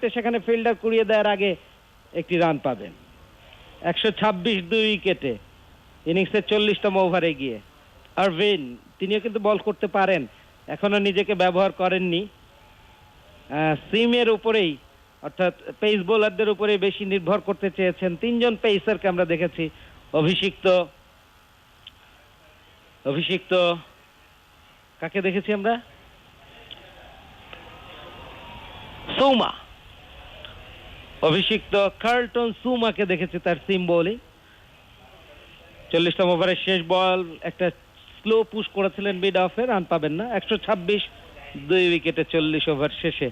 Brilliant সেখানে fielder কুড়িয়ে দেওয়ার আগে একটি রান পাবেন। 126 2 উইকেটে ইনিংসের 40তম ওভারে গিয়ে এরভিন তিনিও কিন্তু বল করতে পারেন, এখনো নিজেকে ব্যবহার করেননি। সিমের উপরেই অর্থাৎ পেস বোলারদের উপরে বেশি নির্ভর করতে চেয়েছেন। 3 জন পেসারকে আমরা দেখেছি। অভিষিক্ত কাকে দেখেছি আমরা? সুমা, অভিষিক্ত কার্লটন সুমাকে দেখেছি তার সিম বোলিং। 40তম ওভারের শেষ বল একটা স্লো পুশ করেছিলেন মিড অফে, রান পাবেন না। 126 2 উইকেটে 40 ওভার শেষে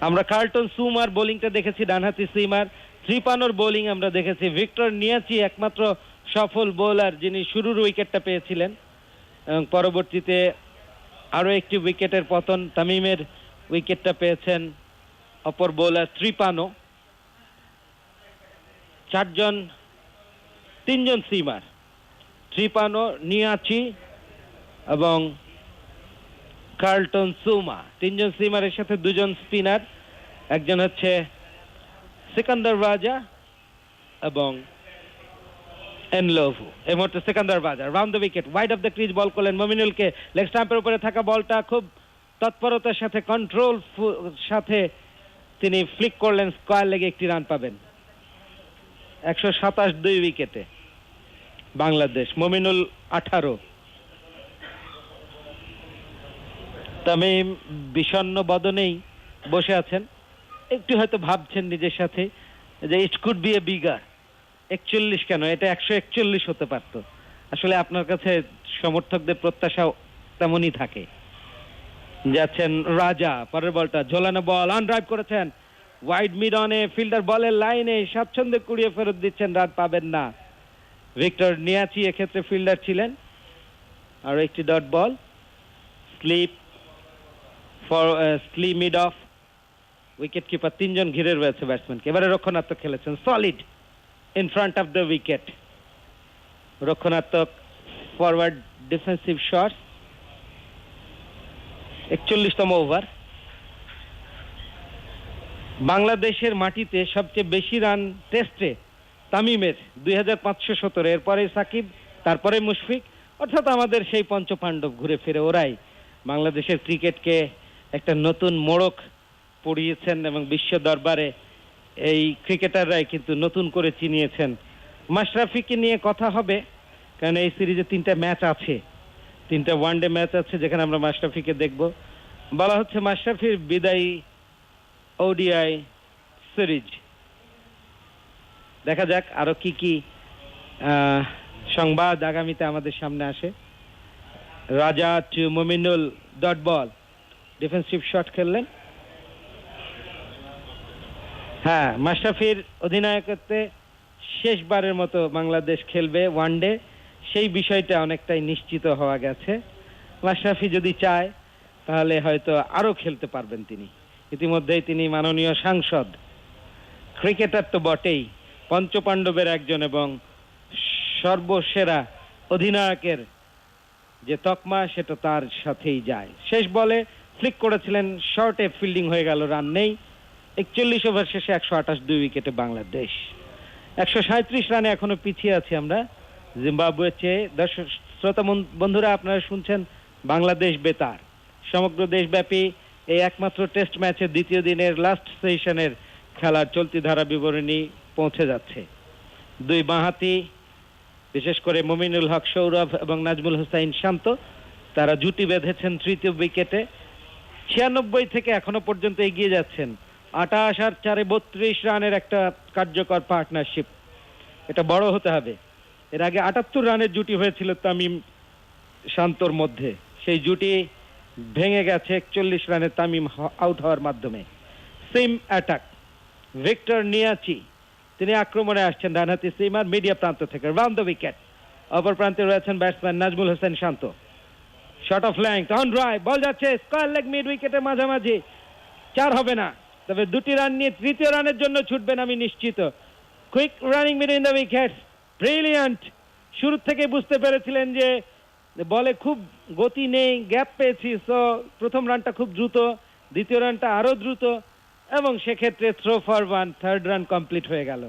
আমরা কার্লটন সুমার বোলিংটা দেখেছি, ডানহাতি সিমার। ত্রিপানোর বোলিং আমরা দেখেছি। ভিক্টর নিয়াচি একমাত্র সফল বোলার যিনি শুরুর উইকেটটা পেয়েছিলেন এবং পরবর্তীতে আরো একটি উইকেটের পতন, তামিমের উইকেটটা পেয়েছেন অপর বোলার ত্রিপানো। 3 জন সিমার, ত্রিপানো, নিয়াচি এবং কার্লটন সুমা। 3 জন সিমারের সাথে 2 জন স্পিনার, একজন হচ্ছে সিকান্দার রাজা এবং এনলোভু। এই মুহূর্তে Sikandar Raza round the wicket, wide of the crease ball করলেন মমিনুলকে। লেগ স্টাম্পের উপরে থাকা বলটা খুব তৎপরতার সাথে, কন্ট্রোল সাথে তিনি ফ্লিক করলেন, স্কয়ার লেগে একটি রান পাবেন। 127 2 উইকেটে বাংলাদেশ। মমিনুল 18। তামিম বিষণ্ণ বদনেই বসে আছেন, একটু হয়তো ভাবছেন নিজের সাথে যে it could B A bigger. 41 কেন, এটা 141 হতে পারত। আসলে আপনার কাছে সমর্থকদের প্রত্যাশা তেমনই থাকে। যাচ্ছেন রাজা, পরের বলটা ঝোলানো বল, অন ড্রাইভ করেছেন ওয়াইড মিড অনে, ফিল্ডার বলের লাইনে স্বাচ্ছন্দ্যে কুড়িয়ে ফেরত দিচ্ছেন, রান পাবেন না। ভিক্টর নিয়াচি এক্ষেত্রে ফিল্ডার ছিলেন। আর একটি dot ball, slip mid off. Wicket keeper 3 জন ঘিরে রয়েছে ব্যাটসম্যানকে। এবারে রক্ষণাত্মক খেলেছেন, solid in front of the wicket. রক্ষণাত্মক ফরওয়ার্ড ডিফেন্সিভ শট। 41তম ওভার। বাংলাদেশের মাটিতে সবচেয়ে বেশি রান টেস্টে তামিমের 2517, এরপরে সাকিব, তারপরে মুশফিক, অর্থাৎ আমাদের সেই পঞ্চপাণ্ডব ঘুরে ফিরে ওরাই বাংলাদেশের ক্রিকেটকে একটা নতুন মোড়ক পড়িয়েছেন এবং বিশ্ব দরবারে এই ক্রিকেটাররাই কিন্তু নতুন করে চিনিয়েছেন। মাশরাফিকে নিয়ে কথা হবে, কারণ এই সিরিজে 3টা ম্যাচ আছে, 3টা ওয়ানডে ম্যাচ আছে যেখানে আমরা মাশরাফিকে দেখব। বলা হচ্ছে মাশরাফির বিদায়ী ওডিআই সিরিজ। দেখা যাক আরো কি সংবাদ আগামীতে আমাদের সামনে আসে। Raza to Mominul, dot ball, defensive shot খেললেন। হ্যাঁ, মাশরাফির অধিনায়কত্বে শেষবারের মতো বাংলাদেশ খেলবে ওয়ানডে, সেই বিষয়টা অনেকটাই নিশ্চিত হওয়া গেছে। মাশরাফি যদি চায় তাহলে হয়তো আরো খেলতে পারবেন তিনি। ইতিমধ্যেই তিনি মাননীয় সাংসদ, ক্রিকেটার তো বটেই, পঞ্চপাণ্ডবের একজন এবং সর্বসেরা অধিনায়কের যে তকমা সেটা তার সাথেই যায়। শেষ বলে ফ্লিক করেছিলেন, শর্টে ফিল্ডিং হয়ে গেল, রান নেই। 41 ওভার শেষে 128 2 উইকেটে বাংলাদেশ। 137 রানে এখনো পিছিয়ে আছি আমরা জিম্বাবুয়ের চেয়ে। দর্শক শ্রোতা বন্ধুরা, আপনারা শুনছেন বাংলাদেশ বেতার। সমগ্র দেশব্যাপী এই একমাত্র টেস্ট ম্যাচের দ্বিতীয় দিনের লাস্ট সেশনের খেলার চলতি ধারা বিবরণী পৌঁছে যাচ্ছে। 2 বাঁহাতি, বিশেষ করে মমিনুল হক সৌরভ এবং নাজমুল হোসাইন শান্ত, তারা জুটি বেঁধেছেন তৃতীয় উইকেটে। 96 থেকে এখনো পর্যন্ত এগিয়ে যাচ্ছেন। 28 আর 4 32 রানের একটা কার্যকর পার্টনারশিপ, এটা বড় হতে হবে। এর আগে 78 রানের জুটি হয়েছিল তামিম শান্তর মধ্যে, সেই জুটি ভেঙে গেছে 41 রানে তামিম আউট হওয়ার মাধ্যমে। সিম অ্যাটাক, ভিক্টর নিয়াচি তিনি আক্রমণে আসছেন, ডানহাতি সিমার, মিডিয়া প্রান্ত থেকে রাউন্ড দ্য উইকেট। অপর প্রান্তে রয়েছেন batsman Najmul Hossain Shanto. Shot of length, on drive, ball যাচ্ছে স্কয়ার লেগ মিড উইকেটের মাঝামাঝি। 4 হবে না, তবে 2টি রান নিয়ে তৃতীয় রানের জন্য ছুটবেন আমি নিশ্চিত। Quick running between the wickets, brilliant. শুরু থেকে বুঝতে পেরেছিলেন যে বলে খুব গতি নেই, গ্যাপ পেয়েছি, সো প্রথম রানটা খুব দ্রুত, দ্বিতীয় রানটা আরো দ্রুত, এবং সেক্ষেত্রে throw for 1 third run complete হয়ে গেল।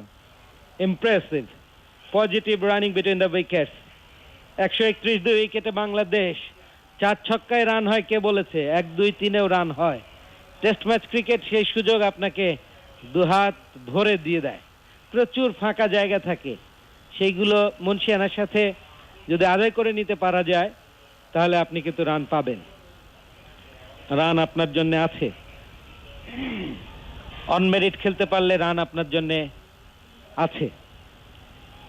Impressive positive running between the wickets. 131 উইকেটে বাংলাদেশ। 4 ছক্কায় রান হয় কে বলেছে? 1 2 3-এও রান হয়। টেস্ট ম্যাচ ক্রিকেট সেই সুযোগ আপনাকে দুহাত ভরে দিয়ে দেয়। প্রচুর ফাঁকা জায়গা থাকে, সেইগুলো মুন্সিয়ানার সাথে যদি আদায় করে নিতে পারা যায় তাহলে আপনি কিন্তু রান পাবেন। রান আপনার জন্য আছে। অনমেরিট খেলতে পারলে রান আপনার জন্য আছে।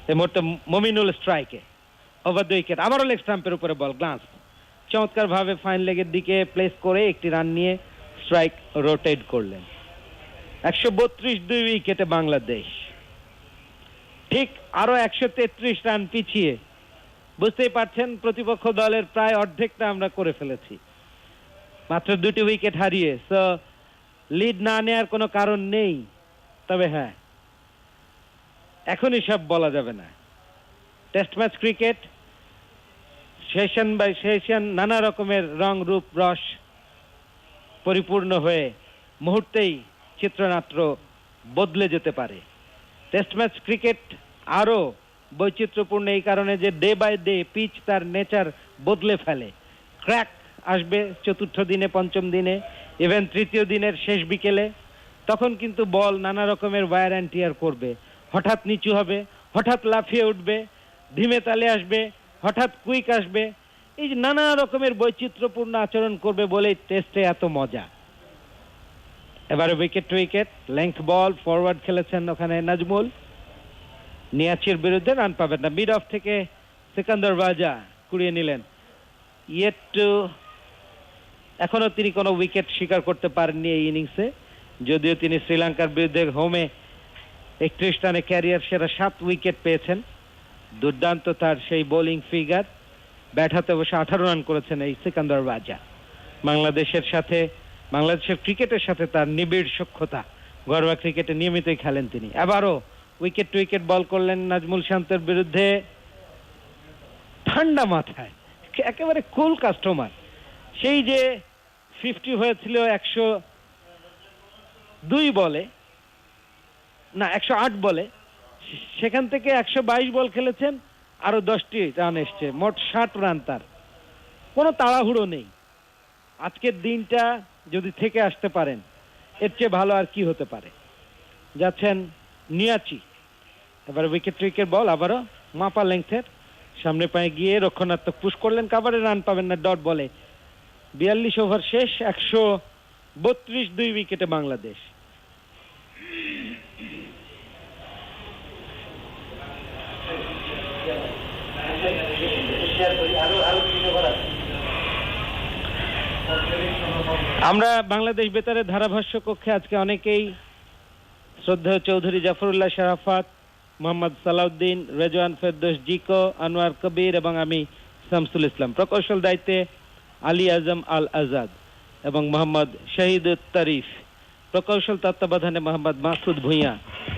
এই মুহূর্তে মমিনুল স্ট্রাইকে, ওভার দ্য উইকেট, আবারও লেগ স্টাম্পের উপরে বল, গ্লান্স চমৎকার ভাবে ফাইন লেগের দিকে প্লেস করে একটি রান নিয়ে স্ট্রাইক রোটেট করলেন। 132 উইকেটে বাংলাদেশ। ঠিক আরো 133 রান পিছিয়ে। বুঝতেই পারছেন প্রতিপক্ষ দলের প্রায় অর্ধেকটা আমরা করে ফেলেছি মাত্র 2টি উইকেট হারিয়ে। সো লিড না নেওয়ার কোনো কারণ নেই। তবে হ্যাঁ, এখনই সব বলা যাবে না। Test match cricket session by session নানা রকমের রং রূপ রস পরিপূর্ণ হয়ে মুহূর্তেই চিত্রনাট্য বদলে যেতে পারে। টেস্ট ম্যাচ ক্রিকেট আরো বৈচিত্র্যপূর্ণ এই কারণে যে ডে বাই ডে পিচ তার নেচার বদলে ফেলে। ক্র্যাক আসবে চতুর্থ দিনে, পঞ্চম দিনে, ইভেন তৃতীয় দিনের শেষ বিকেলে। তখন কিন্তু বল নানা রকমের ওয়্যার অ্যান্ড টিয়ার করবে। হঠাৎ নিচু হবে, হঠাৎ লাফিয়ে উঠবে, ধীমে তালে আসবে, হঠাৎ কুইক আসবে। এই যে নানা রকমের বৈচিত্র্যপূর্ণ আচরণ করবে বলে টেস্টে এত মজা। এবারে wicket to wicket, length ball, forward খেলেছেন ওখানে নাজমুল। নিয়াচির বিরুদ্ধে রান পাবেন না। মিড অফ থেকে সিকান্দার রাজা কুড়িয়ে নিলেন। এখনো তিনি কোনো উইকেট শিকার করতে পারেননি এই ইনিংসে, যদিও তিনি শ্রীলঙ্কার বিরুদ্ধে হোমে 31 রানে ক্যারিয়ার সেরা 7 উইকেট পেয়েছেন। দুর্দান্ত তার সেই বোলিং ফিগার। ব্যাট হাতে অবশ্য 18 রান করেছেন এই সিকান্দার রাজা। বাংলাদেশের ক্রিকেটের সাথে তার নিবিড় সখ্যতা। ঘরোয়া ক্রিকেটে নিয়মিতই খেলেন তিনি। আবারও উইকেট টু উইকেট বল করলেন নাজমুল শান্তর বিরুদ্ধে। ঠান্ডা মাথায়, একেবারে কুল কাস্টমার। সেই যে 50 হয়েছিল 102 বলে, না 108 বলে, সেখান থেকে 122 বল খেলেছেন, আরো 10টি রান এসছে, মোট 60 রান তার। কোনো তাড়াহুড়ো নেই। আজকের দিনটা যদি থেকে আসতে পারেন এর চেয়ে ভালো আর কি হতে পারে। যাচ্ছেন নিয়াচি। এবার উইকেট উইকেট বল, আবারও মাপা লেংথের, সামনে পায়ে গিয়ে রক্ষণাত্মক পুশ করলেন, কাভারে রান পাবেন না ডট বলে। 42 ওভার শেষ, 132 উইকেটে বাংলাদেশ। আমরা বাংলাদেশ বেতারের ধারাভাষ্য কক্ষে আজকে অনেকেই শ্রদ্ধেয় চৌধুরী জাফরুল্লাহ শারাফাত, মোহাম্মদ সালাউদ্দিন, রেজওয়ান ফেরদৌস জিকো, আনোয়ার কবির এবং আমি শামসুল ইসলাম। প্রকৌশল দায়িত্বে আলী আজম আল আজাদ এবং মোহাম্মদ শহীদ তারিফ। প্রকৌশল তত্ত্বাবধানে মোহাম্মদ মাসুদ ভুঁইয়া।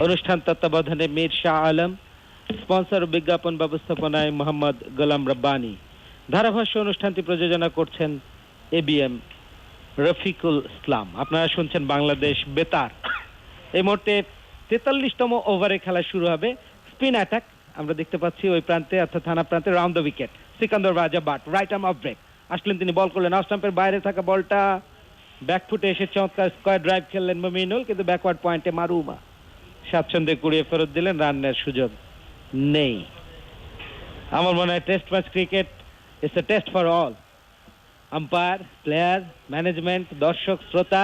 অনুষ্ঠান তত্ত্বাবধানে মীর শাহ আলম। স্পন্সর ও বিজ্ঞাপন ব্যবস্থাপনায় মোহাম্মদ গোলাম রব্বানী। ধারাভাষ্য অনুষ্ঠানটি প্রযোজনা করছেন ABM রফিকুল ইসলাম। আপনারা শুনছেন বাংলাদেশ বেতার। এই মুহূর্তে 43তম ওভারে খেলা শুরু হবে। স্পিন অ্যাটাক আমরা দেখতে পাচ্ছি ওই প্রান্তে, অর্থাৎ থানা প্রান্তে। Round the wicket, Sikandar Raza but, right arm off break আসলেন, তিনি বল করলেন। অফ স্টাম্পের বাইরে থাকা বলটা ব্যাকফুটে এসে চমৎকার স্কোয়ার ড্রাইভ খেললেন মমিনুল, কিন্তু ব্যাকওয়ার্ড পয়েন্টে মারুমা স্বাচ্ছন্দ্যে কুড়িয়ে ফেরত দিলেন। রানের সুযোগ নেই। আমার মনে হয় test match cricket it's a test for all. Umpire, player, management, দর্শক, শ্রোতা,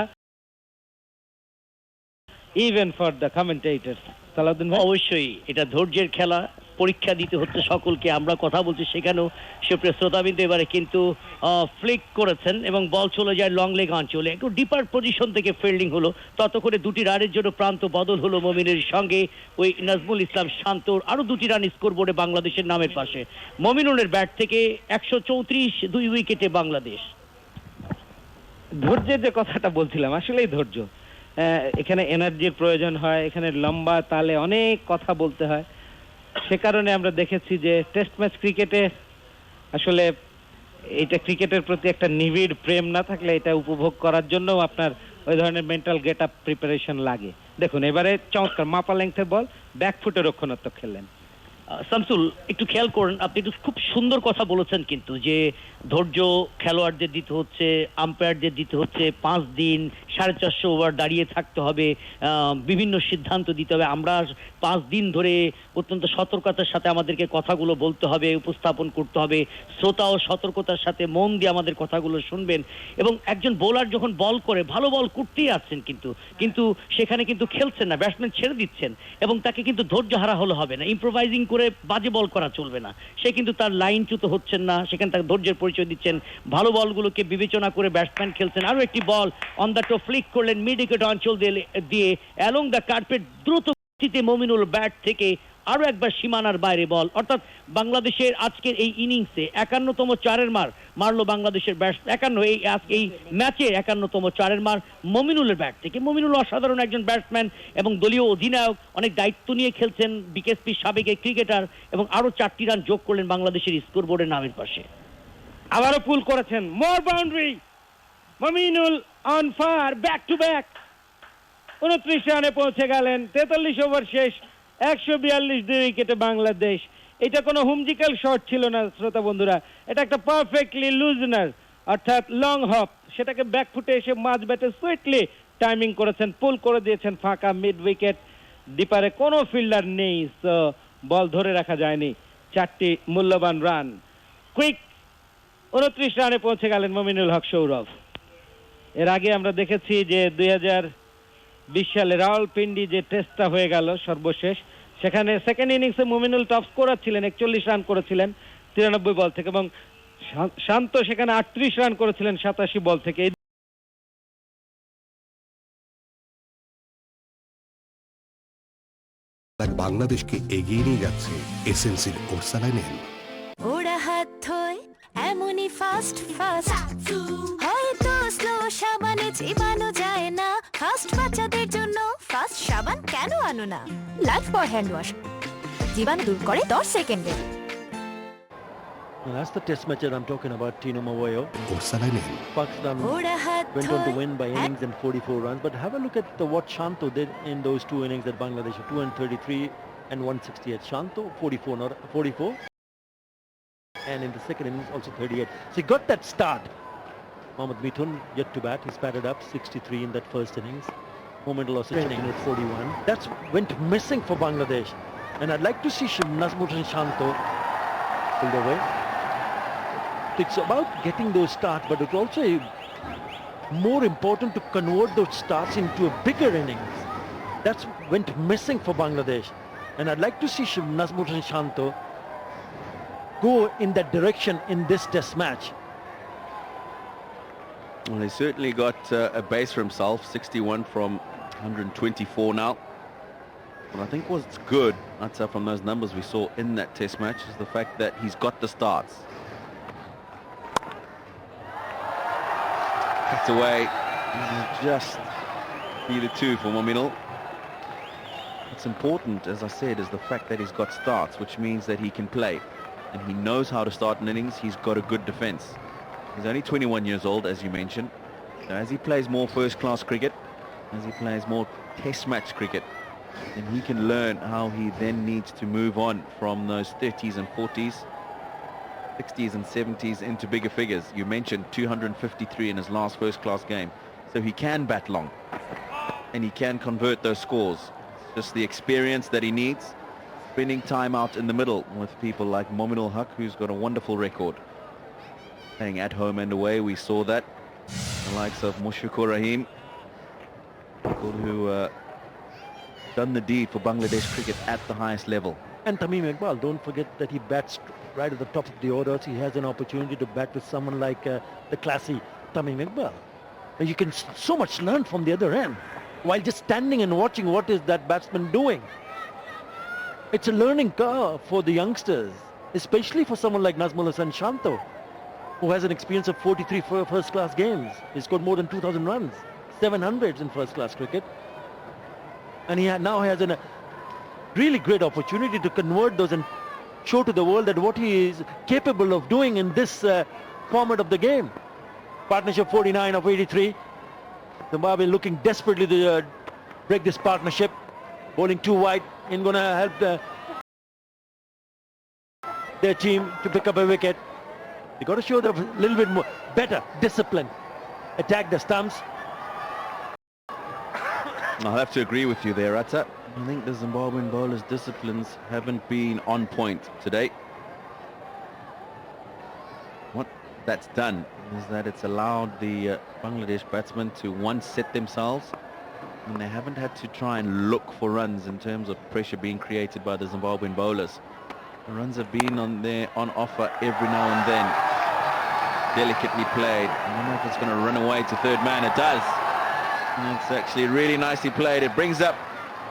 even for the commentators. Salauddin ভাই, অবশ্যই এটা ধৈর্যের খেলা, পরীক্ষা দিতে হচ্ছে সকলকে। আমরা কথা বলছি সেখানেও সুপ্রিয় শ্রোতাবিন্দু এবারে কিন্তু ফ্লিক করেছেন এবং বল চলে যায় লং লেগ অঞ্চলে। একটু ডিপার পজিশন থেকে ফিল্ডিং হলো, তত করে 2টি রানের জন্য প্রান্ত বদল হলো মমিনের সঙ্গে ওই নাজমুল ইসলাম শান্তর। আরো 2টি রান স্কোরবোর্ডে বাংলাদেশের নামের পাশে। মমিনুলের ব্যাট থেকে 134 2 উইকেটে বাংলাদেশ। ধৈর্যের যে কথাটা বলছিলাম, আসলেই ধৈর্য। এখানে এনার্জির প্রয়োজন হয়, এখানে লম্বা তালে অনেক কথা বলতে হয়। সে কারণে আমরা দেখেছি যে টেস্ট ম্যাচ ক্রিকেটে আসলে এটা ক্রিকেটের প্রতি একটা নিবিড় প্রেম না থাকলে এটা উপভোগ করার জন্য আপনার ওই ধরনের মেন্টাল গেট আপ প্রিপারেশন লাগে। দেখুন এবারে চমৎকার মাপা লেংথের বল, ব্যাকফুটে রক্ষণাত্মক খেললেন। শামসুল একটু খেয়াল করেন, আপনি একটু খুব সুন্দর কথা বলেছেন কিন্তু, যে ধৈর্য খেলোয়াড়দের দিতে হচ্ছে, আম্পায়ারদের দিতে হচ্ছে, 5 দিন 450 ওভার দাঁড়িয়ে থাকতে হবে, বিভিন্ন সিদ্ধান্ত দিতে হবে। আমরা 5 দিন ধরে অত্যন্ত সতর্কতার সাথে আমাদেরকে কথাগুলো বলতে হবে, উপস্থাপন করতে হবে, শ্রোতাও সতর্কতার সাথে মন দিয়ে আমাদের কথাগুলো শুনবেন। এবং একজন বোলার যখন বল করে, ভালো বল করতেই আছেন কিন্তু সেখানে কিন্তু খেলছেন না, ব্যাটসম্যান ছেড়ে দিচ্ছেন, এবং তাকে কিন্তু ধৈর্য হারা হলে হবে না, ইম্প্রোভাইজিং করে বাজে বল করা চলবে না। সে কিন্তু তার লাইনচ্যুত হচ্ছেন না, সেখানে তার ধৈর্যের পরিচয় দিচ্ছেন, ভালো বলগুলোকে বিবেচনা করে ব্যাটসম্যান খেলছেন। আরো একটি বল অন দ্য টো ফ্লিক করলেন মিড উইকেট অঞ্চল দিয়ে অ্যালং দ্য কার্পেট, দ্রুত গতিতে মমিনুল ব্যাট থেকে আরো একবার সীমানার বাইরে বল। অর্থাৎ বাংলাদেশের আজকের এই ইনিংসে 51তম 4-এর মারলো বাংলাদেশের ব্যাটস, 51 এই ম্যাচে 51তম 4-এর মার মমিনুলের ব্যাট থেকে। মমিনুল অসাধারণ একজন ব্যাটসম্যান এবং দলীয় অধিনায়ক, অনেক দায়িত্ব নিয়ে খেলছেন, বিকেএসপি সাবেক ক্রিকেটার, এবং আরো 4টি রান যোগ করলেন বাংলাদেশের স্কোর বোর্ডের নামের পাশে। আবারও পুল করেছেন, more boundary, Mominul on fire, back to back, 29 রানে পৌঁছে গেলেন। 43 ওভার শেষ, 142 উইকেটে বাংলাদেশ। এটা কোনো হুমজিক্যাল শট ছিল না শ্রোতা বন্ধুরা, এটা একটা পারফেক্টলি লুজনার, অর্থাৎ লং হপ, সেটাকে ব্যাকফুটে এসে মাঝ ব্যাটে সুইটলি টাইমিং করেছেন, পুল করে দিয়েছেন ফাঁকা মিড উইকেট। ডিপারে কোনো ফিল্ডার নেই, সো বল ধরে রাখা যায়নি। 4টি মূল্যবান রান, কুইক 29 রানে পৌঁছে গেলেন মমিনুল হক সৌরভ। এর আগে আমরা দেখেছি যে 2020 সালে রাওয়ালপিন্ডি যে টেস্টটা হয়ে গেল সর্বশেষ, সেখানে সেকেন্ড ইনিংসে মমিনুল টপ স্কোরার ছিলেন, 41 রান করেছিলেন 93 বল থেকে, এবং শান্ত সেখানে 38 রান করেছিলেন 87 বল থেকে। বাংলাদেশকে এগিয়ে নিয়ে যাচ্ছে এসএনসির ওরসালাইন। ওরা হাত ধোয় এমনই ফাস্ট হয়তো স্লো সাবানে চিবানো যায় না, ফাস্ট বাচ্চাদের জন্য ফাস্ট সাবান কেন আনো না? লাইফ বয় হ্যান্ড ওয়াশ, জীবাণু দূর করে 10 সেকেন্ডে। Well, that's the test match that I'm talking about, Tino Mawayo. Orsaline Pakistan went on to win by innings and 44 runs, but have a look at what Shanto did in those 2 innings that Bangladesh, 233 and 168. Shanto 44, and in the second innings also 38. So he got that start. Mohammad Mithun yet to bat, he's batted up 63 in that first innings. Mominul also chipping in at 41. That's went missing for Bangladesh, and I'd like to see Najmul and Shanto pulled away. It's about getting those starts, but it's also more important to convert those starts into a bigger innings. That's went missing for Bangladesh, and I'd like to see Najmul and Shanto go in that direction in this test match. Well, he certainly got a base for himself, 61 from 124 now. But I think what's good, I'd say, from those numbers we saw in that test match is the fact that he's got the starts. That's away. Just be the 2 for Mominul. What's important, as I said, is the fact that he's got starts, which means that he can play. And he knows how to start an innings. He's got a good defence. He's only 21 years old, as you mentioned. So as he plays more first-class cricket, as he plays more test match cricket, then he can learn how he then needs to move on from those 30s and 40s, 60s and 70s into bigger figures. You mentioned 253 in his last first-class game. So he can bat long, and he can convert those scores. Just the experience that he needs, spending time out in the middle with people like Mominul Haque, who's got a wonderful record. Playing at home and away, we saw that. The likes of Mushfiqur Rahim, people who done the deed for Bangladesh cricket at the highest level. And Tamim Iqbal, don't forget that he bats right at the top of the order. So he has an opportunity to bat with someone like the classy Tamim Iqbal. And you can so much learn from the other end while just standing and watching what is that batsman doing. It's a learning curve for the youngsters, especially for someone like Najmul and Shanto, who has an experience of 43 first-class games. He's scored more than 2,000 runs, 700s in first-class cricket. And he now has a really great opportunity to convert those and show to the world that what he is capable of doing in this format of the game. Partnership 49 of 83. Zimbabwe looking desperately to break this partnership. Bowling too wide ain't going to help their team to pick up a wicket. They got to show them a little bit more better discipline. Attack the stumps. I'll have to agree with you there, Raza. I think the Zimbabwean bowlers' disciplines haven't been on point today. What that's done is that it's allowed the Bangladesh batsmen to once set themselves, and they haven't had to try and look for runs in terms of pressure being created by the Zimbabwean bowlers. The runs have been on offer every now and then. Delicately played. I don't know if it's going to run away to third man. It does. It's actually really nicely played. It brings up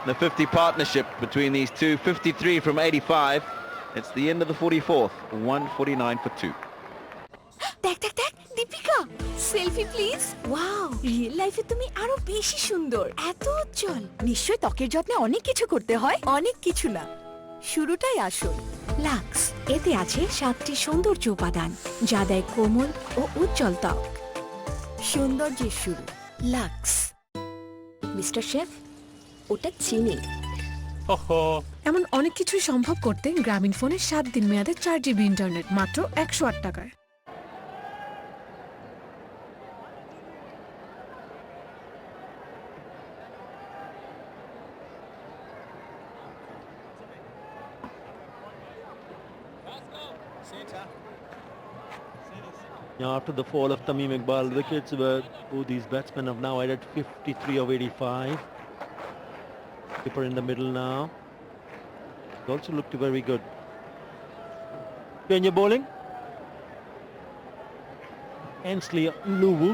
the 50 partnership between these two. 53 from 85. It's the end of the 44th. 149 for 2. দেখ দেখ দেখ Deepika selfie please wow real লাইফে তুমি আরো বেশি সুন্দর এত উজ্জ্বল নিশ্চয় ত্বকের যত্নে অনেক কিছু করতে হয় অনেক কিছু না শুরুটাই আসল লাক্স এতে আছে 7টি সৌন্দর্য উপাদান যা দেয় কোমল ও উজ্জ্বল ত্বক সৌন্দর্যের শুরু লাক্স মিস্টার শেফ ওটা চিনি এমন অনেক কিছু সম্ভব করতে গ্রামীণ ফোনের 7 দিন মেয়াদে 4 জিবি ইন্টারনেট মাত্র 108 টাকায় Now, after the fall of Tamim Iqbal, wickets were these batsmen have now added 53 of 85. Keeper in the middle now. It also looked very good. Kenya bowling. Ainsley Luwu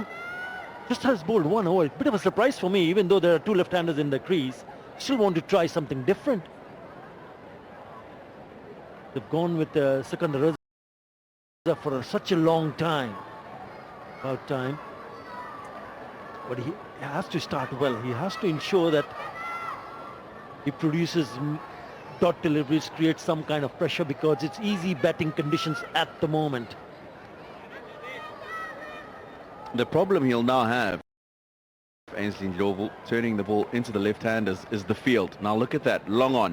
just has bowled one over. A bit of a surprise for me, even though there are two left-handers in the crease. Still want to try something different. They've gone with Sikandar for such a long time. About time. But he has to start well. He has to ensure that he produces dot deliveries, creates some kind of pressure, because it's easy batting conditions at the moment. The problem he'll now have, Ainsley Ndlovu, turning the ball into the left-handers, is the field. Now look at that, long on,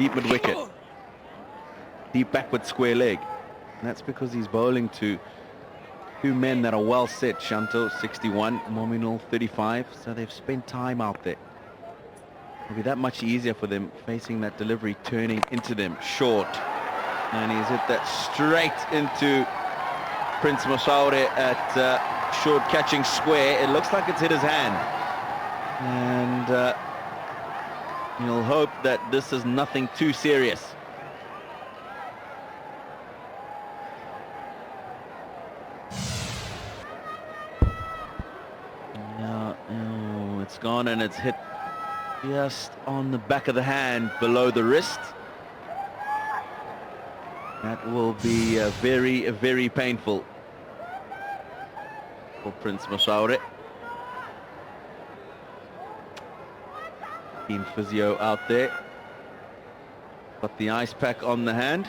deep mid-wicket, deep backward square leg. And that's because he's bowling to two men that are well set. Shanto, 61, Mominul, 35. So they've spent time out there. It'll be that much easier for them facing that delivery, turning into them. Short. And he's hit that straight into Prince Masvaure at short catching square. It looks like it's hit his hand. And you'll hope that this is nothing too serious. It's gone and it's hit just on the back of the hand below the wrist. That will be very, very painful for Prince Masvaure. Team physio out there. Got the ice pack on the hand.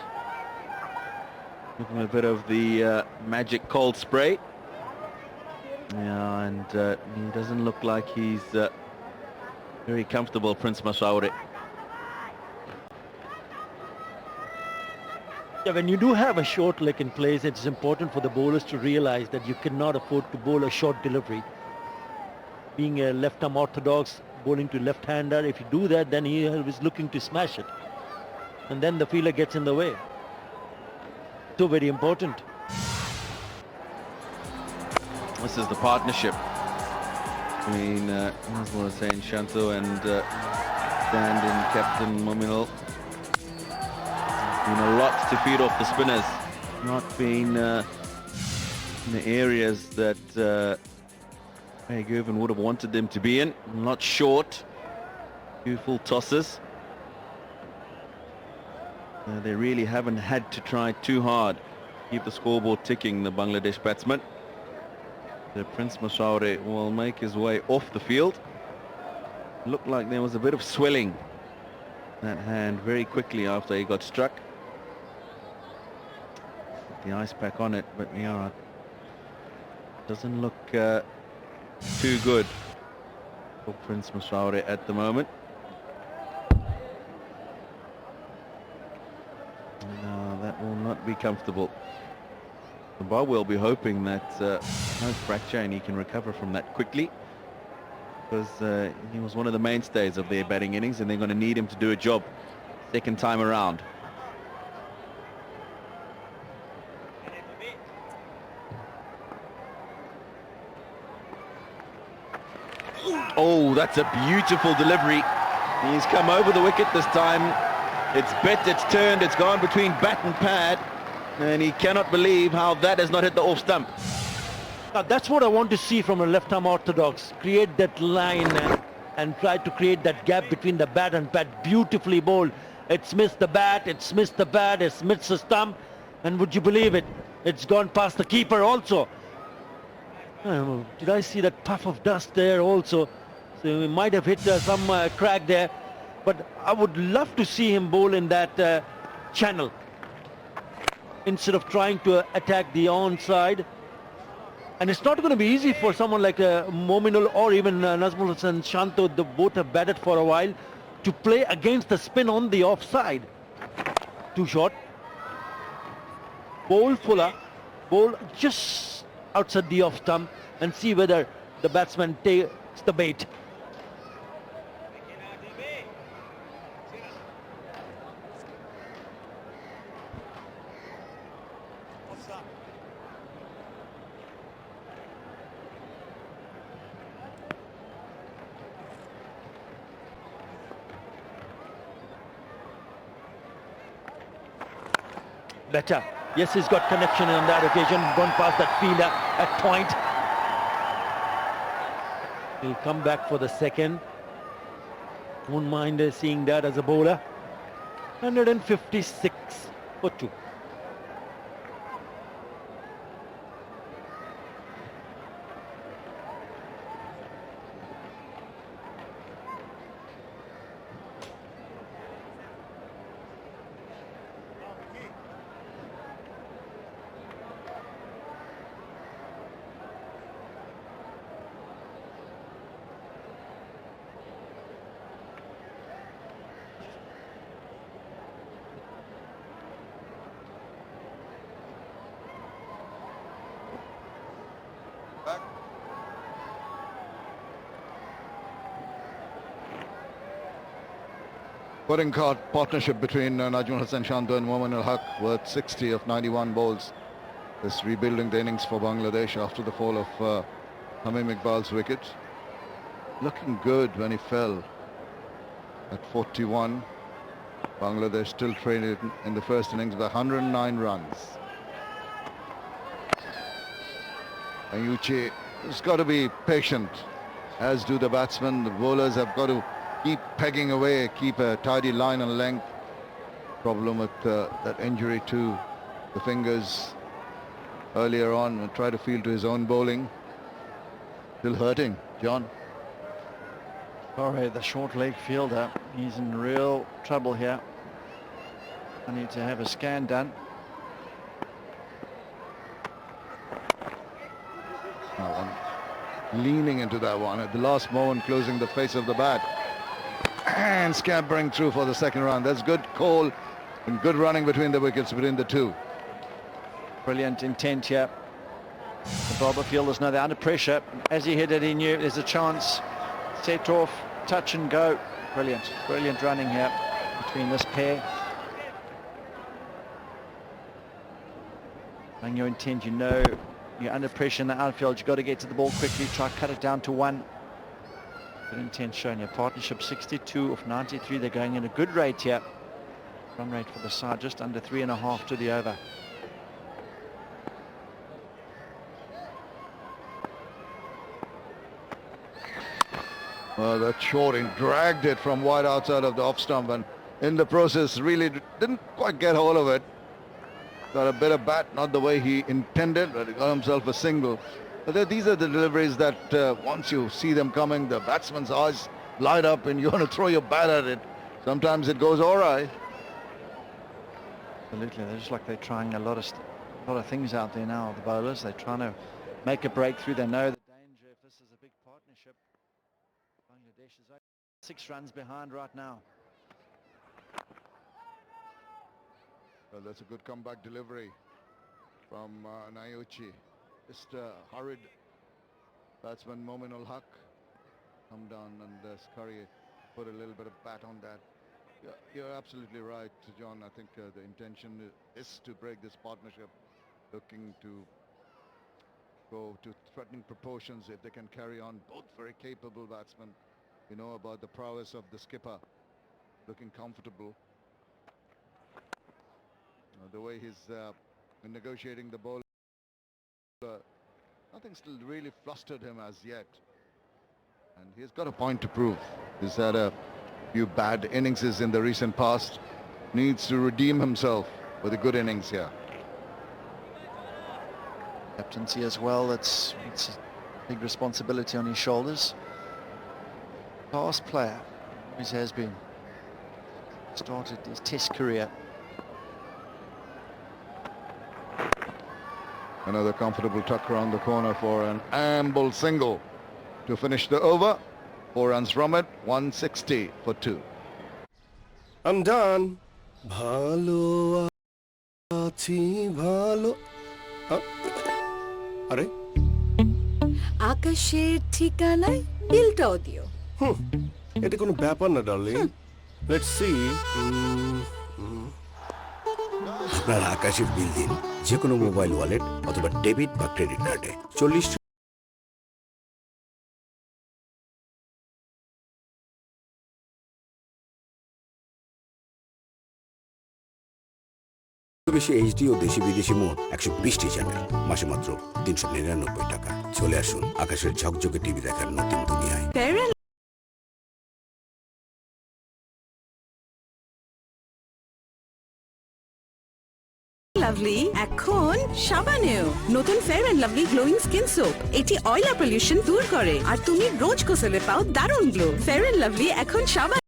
Looking a bit of the magic cold spray. Yeah, and he doesn't look like he's very comfortable, Prince Masvaure. Yeah, when you do have a short leg in place, it's important for the bowlers to realize that you cannot afford to bowl a short delivery. Being a left-arm orthodox, bowling to left-hander, if you do that, then he is looking to smash it. And then the fielder gets in the way. So very important. This is the partnership between Hossain, Shanto and stand-in captain Mominul. Been a lot to feed off the spinners. Not been in the areas that Haque would have wanted them to be in. Not short. Two full tosses. They really haven't had to try too hard to keep the scoreboard ticking, the Bangladesh batsmen. The Prince Masvaure will make his way off the field. Looked like there was a bit of swelling that hand very quickly after he got struck. The ice pack on it, but yeah, doesn't look too good for Prince Masvaure at the moment. No, that will not be comfortable. Zimbabwe will be hoping that no fracture and he can recover from that quickly, because he was one of the mainstays of their batting innings and they're going to need him to do a job second time around. Oh, that's a beautiful delivery. He's come over the wicket this time. It's bit, it's turned, it's gone between bat and pad, and he cannot believe how that has not hit the off stump. Now that's what I want to see from a left-arm orthodox. Create that line and try to create that gap between the bat and pad. Beautifully bowled. It's missed the bat, it's missed the pad, it's missed the stump, and would you believe it? It's gone past the keeper also. Did I see that puff of dust there also? So he might have hit some crack there, but I would love to see him bowl in that channel instead of trying to attack the onside. And it's not going to be easy for someone like Mominul or even Najmul and Shanto. They both have batted for a while to play against the spin on the offside. Too short. Bowl fuller, bowl just outside the off stump and see whether the batsman takes the bait. Better. Yes, he's got connection on that occasion. Gone past that fielder at point. He'll come back for the second. Won't mind seeing that as a bowler. 156 for 2. Putting card partnership between Najmul Hassan Shanto and Mominul Haque worth 60 of 91 balls. This rebuilding the innings for Bangladesh after the fall of Tamim Iqbal's wicket. Looking good when he fell at 41. Bangladesh still traded in the first innings by 109 runs. Nyauchi has got to be patient, as do the batsmen. The bowlers have got to keep pegging away, keep a tidy line and length. Problem with that injury to the fingers earlier on, and try to field to his own bowling. Still hurting, John. Sorry, the short leg fielder, he's in real trouble here. I need to have a scan done. Leaning into that one at the last moment, closing the face of the bat. And scampering through for the second run. That's good call and good running between the wickets, between the two. Brilliant intent here. The bobber fielders know they're under pressure. As he hit it, he knew there's a chance. Set off, touch and go. Brilliant, brilliant running here between this pair. Knowing your intent, you know you're under pressure in the outfield. You've got to get to the ball quickly, try to cut it down to 1. Good intent shown here. Partnership 62 of 93. They're going in a good rate here. Run rate for the side just under 3.5 to the over. Well, that shorting dragged it from wide outside of the off stump, and in the process really didn't quite get hold of it. Got a bit of bat, not the way he intended, but he got himself a single. But these are the deliveries that once you see them coming, the batsman's eyes light up and you want to throw your bat at it. Sometimes it goes all right. Absolutely, they're just like they're trying a lot of things out there now, the bowlers. They're trying to make a breakthrough. They know the danger if this is a big partnership. 6 runs behind right now. Well, that's a good comeback delivery from Nyauchi. Just hurried batsman Mominul Haque come down and Curry put a little bit of bat on that. You're absolutely right, John. I think the intention is to break this partnership, looking to go to threatening proportions if they can carry on. Both very capable batsmen. You know about the prowess of the skipper, looking comfortable. The way he's negotiating the ball, nothing's still really flustered him as yet. And he's got a point to prove. He's had a few bad innings in the recent past. Needs to redeem himself with a good innings here. Captaincy as well, it's a big responsibility on his shoulders. Fast player, always has been. Started his test career. Another comfortable tuck around the corner for an amble single to finish the over. 4 runs from it, 160 for 2. I'm done. ভালো আছি ভালো আরে আকাশের ঠিকানায় বিলটাও দিও। এটা কোনো ব্যাপার না ডার্লিং। Let's see. আপনার আকাশের বিল দিন যে কোনো মোবাইল ওয়ালেট অথবা ডেবিট বা ক্রেডিট কার্ডে 40 বেশি এইচডি ও দেশি বিদেশি মোট 120টি চ্যানেল, মাসে মাত্র 399 টাকা। চলে আসুন আকাশের ঝকঝকে টিভি দেখার নতুন দুনিয়ায়। লাভলি এখন সাবানেও নতুন fair and lovely glowing skin soap. এটি অয়েল আর পলিউশন দূর করে আর তুমি রোজ গোসলে পাও দারুণ গ্লো। ফেয়ার এন্ড লাভলি এখন সাবান।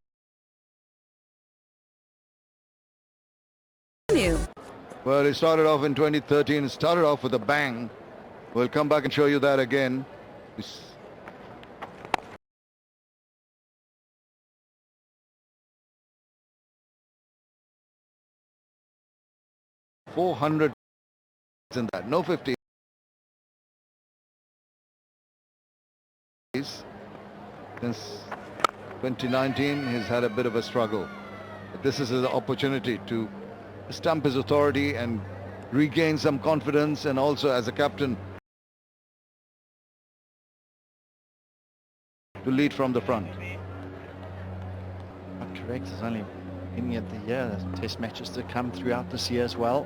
Well, he started off in 2013, started off with a bang. We'll come back and show you that again. 400 in that, no 50s. Since 2019, he's had a bit of a struggle. But this is his opportunity to stamp his authority and regain some confidence, and also as a captain to lead from the front. Correct, there's only beginning of the year. There's test matches to come throughout this year as well.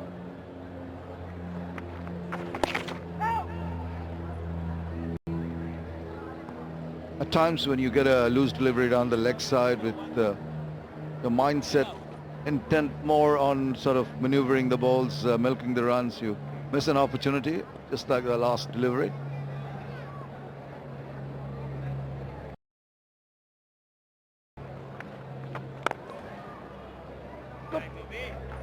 At times when you get a loose delivery down the leg side with the mindset intent more on sort of maneuvering the balls, milking the runs, you miss an opportunity, just like the last delivery. Got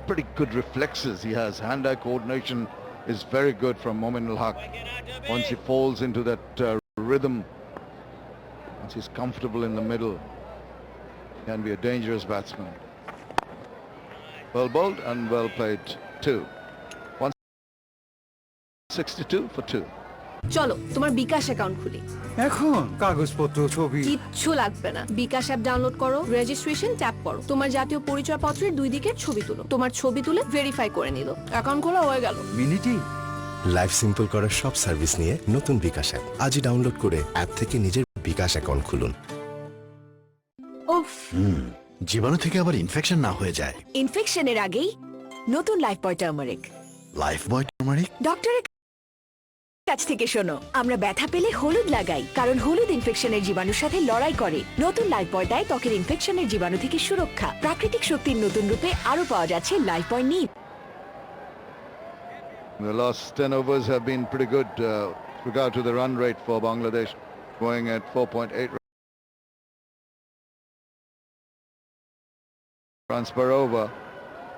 pretty good reflexes he has. Hand-eye coordination is very good from Mominul Haque. Once he falls into that rhythm, once he's comfortable in the middle, he can be a dangerous batsman. Well bowled and well played too. 162 for 2. চলো তোমার বিকাশ account খুলি। এখন কাগজপত্র ছবি কিচ্ছু লাগবে না। বিকাশ app download করো, রেজিস্ট্রেশন ট্যাপ করো, তোমার জাতীয় পরিচয়পত্রের 2 দিকের ছবি তুলো, তোমার ছবি তুলে ভেরিফাই করে নিল, অ্যাকাউন্ট খোলা হয়ে গেল। মিনিটি লাইফ সিম্পল করার সব সার্ভিস নিয়ে নতুন বিকাশ অ্যাপ আজই ডাউনলোড করে অ্যাপ থেকে নিজের বিকাশ অ্যাকাউন্ট খুলুন। উফ, জীবাণু থেকে আবার ইনফেকশন না হয়ে যায়। ইনফেকশনের আগেই নতুন লাইফ বয় টার্মারিক। লাইফ বয় টার্মারিক ডক্টরের কাছ থেকে শোনো, আমরা ব্যথা পেলে হলুদ লাগাই কারণ হলুদ ইনফেকশনের জীবাণুর সাথে লড়াই করে। নতুন লাইফ বয় দেয় ত্বকের ইনফেকশনের জীবাণু থেকে সুরক্ষা। প্রাকৃতিক শক্তির নতুন রূপে আরো পাওয়া যাচ্ছে লাইফ বয় নিম। The last 10 overs have been pretty good with regard to the run rate for Bangladesh, going at 4.8 runs per over.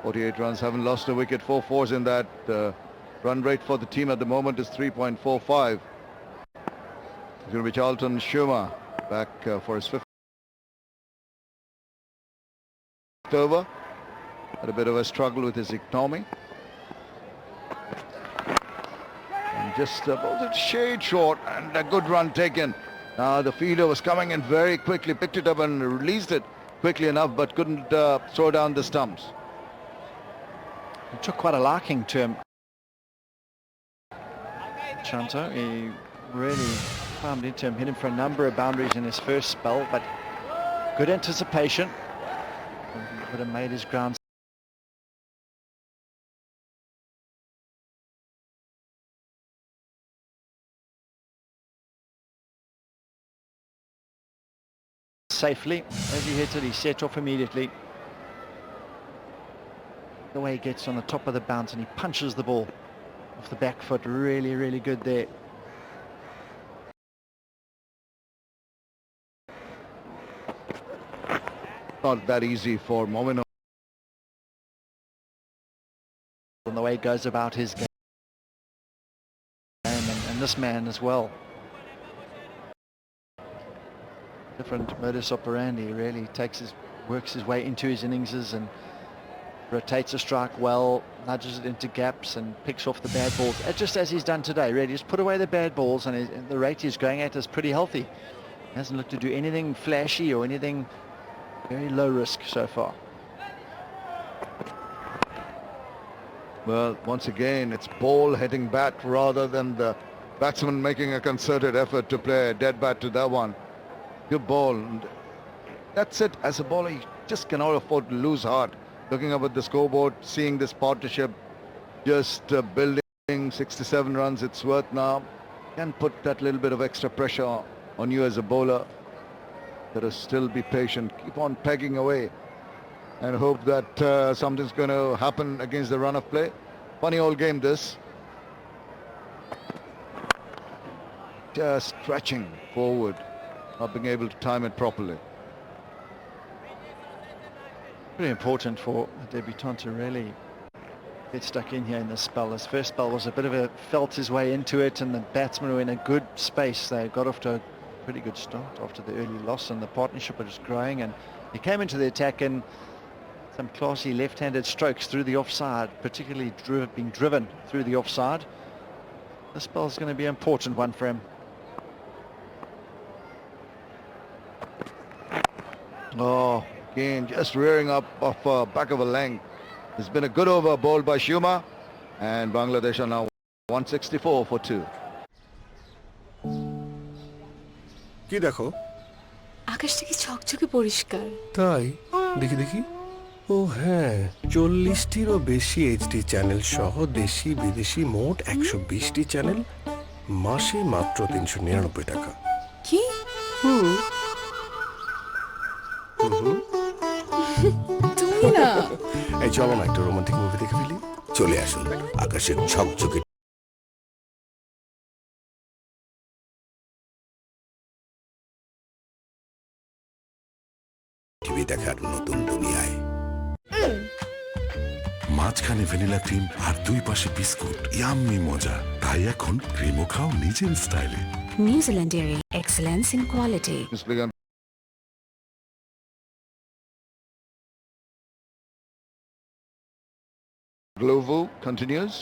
48 runs, haven't lost a wicket, 4 fours in that. Run rate for the team at the moment is 3.45. It's going to be Charlton Schumer back for his 5th over. Had a bit of a struggle with his economy. And just a shade short, and a good run taken. Now the fielder was coming in very quickly, picked it up and released it quickly enough, but couldn't throw down the stumps. It took quite a liking to him. Shanto, he really farmed into him, hit him for a number of boundaries in his first spell, but good anticipation. He would have made his ground. Safely. As he hits it, he set off immediately. The way he gets on the top of the bounce and he punches the ball off the back foot. Really, really good there. Not that easy for Mominul. And the way he goes about his game, and this man as well. Different modus operandi. Really works his way into his innings and rotates a strike well, nudges it into gaps and picks off the bad balls, just as he's done today. Really just put away the bad balls, and the rate he's going at is pretty healthy. He hasn't looked to do anything flashy or anything very low risk so far. Well, once again, it's ball hitting bat rather than the batsman making a concerted effort to play a dead bat to that one. Good ball. And that's it. As a bowler, you just cannot afford to lose heart. Looking up at the scoreboard, seeing this partnership just building 67 runs, it's worth now. Can put that little bit of extra pressure on you as a bowler. Got to still be patient, keep on pegging away, and hope that something's going to happen against the run of play. Funny old game this. Just stretching forward, not being able to time it properly. Pretty important for the debutant to really get stuck in here in this spell. His first spell was a bit of a felt his way into it, and the batsmen were in a good space. They got off to a pretty good start after the early loss, and the partnership was growing, and he came into the attack in some classy left-handed strokes through the offside, particularly being driven through the offside. This spell is going to be an important one for him. Oh, again, just rearing up off back of a length. It's been a good over bowled by Shuma, and Bangladesh are now 164 for 2. কি দেখো? আকাশটা কি ঝকঝকে পরিষ্কার। তাই দেখি দেখি। ও হ্যাঁ, 40টিরও বেশি এইচডি চ্যানেল সহ দেশি বিদেশি মোট 120টি চ্যানেল, মাসে মাত্র 399 টাকা। কি? তুমি না। এই চলো না একটা রোমান্টিক মুভি দেখে ফেলি। চলে আসুন আকাশের ঝকঝকে টিভি দেখার নতুন দুনিয়ায়। মাঝখানে ভ্যানিলা ক্রিম আর দুই পাশে বিস্কুট, ইয়াম্মি মজা। তাই এখন ক্রিমও খাও নিজের স্টাইলে। New Zealand dairy, excellence in quality. Glovo continues.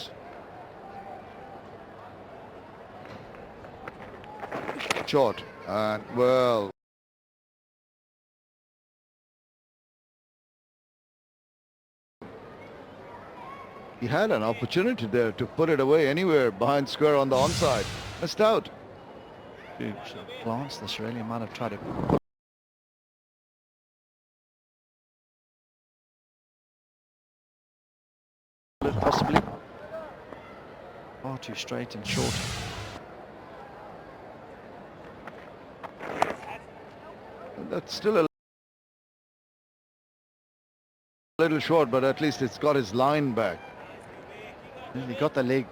Short, and well, he had an opportunity there to put it away anywhere behind square on the onside. Missed out. Glance, this really might have tried to possibly. Far too straight and short. And that's still a little short, but at least it's got his line back. He got the leg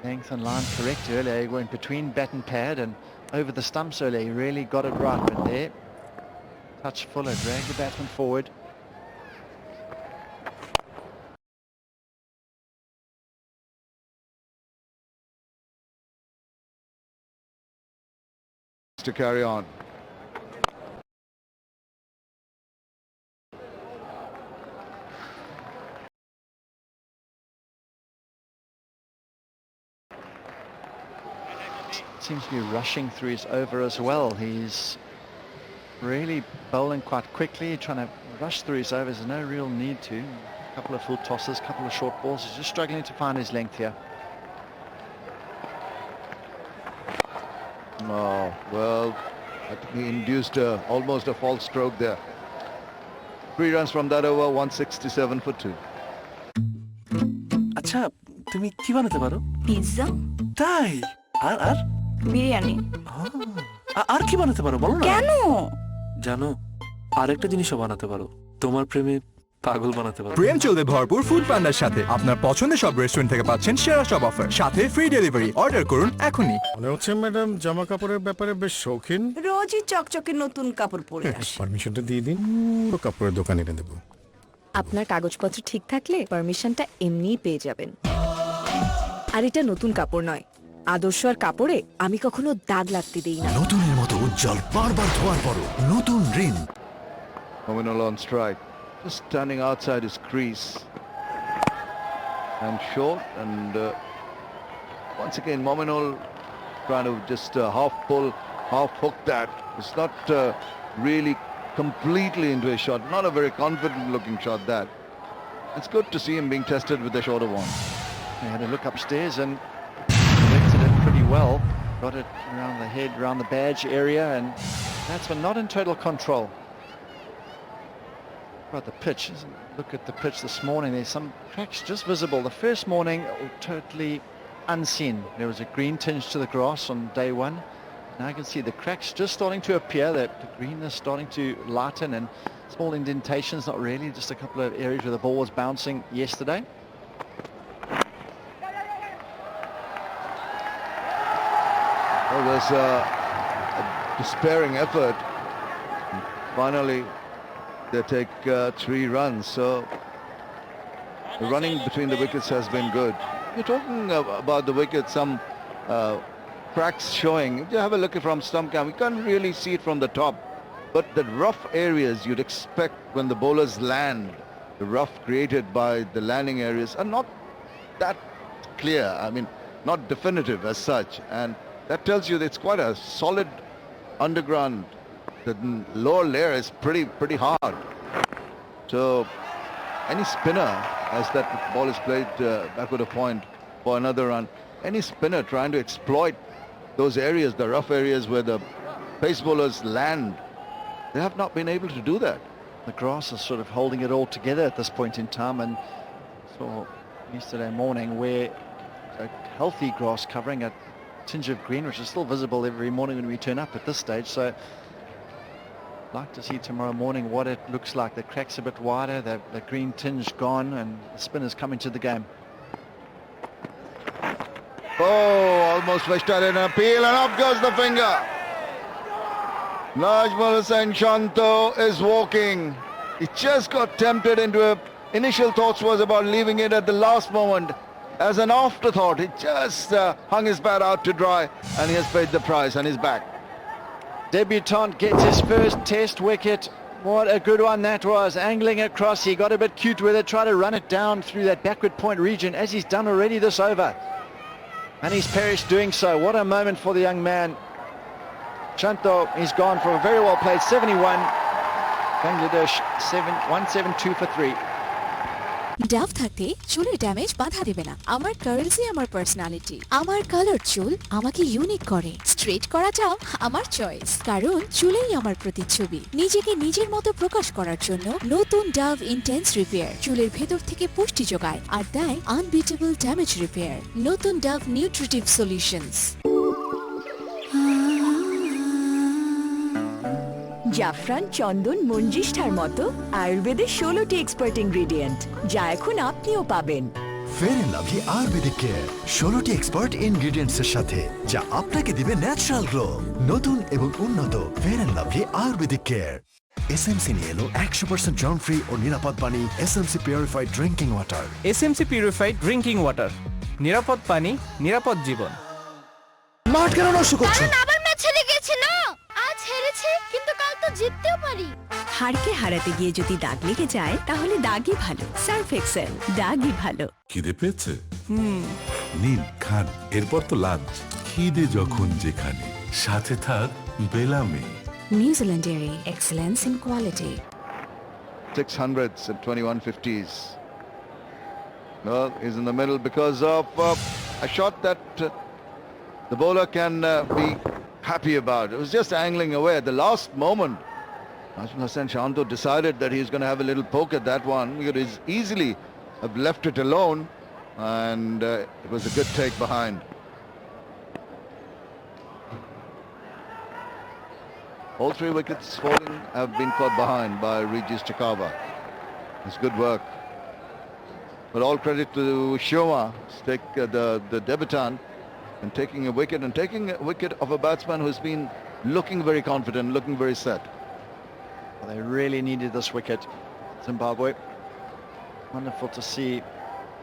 length and line correct earlier. He went between bat and pad and over the stumps earlier. He really got it right, but there, touch fuller, drag the batsman forward. To carry on. seems to be rushing through his over as well. He's really bowling quite quickly, trying to rush through his overs. There's no real need to. A couple of full tosses, a couple of short balls. He's just struggling to find his length here. Oh, well, I think he induced almost a false stroke there. 3 runs from that over, 167 for 2. আচ্ছা তুমি কি বানাতে পারো? Pizza, তাই? আর আর বিরিয়ানি। আর কি বানাতে পারো বলো না? কেন? জানো আরেকটা জিনিসও বানাতে পারো, তোমার প্রেমে পাগল বানাতে পারো। প্রেম চলবে ভরপুর ফুড পান্ডার সাথে। আপনার পছন্দের সব রেস্টুরেন্ট থেকে পাচ্ছেন সেরা সব অফার, সাথে ফ্রি ডেলিভারি। অর্ডার করুন এখনই। মনে হচ্ছে ম্যাডাম জামা কাপড়ের ব্যাপারে বেশ শৌখিন। রোজই চকচকে নতুন কাপড় পরে আসে। পারমিশনটা দিয়ে দিন, পুরো কাপড়ের দোকান এনে দেবো। আপনার কাগজপত্র ঠিক থাকলে পারমিশনটা এমনিই পেয়ে যাবেন। আর এটা নতুন কাপড় নয়, আদর্শ আর কাপড়ে আমি কখনো দাগ লাগতে দেই না। নতুনের মতো উজ্জ্বল, বারবার ধোয়ার পরও নতুন Rin. Mominul on strike, just standing outside his crease. And short, and once again Mominul trying to just half pull, half hook that. It's not really completely into a shot, not a very confident looking shot that. It's good to see him being tested with the shorter one. He had a look upstairs and collected it pretty well. Got it around the head, around the badge area, and that's one not in total control. About the pitch, look at the pitch this morning. There's some cracks just visible. The first morning, totally unseen. There was a green tinge to the grass on day one. Now I can see the cracks just starting to appear. The green is starting to lighten, and small indentations, not really, just a couple of areas where the ball was bouncing yesterday. Well, there's a despairing effort. Finally, they take 3 runs. So the running between the wickets has been good. You're talking about the wicket, some cracks showing. If you have a look from stump cam, you can't really see it from the top. But the rough areas you'd expect when the bowlers land, the rough created by the landing areas are not that clear. I mean, not definitive as such. And that tells you that it's quite a solid underground. The lower layer is pretty hard. So any spinner, as that ball is played backward a point for another run, any spinner trying to exploit those areas, the rough areas where the pace bowlers land, they have not been able to do that. The grass is sort of holding it all together at this point in time, and saw yesterday morning where a healthy grass covering a tinge of green, which is still visible every morning when we turn up at this stage. So like to see tomorrow morning what it looks like. The crack's a bit wider, the green tinge gone, and the spinners come into the game. Oh, almost fished out in an appeal, and up goes the finger. Najmul and Shanto is walking. He just got tempted into initial thoughts was about leaving it at the last moment. As an afterthought, he just hung his bat out to dry, and he has paid the price and he's back. Debutant gets his first test wicket. What a good one that was. Angling across, he got a bit cute with it, tried to run it down through that backward point region, as he's done already this over. And he's perished doing so. What a moment for the young man. Shanto, he's gone for a very well played 71. Bangladesh 172 for 3. Dove থাকতে চুলের damage বাধা দেবে না। আমার কার্লসই আমার personality, আমার colour চুল আমাকে ইউনিক করে। স্ট্রেট করাটাও আমার চয়েস, কারণ চুলেই আমার প্রতিচ্ছবি। নিজেকে নিজের মতো প্রকাশ করার জন্য নতুন ডাভ ইন্টেন্স রিপেয়ার চুলের ভেতর থেকে পুষ্টি যোগায় আর দেয় আনবিটেবল ড্যামেজ রিপেয়ার। নতুন ডাভ নিউট্রিটিভ সলিউশনস। জাফরান, চন্দন, মঞ্জিষ্ঠার মতো আয়ুর্বেদের 16টি এক্সপার্ট ইনগ্রেডিয়েন্ট, যা এখন আপনিও পাবেন। Fair and lovely Ayurvedic care 16টি এক্সপার্ট ইনগ্রেডিয়েন্টস এর সাথে, যা আপনাকে দিবে ন্যাচারাল গ্লো। নতুন এবং উন্নত fair and lovely Ayurvedic care. SMC নিয়ে এলো 100% জার্ম ফ্রি ও নিরাপদ পানি, SMC purified drinking water. SMC purified drinking water, নিরাপদ পানি, নিরাপদ জীবন। মাঠ কেন নষ্ট করছো? আবার ম্যাচ হেরে গেছে না, আজ হেরেছে কিন্তু কাল তো জিততেও পারি। হারকে হারাতে গিয়ে যদি দাগ লেগে যায়, তাহলে দাগই ভালো। সার্ফ এক্সেল, দাগই ভালো। খিদে পেয়েছে? নিন খান, এরপর তো লাঞ্চ। খিদে যখন যেখানে, সাথে থাক বেলামে। New Zealand dairy, excellence in quality. 600s and 2150s. Well, he's in the middle because of a shot that the bowler can be happy about. It was just angling away at the last moment. Hassan Shanto decided that he's going to have a little poke at that one. He could easily have left it alone, and it was a good take behind. All three wickets falling have been caught behind by Regis Chakabva. It's good work. But all credit to Shoma, take the debutant, and taking a wicket of a batsman who's been looking very confident, looking very set. Well, they really needed this wicket, Zimbabwe. Wonderful to see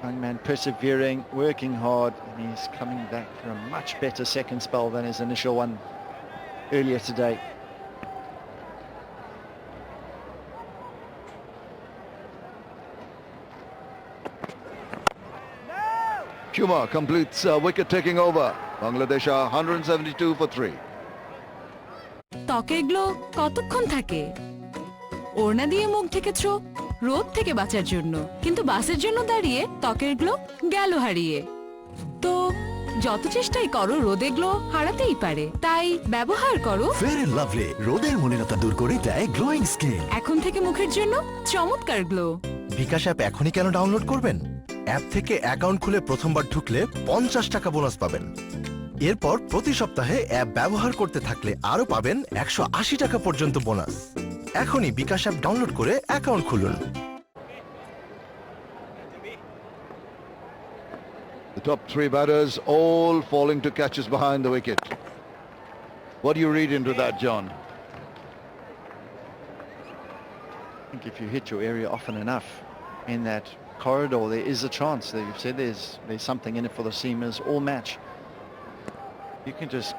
young man persevering, working hard, and he's coming back for a much better second spell than his initial one earlier today. Shoma completes wicket taking over. Bangladesh are 172 for 3. ত্বকের glow কতক্ষণ থাকে? ওড়না দিয়ে মুখ ঢেকেছ রোদ থেকে বাঁচার জন্য, কিন্তু বাসের জন্য দাঁড়িয়ে ত্বকের গ্লো গেল হারিয়ে। তো যত চেষ্টাই করো রোদে গ্লো হারাতেই পারে, তাই ব্যবহার করো ফেয়ার এন্ড লাভলি, রোদের মলিনতা দূর করে দেয় গ্লোয়িং স্কিন। এখন থেকে মুখের জন্য চমৎকার গ্লো। বিকাশ অ্যাপ এখনই কেন ডাউনলোড করবেন? অ্যাপ থেকে অ্যাকাউন্ট খুলে প্রথমবার ঢুকলে 50 টাকা বোনাস পাবেন। এরপর প্রতি সপ্তাহে অ্যাপ ব্যবহার করতে থাকলে আরো পাবেন 180 টাকা পর্যন্ত বোনাস। এখনই বিকাশ অ্যাপ ডাউনলোড করে অ্যাকাউন্ট খুলুন। The top three batters all falling to catches behind the wicket. What do you read into that, John? I think if you hit your area often enough in that corridor, there is a chance that you've said there's something in it for the seamers all match. You can just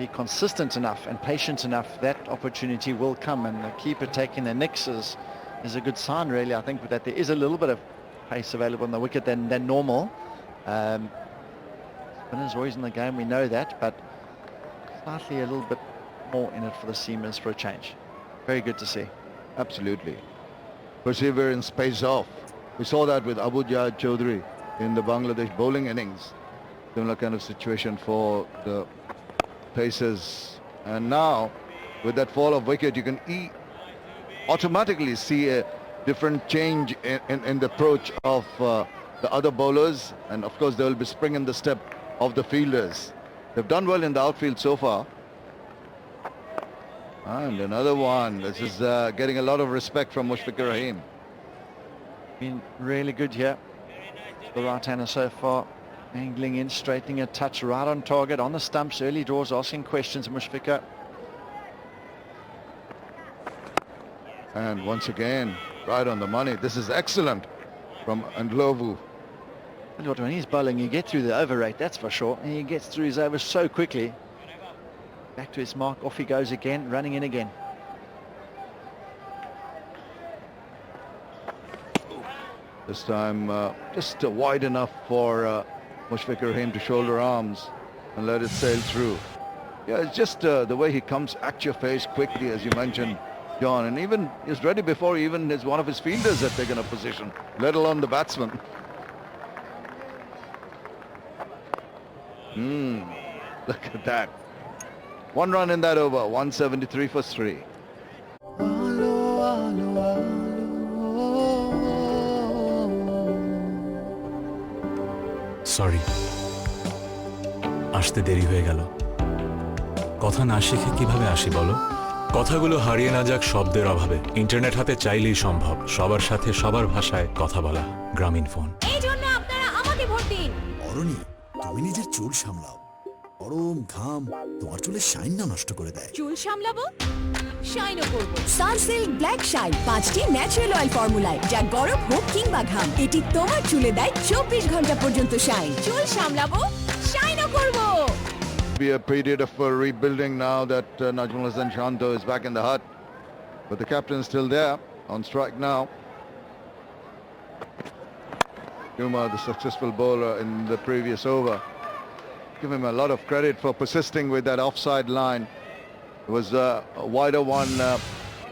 be consistent enough and patient enough, that opportunity will come, and the keeper taking the nicks is a good sign, really. I think that there is a little bit of pace available on the wicket than normal. Spinners always in the game, we know that, but slightly a little bit more in it for the seamers for a change. Very good to see. Absolutely. Perseverance pays off. We saw that with Abu Jad Chaudhry in the Bangladesh bowling innings. Similar kind of situation for the Pacers. And now, with that fall of wicket, you can automatically see a different change in the approach of the other bowlers. And of course, there will be spring in the step of the fielders. They've done well in the outfield so far. And another one. This is getting a lot of respect from Mushfiqur Rahim. Been really good here. The right-hander so far. Angling in, straightening a touch right on target, on the stumps, early draws, asking questions, Mushfiqur. And once again, right on the money. This is excellent from Ndlovu. When he's bowling, you get through the over rate, that's for sure. And he gets through his overs so quickly. Back to his mark, off he goes again, running in again. This time just wide enough for Mushfiqur Rahim to shoulder arms and let it sail through. Yeah, it's just the way he comes at your face quickly, as you mentioned, John, and even is ready before even is one of his fielders have taken a position, let alone the batsman. Look at that. One run in that over, 173 for 3. Sorry, আসতে দেরি হয়ে গেল। কথা না শিখে কিভাবে আসি বলো? কথাগুলো হারিয়ে না যাক শব্দের অভাবে। ইন্টারনেট হাতে চাইলেই সম্ভব সবার সাথে সবার ভাষায় কথা বলা। গ্রামীণ ফোন। এই জন্য আপনারা আমাকে ভোট দিন। অরণি, তুমি নিজের চুল সামলাও। গরম ঘাম তোমার চুলের শাইন না নষ্ট করে দেয়। চুল সামলাবো, শাইনও করব। সানসিল্ক ব্ল্যাক শাইন 5টি ন্যাচারাল অয়েল ফর্মুলায়, যা গরম হোক কিংবা ঘাম, এটি তোমার চুলে দেয় 24 ঘন্টা পর্যন্ত শাইন। চুল সামলাবো, শাইনও করব। Be a period of rebuilding now that Najmul and Shanto is back in the hut, but the captain is still there on strike now. Yuma, the successful bowler in the previous over. Give him a lot of credit for persisting with that offside line. It was a wider one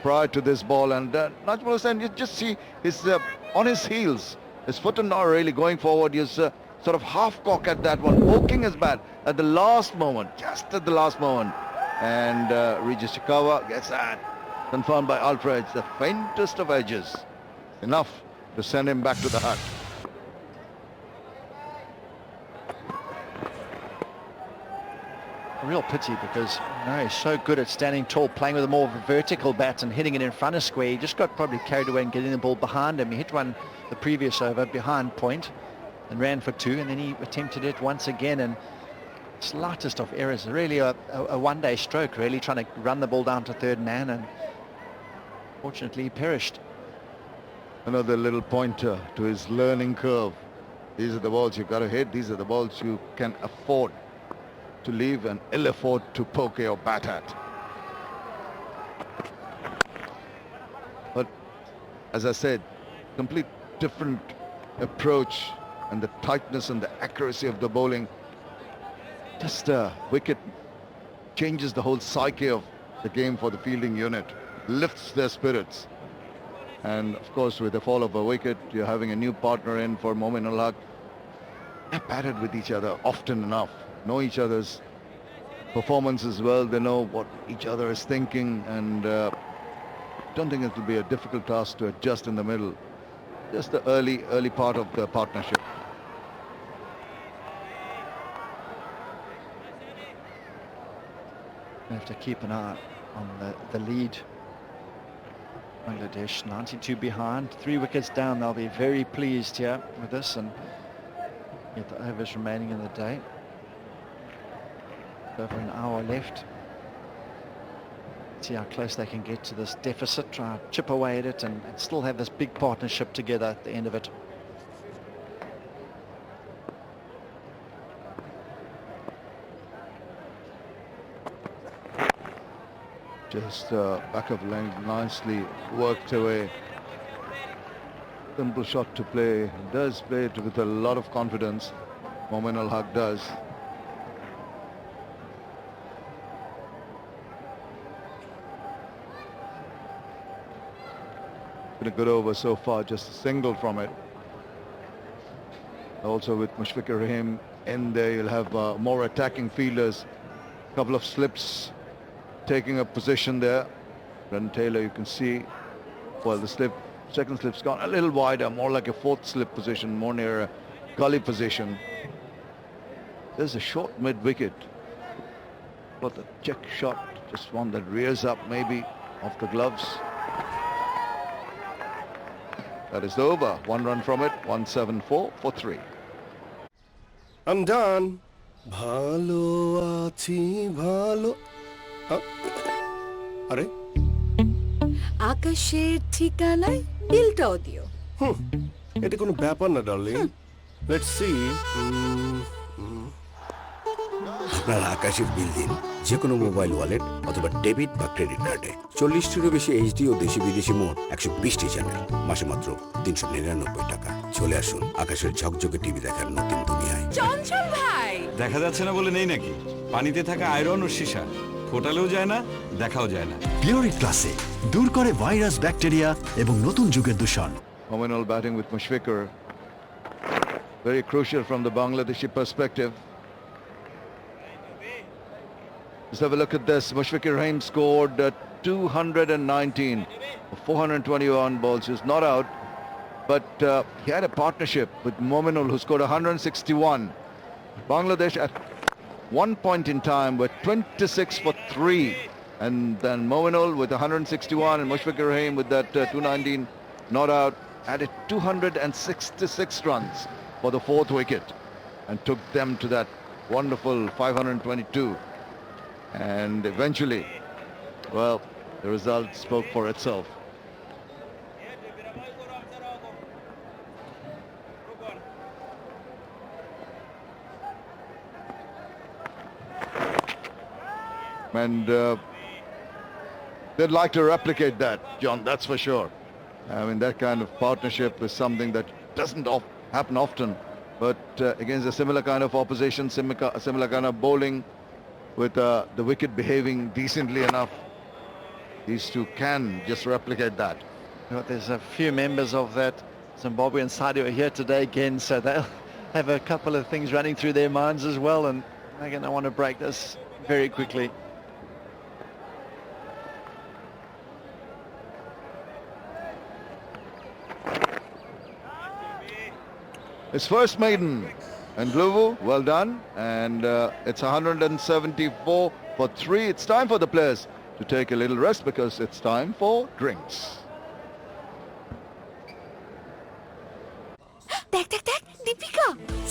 prior to this ball, and Najmul Hossain, you just see he's on his heels. His foot are not really going forward. He's sort of half cock at that one, poking his bat at the last moment, just at the last moment. And Regis Chakabva gets that confirmed by Alfred, the faintest of edges. Enough to send him back to the hut. A real pity because he's so good at standing tall, playing with a more vertical bat and hitting it in front of square. He just got probably carried away and getting the ball behind him. He hit one the previous over behind point and ran for 2, and then he attempted it once again, and slightest of errors. Really a one-day stroke, really trying to run the ball down to third man, and fortunately he perished. Another little pointer to his learning curve. These are the balls you've got to hit. These are the balls you can afford to leave and ill afford to poke or bat at. But as I said, complete different approach, and the tightness and the accuracy of the bowling. Just a wicket changes the whole psyche of the game for the fielding unit, lifts their spirits. And of course, with the fall of a wicket, you're having a new partner in for Mominul. They've batted with each other often enough, know each other's performance as well. They know what each other is thinking, and don't think it will be a difficult task to adjust in the middle. Just the early part of the partnership. We have to keep an eye on the lead. Bangladesh 92 behind, 3 wickets down. They'll be very pleased here with this and get the overs remaining in the day. Over an hour left. See how close they can get to this deficit, try to chip away at it and still have this big partnership together at the end of it. Just back of length, nicely worked away. Simple shot to play. Does play it with a lot of confidence. Mominul Haque does. Been a good over so far, just a single from it. Also with Mushfiqur Rahim in there, you'll have more attacking fielders. A couple of slips taking a position there. Brendan Taylor, you can see, well, the second slip's gone a little wider, more like a 4th slip position, more near a gully position. There's a short mid-wicket. But the check shot, just one that rears up maybe off the gloves. That is over. 1 run from it, 174 for 3. I'm done. ভালো আছি ভালো আরে আকাশের ঠিকানায় বিলটাও দিও। এটা কোনো ব্যাপার না ডার্লিং। Let's see. আপনার আকাশের বিল দিন যে কোনো মোবাইল ওয়ালেট অথবা ডেবিট বা ক্রেডিট কার্ডে। 40টিরও বেশি এইচডি ও দেশি বিদেশি মোট 120টি চ্যানেল, মাসে মাত্র 399 টাকা। চলে আসুন আকাশের ঝকঝকে টিভি দেখার নতুন দুনিয়ায়। চঞ্চল ভাই, দেখা যাচ্ছে না বলে নেই নাকি? পানিতে থাকা আয়রন ও সীসা ফোটালেও যায় না, দেখাও যায় না। পিওরিট ক্লাসিক দূর করে ভাইরাস, ব্যাকটেরিয়া এবং নতুন যুগের দূষণ। Mominul batting with Mushfiqur. Very crucial from the Bangladeshi perspective. Let's have a look at this. Mushfiqur Rahim scored 219 of 421 balls. He was not out, but he had a partnership with Mominul, who scored 161. Bangladesh at one point in time were 26 for 3, and then Mominul with 161 and Mushfiqur Rahim with that 219 not out added 266 runs for the 4th wicket and took them to that wonderful 522. And eventually, well, the result spoke for itself. And they'd like to replicate that, John, that's for sure. I mean, that kind of partnership is something that doesn't happen often, but against a similar kind of opposition, similar kind of bowling, with the wicket behaving decently enough, these two can just replicate that. You know, there's a few members of that Zimbabwean side who are here today again, so they'll have a couple of things running through their minds as well, and they're going to want to break this very quickly. His first maiden, and Glue, well done, and it's 174 for 3. It's time for the players to take a little rest because it's time for drinks. দেখ দেখ দেখ Deepika,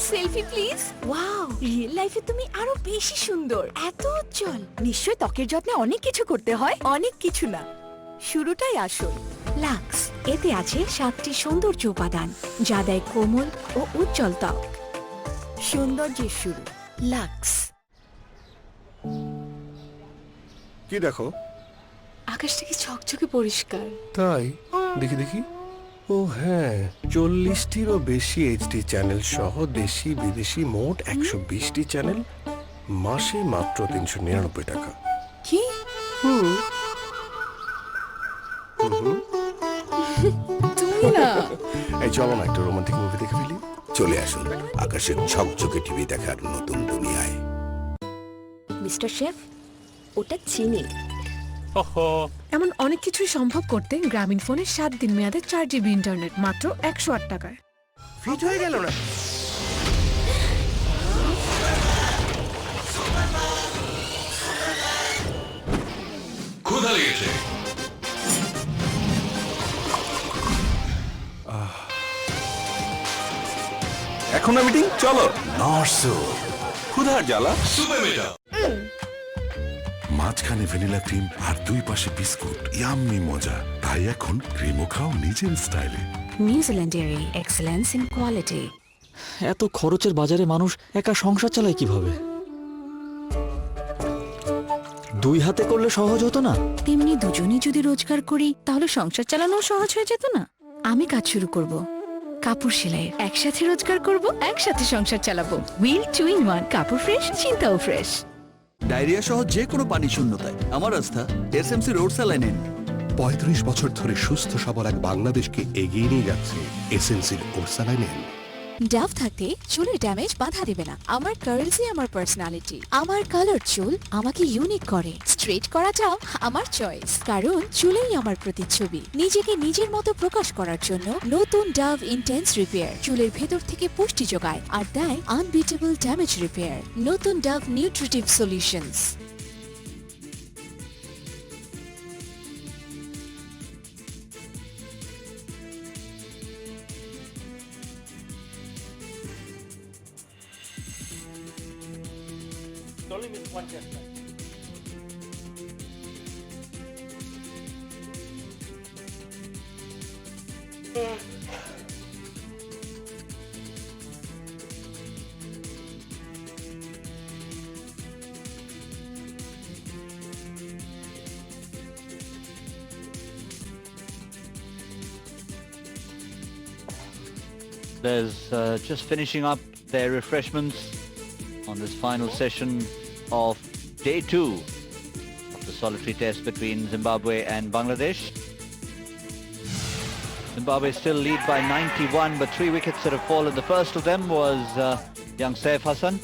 selfie please. Wow, real লাইফে তুমি আরো বেশি সুন্দর, এত উজ্জ্বল। নিশ্চয় ত্বকের যত্নে অনেক কিছু করতে হয়। অনেক কিছু না, শুরুটাই আসল। লাক্স, এতে আছে 7টি সৌন্দর্য উপাদান যা দেয় কোমল ও উজ্জ্বল ত্বক। সৌন্দর্যের শুরু, লাক্স। কি দেখো? আকাশটা কি ঝকঝকে পরিষ্কার। তাই, দেখি দেখি। ও হ্যাঁ, 40টিরও বেশি এইচডি চ্যানেল সহ দেশি বিদেশি মোট 120টি চ্যানেল, মাসে মাত্র 399 টাকা। কি? তুমি না। এই চলো না একটা রোমান্টিক মুভি দেখে ফেলি। চলে আসুন আকাশের ঝকঝকে টিভি দেখার নতুন দুনিয়ায়। মিস্টার শেফ, ওটা চিনি। এমন অনেক কিছুই সম্ভব করতে গ্রামীণ ফোনের 7 দিন মেয়াদে 4 জিবি ইন্টারনেট মাত্র 108 টাকায়। ফিট হয়ে গেল না? ক্ষুধা লেগেছে। এখন না মিটিং, চলো। নরসো ক্ষুধার জ্বালা সুপে মেটা। মাঝখানে ভ্যানিলা ক্রিম আর 2 পাশে বিস্কুট, ইয়াম্মি মজা। তাই এখন ক্রিমও খাও নিজের স্টাইলে। নিউজিল্যান্ডের এক্সেলেন্স ইন কোয়ালিটি। এত খরচের বাজারে মানুষ একা সংসার চালায় কিভাবে? 2 হাতে করলে সহজ হতো না? তেমনি দুজনেই যদি রোজগার করি তাহলে সংসার চালানো সহজ হয়ে যেত না। আমি কাজ শুরু করব, কাপড় সেলাইয়ের। একসাথে রোজগার করব, একসাথে সংসার চালাবো। হুইল 2 in 1, কাপড় ফ্রেশ, চিন্তাও ফ্রেশ। ডায়রিয়া সহ যে কোনো পানি শূন্যতায় আমার আস্থা এসএমসি রোড স্যালাইন। 35 বছর ধরে সুস্থ সবল এক বাংলাদেশকে এগিয়ে নিয়ে যাচ্ছে এসএনসির ওরসালাইন। ডাভ থাকতে চুলের ড্যামেজ বাধা দেবে না। আমার কার্লসই আমার পার্সোনালিটি। আমার কালার চুল আমাকে ইউনিক করে। স্ট্রেট করাটাও আমার চয়েস, কারণ চুলেই আমার প্রতিচ্ছবি। নিজেকে নিজের মতো প্রকাশ করার জন্য নতুন ডাভ ইন্টেন্স রিপেয়ার চুলের ভেতর থেকে পুষ্টি যোগায় আর দেয় আনবিটেবল ড্যামেজ রিপেয়ার। নতুন Dove nutritive solutions. Only miss one test match. There's just finishing up their refreshments on this final session of day 2 of the solitary test between Zimbabwe and Bangladesh. Zimbabwe still lead by 91, but 3 wickets that have fallen. The first of them was young Saif Hassan.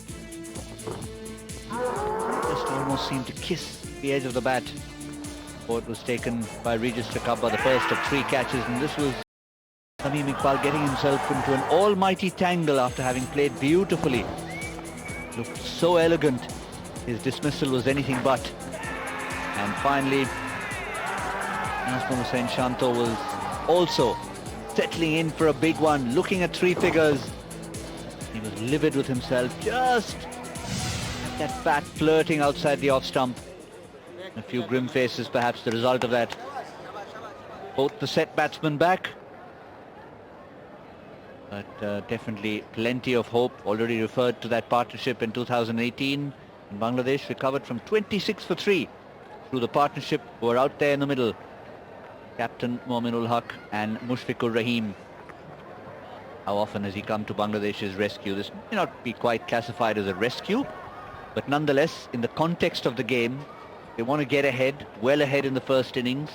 Just almost seemed to kiss the edge of the bat. It was taken by Regis Chakabva, the first of 3 catches, and this was Tamim Iqbal getting himself into an almighty tangle after having played beautifully. Looked so elegant. His dismissal was anything but. And finally, Hossain Shanto was also settling in for a big one, looking at 3 figures. He was livid with himself, just at that bat flirting outside the off stump. A few grim faces, perhaps the result of that. Both the set batsmen back. But definitely plenty of hope. Already referred to that partnership in 2018. Bangladesh recovered from 26 for 3 through the partnership who are out there in the middle. Captain Mominul Haque and Mushfiqur Rahim. How often has he come to Bangladesh's rescue? This may not be quite classified as a rescue, but nonetheless, in the context of the game, they want to get ahead, well ahead in the first innings,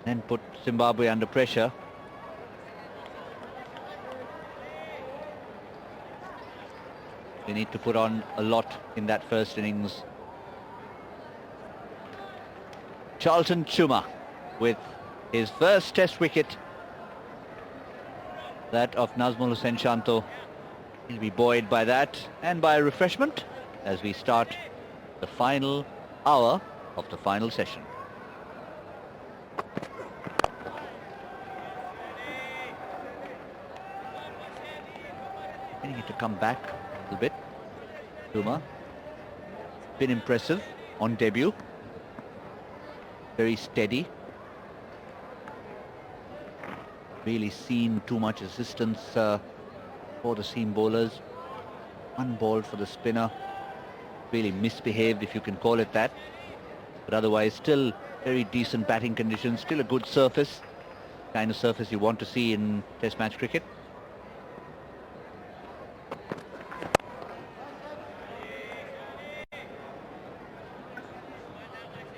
and put Zimbabwe under pressure. They need to put on a lot in that first innings. Charlton Chuma with his first test wicket, that of Najmul Hossain Shanto. He'll be buoyed by that and by a refreshment as we start the final hour of the final session. Getting it to come back a little bit. Chuma, been impressive on debut. Very steady. Really seen too much assistance for the seam bowlers. One ball for the spinner. Really misbehaved, if you can call it that. But otherwise still very decent batting conditions, still a good surface. Kind of surface you want to see in Test match cricket.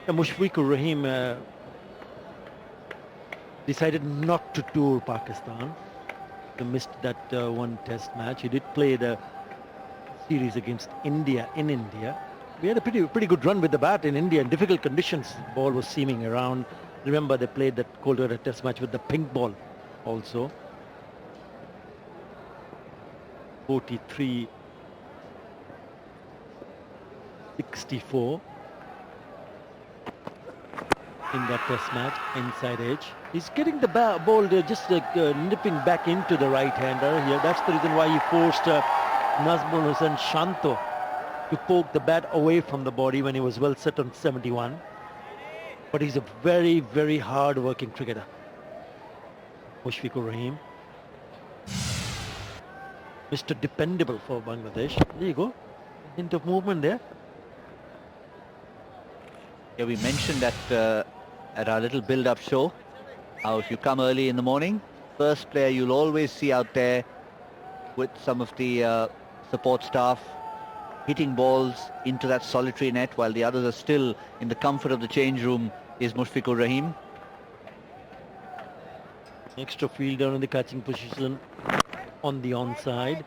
Mushfiqur Rahim decided not to tour Pakistan. They missed that one test match. He did play the series against India in India. We had a pretty good run with the bat in India in difficult conditions. Ball was seaming around. Remember, they played that Kolkata test match with the pink ball also. 43-64 in that test match, inside edge. He's getting the ball just nipping back into the right-hander here. That's the reason why he forced Najmul Hossain Shanto to poke the bat away from the body when he was well set on 71. But he's a very, very hard-working cricketer. Mushfiqur Rahim. Mr. Dependable for Bangladesh. There you go. Hint of movement there. Yeah, we mentioned that at our little build-up show, how if you come early in the morning, first player you'll always see out there with some of the support staff hitting balls into that solitary net while the others are still in the comfort of the change room is Mushfiqur Rahim. Extra fielder in the catching position on the onside.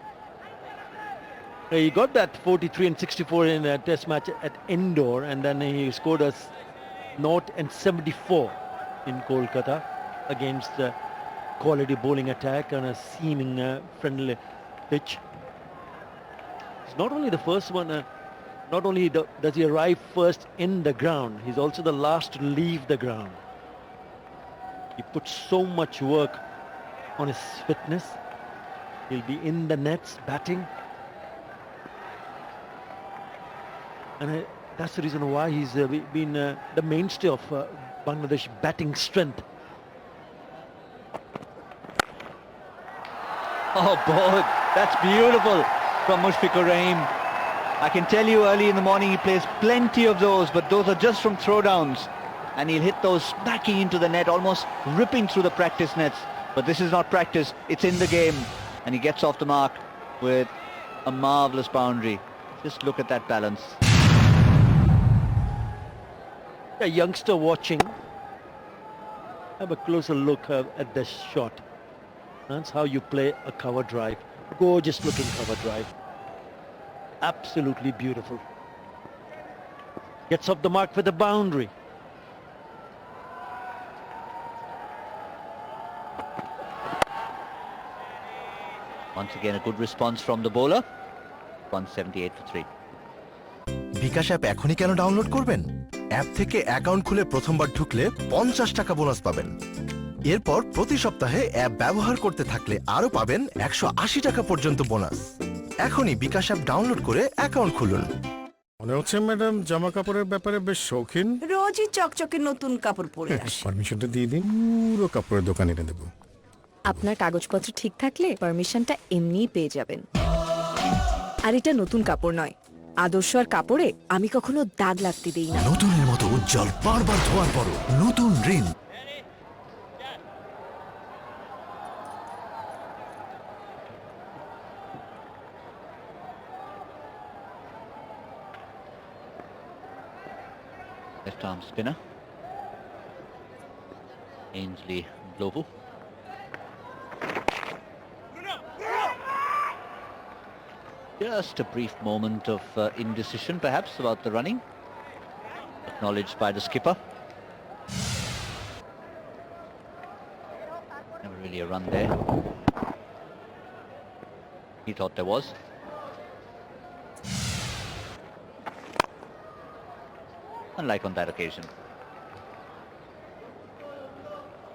He got that 43 and 64 in a test match at Indore, and then he scored a note and 74 in Kolkata against the quality bowling attack on a seeming friendly pitch. It's not only the first one, not only does he arrive first in the ground, he's also the last to leave the ground. He puts so much work on his fitness. He'll be in the nets batting. And that's the reason why he's been the mainstay of Bangladesh batting strength. Oh boy, that's beautiful from Mushfiqur Rahim. I can tell you early in the morning he plays plenty of those, but those are just from throwdowns. And he'll hit those smacking into the net, almost ripping through the practice nets. But this is not practice, it's in the game. And he gets off the mark with a marvellous boundary. Just look at that balance. A youngster watching. Have a closer look at this shot. That's how you play a cover drive. Gorgeous looking cover drive. Absolutely beautiful. Gets off the mark with a boundary. Once again, a good response from the bowler. 178 for 3. BKash app এখনই কেন download করবেন? App থেকে account খুলে প্রথমবার ঢুকলে 50 টাকা bonus পাবেন। এরপর প্রতি সপ্তাহে অ্যাপ ব্যবহার করতে থাকলে আরো পাবেন 180 টাকা পর্যন্ত বোনাস। এখনই বিকাশ অ্যাপ ডাউনলোড করে অ্যাকাউন্ট খুলুন। মনে হচ্ছে ম্যাডাম জামা কাপড়ের ব্যাপারে বেশ শৌখিন। রোজই চকচকে নতুন কাপড় পরে আসি। পারমিশনটা দিয়ে দিন, পুরো কাপড়ের দোকান এনে দেবো। আপনার কাগজপত্র ঠিক থাকলে পারমিশনটা এমনিই পেয়ে যাবেন। আর এটা নতুন কাপড় নয়, আদর্শ আর কাপড়ে আমি কখনো দাগ লাগতে দেই না। নতুনের মতো উজ্জ্বল, বারবার ধোয়ার পরও নতুন Rin. Left arm spinner. Ainsley Ndlovu. Just a brief moment of indecision perhaps about the running. Acknowledged by the skipper. Never really a run there. He thought there was. Unlike on that occasion.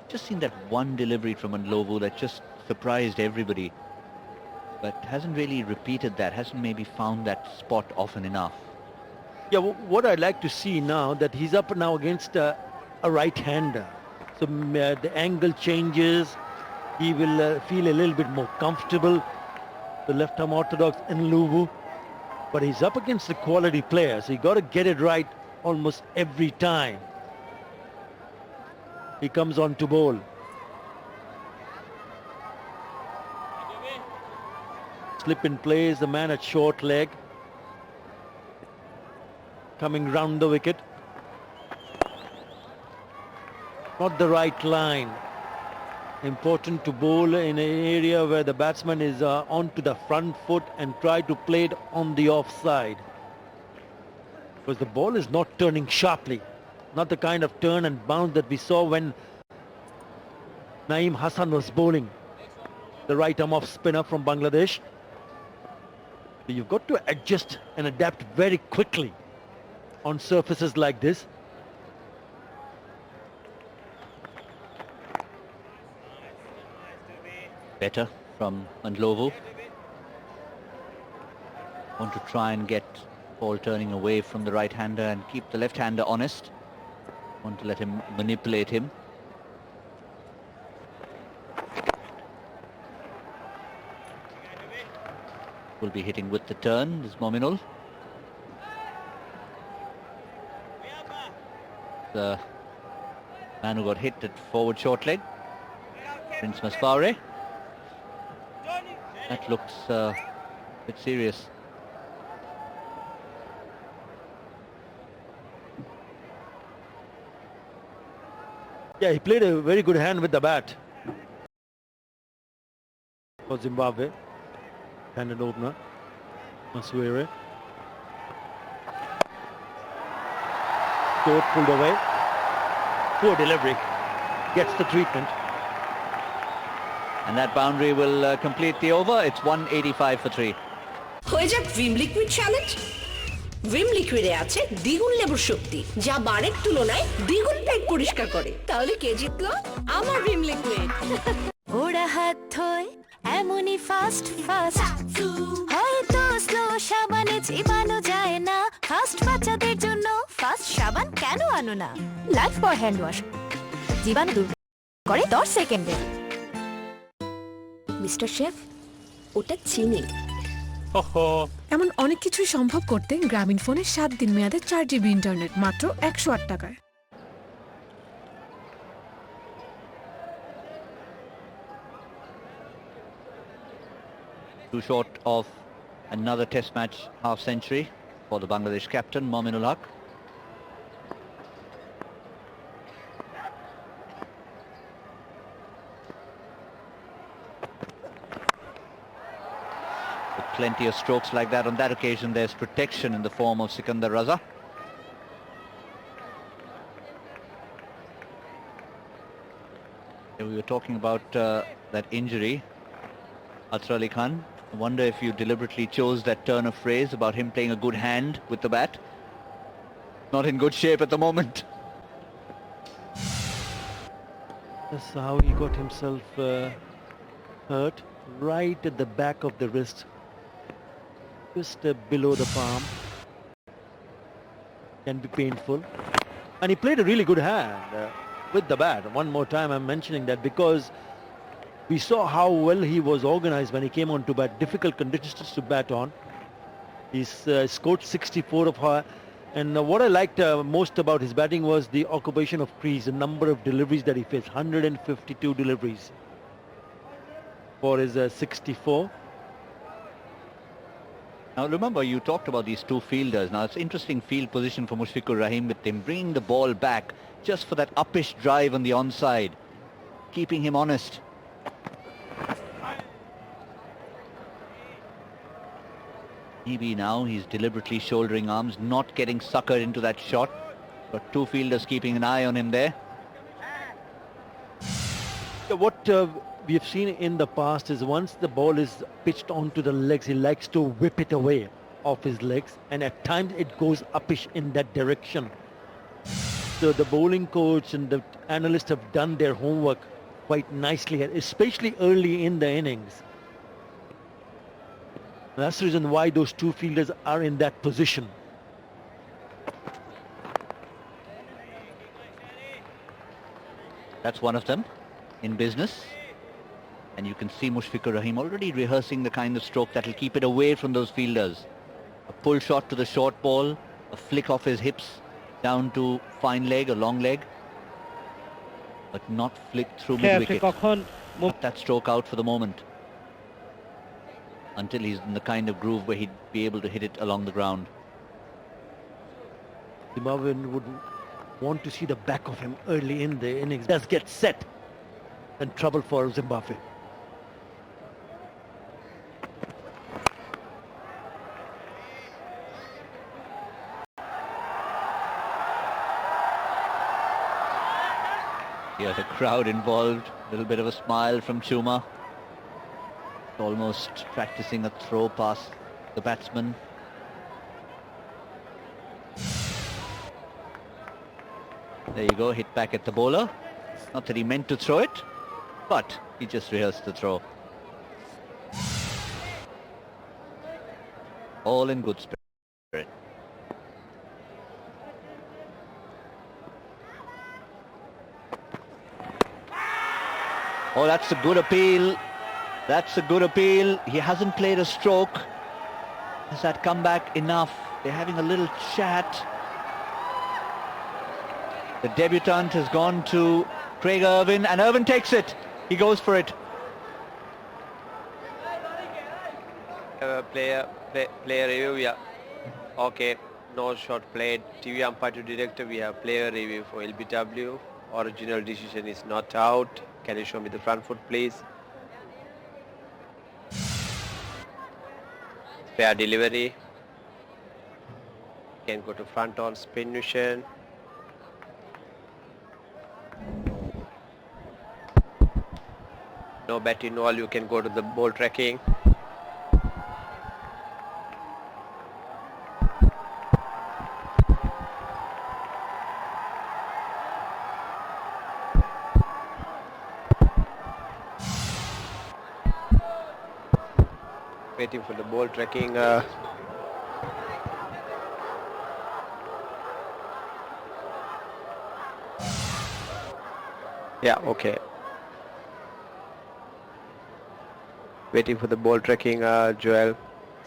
Just seen that one delivery from Ndlovu that just surprised everybody. But hasn't really repeated that, hasn't maybe found that spot often enough. Yeah, what I'd like to see now that he's up now against a right-hander. So the angle changes. He will feel a little bit more comfortable. The left-arm orthodox Ndlovu. But he's up against a quality player, so you got to get it right almost every time. He comes on to bowl. Slip in plays, the man at short leg. Coming round the wicket. Not the right line. Important to bowl in an area where the batsman is onto the front foot and try to play it on the offside. Because the ball is not turning sharply. Not the kind of turn and bounce that we saw when Nayeem Hassan was bowling. The right arm off spinner from Bangladesh. So you've got to adjust and adapt very quickly on surfaces like this. Better from Ndlovu. Want to try and get ball turning away from the right-hander and keep the left-hander honest. Want to let him manipulate him. Will be hitting with the turn, this Mominul. The man who got hit at forward short leg, Prince Masvaure. That looks a bit serious. Yeah, he played a very good hand with the bat for Zimbabwe. Handed opener, Masvaure. Short pulled away. Poor delivery. Gets the treatment. And that boundary will complete the over. It's 185 for 3. হয়ে যাক Vim Liquid Challenge. Vim Liquid-এ আছে দ্বিগুণ লেবুর শক্তি, যা বারের তুলনায় দ্বিগুণ পেট পরিষ্কার করে। তাহলে কে জিতলো? আমার Vim Liquid। ওরা হাত ধোয় এমনই ফাস্ট হয়তো স্লো সাবানে চিবানো যায় না, ফাস্ট বাচ্চাদের জন্য ফাস্ট সাবান কেন আনো না? লাইফ বয় হ্যান্ড ওয়াশ জীবাণু দূর করে 10 সেকেন্ডে। মিস্টার শেফ, ওটা চিনি। এমন অনেক কিছুই সম্ভব করতে গ্রামীণ ফোনে 7 দিন মেয়াদে 4 GB ইন্টারনেট মাত্র 108 টাকায়। Too short of another test match half century for the Bangladesh captain Mominul Haque. With plenty of strokes like that on that occasion, there's protection in the form of Sikandar Raza. We were talking about that injury. Athar Ali Khan, I wonder if you deliberately chose that turn of phrase about him playing a good hand with the bat. Not in good shape at the moment. That's how he got himself hurt, right at the back of the wrist, just below the palm. Can be painful. And he played a really good hand with the bat. One more time I'm mentioning that because we saw how well he was organized when he came on to bat. Difficult conditions to bat on. He's scored 64 of her. And what I liked most about his batting was the occupation of crease, the number of deliveries that he faced. 152 deliveries for his 64. Now remember, you talked about these two fielders. Now it's interesting field position for Mushfiqur Rahim with him bringing the ball back just for that uppish drive on the onside, keeping him honest. Maybe now he's deliberately shouldering arms, not getting suckered into that shot, but two fielders keeping an eye on him there. What we have seen in the past is once the ball is pitched onto the legs, he likes to whip it away off his legs, and at times it goes uppish in that direction. So the bowling coach and the analysts have done their homework quite nicely, especially early in the innings. That's the reason why those two fielders are in that position. That's one of them in business. And you can see Mushfiqur Rahim already rehearsing the kind of stroke that will keep it away from those fielders. A pull shot to the short ball, a flick off his hips down to fine leg, a long leg, but not flicked through mid-wicket. That stroke out for the moment, until he's in the kind of groove where he'd be able to hit it along the ground. Zimbabwe would want to see the back of him early in the innings. Does get set, and trouble for Zimbabwe. Yeah, the crowd involved, a little bit of a smile from Chuma. Almost practicing a throw past the batsman. There you go, hit back at the bowler. Not that he meant to throw it, but he just rehearsed the throw. All in good spirit. Oh, that's a good appeal. That's a good appeal. He hasn't played a stroke. Has that come back enough? They're having a little chat. The debutant has gone to Craig Ervine, and Ervine takes it. He goes for it. Player review, yeah. Okay, no shot played. TV umpire to director, we have player review for LBW. Original decision is not out. Can you show me the front foot, please? Fair delivery. Can go to front on spin mission. No bat involved, you can go to the ball tracking. Waiting for the ball tracking. Yeah, okay. Waiting for the ball tracking, Joel.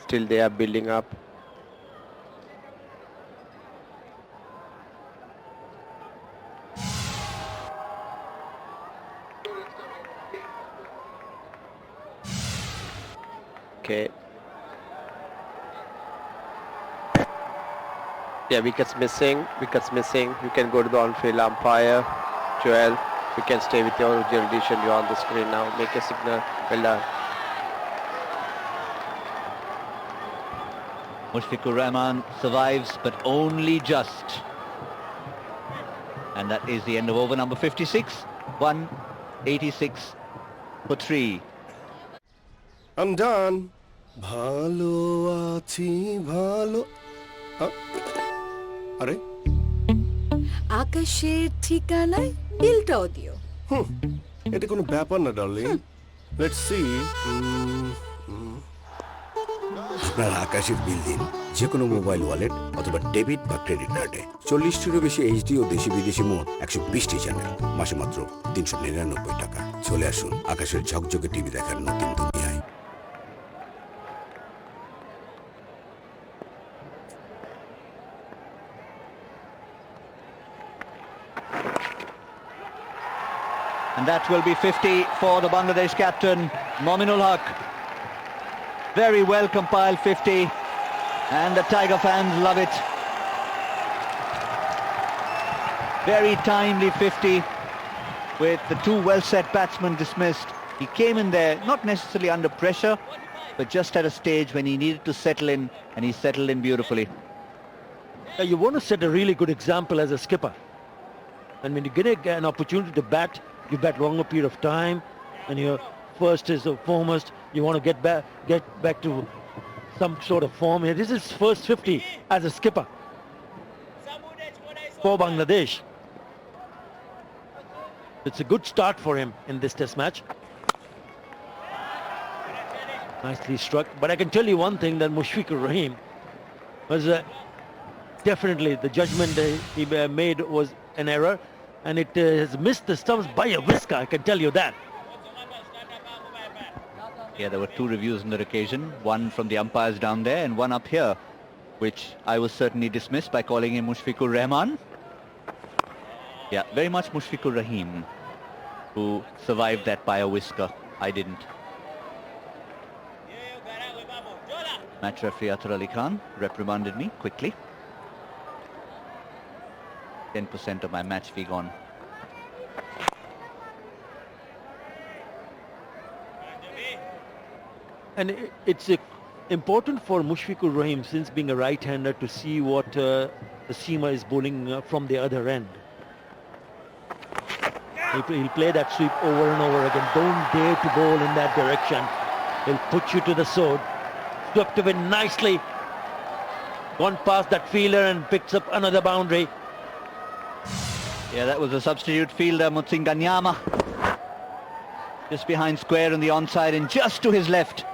Still they are building up. Okay. Yeah, wickets missing. Wickets missing. You can go to the on-field umpire, Joel. You can stay with your original decision. You're on the screen now. Make a signal. Well done. Mushfiqur Rahman survives, but only just. And that is the end of over number 56. 186 for 3. I'm done. ভালো আছি ভালো আরে আকাশের ঠিকানায় বিলটাও দিও। এটা কোনো ব্যাপার না ডার্লিং। Let's see. আপনার আকাশের বিল দিন যে কোনো মোবাইল ওয়ালেট অথবা ডেবিট বা ক্রেডিট কার্ডে। 40টিরও বেশি এইচডি ও দেশি বিদেশি মোট 120টি চ্যানেল, মাসে মাত্র 399 টাকা। চলে আসুন আকাশের ঝকঝকে টিভি দেখার নতুন দুনিয়ায়। And that will be 50 for the Bangladesh captain, Mominul Haque. Very well compiled 50. And the Tiger fans love it. Very timely 50 with the two well-set batsmen dismissed. He came in there, not necessarily under pressure, but just at a stage when he needed to settle in, and he settled in beautifully. Yeah, you want to set a really good example as a skipper. And when you get an opportunity to bat, you bat longer period of time, and your first is the foremost. You want to get back to some sort of form. This is his first 50 as a skipper for Bangladesh. It's a good start for him in this test match. Nicely struck. But I can tell you one thing, that Mushfiqur Rahim was definitely, the judgment he made was an error, and it has missed the stumps by a whisker, I can tell you that. Yeah, there were two reviews on that occasion, one from the umpires down there and one up here, which I was certainly dismissed by calling him Mushfiqur Rahman. Yeah, very much Mushfiqur Rahim, who survived that by a whisker. I didn't. Match referee Atar Ali Khan reprimanded me quickly. 10% of my match fee gone. And it's important for Mushfiqur Rahim, since being a right-hander, to see what the seamer is bowling from the other end. He'll play that sweep over and over again. Don't dare to bowl in that direction. He'll put you to the sword. Swept away nicely. Gone past that fielder and picks up another boundary. Yeah, that was a substitute fielder, Mutsinganyama. Just behind square on the onside and just to his left.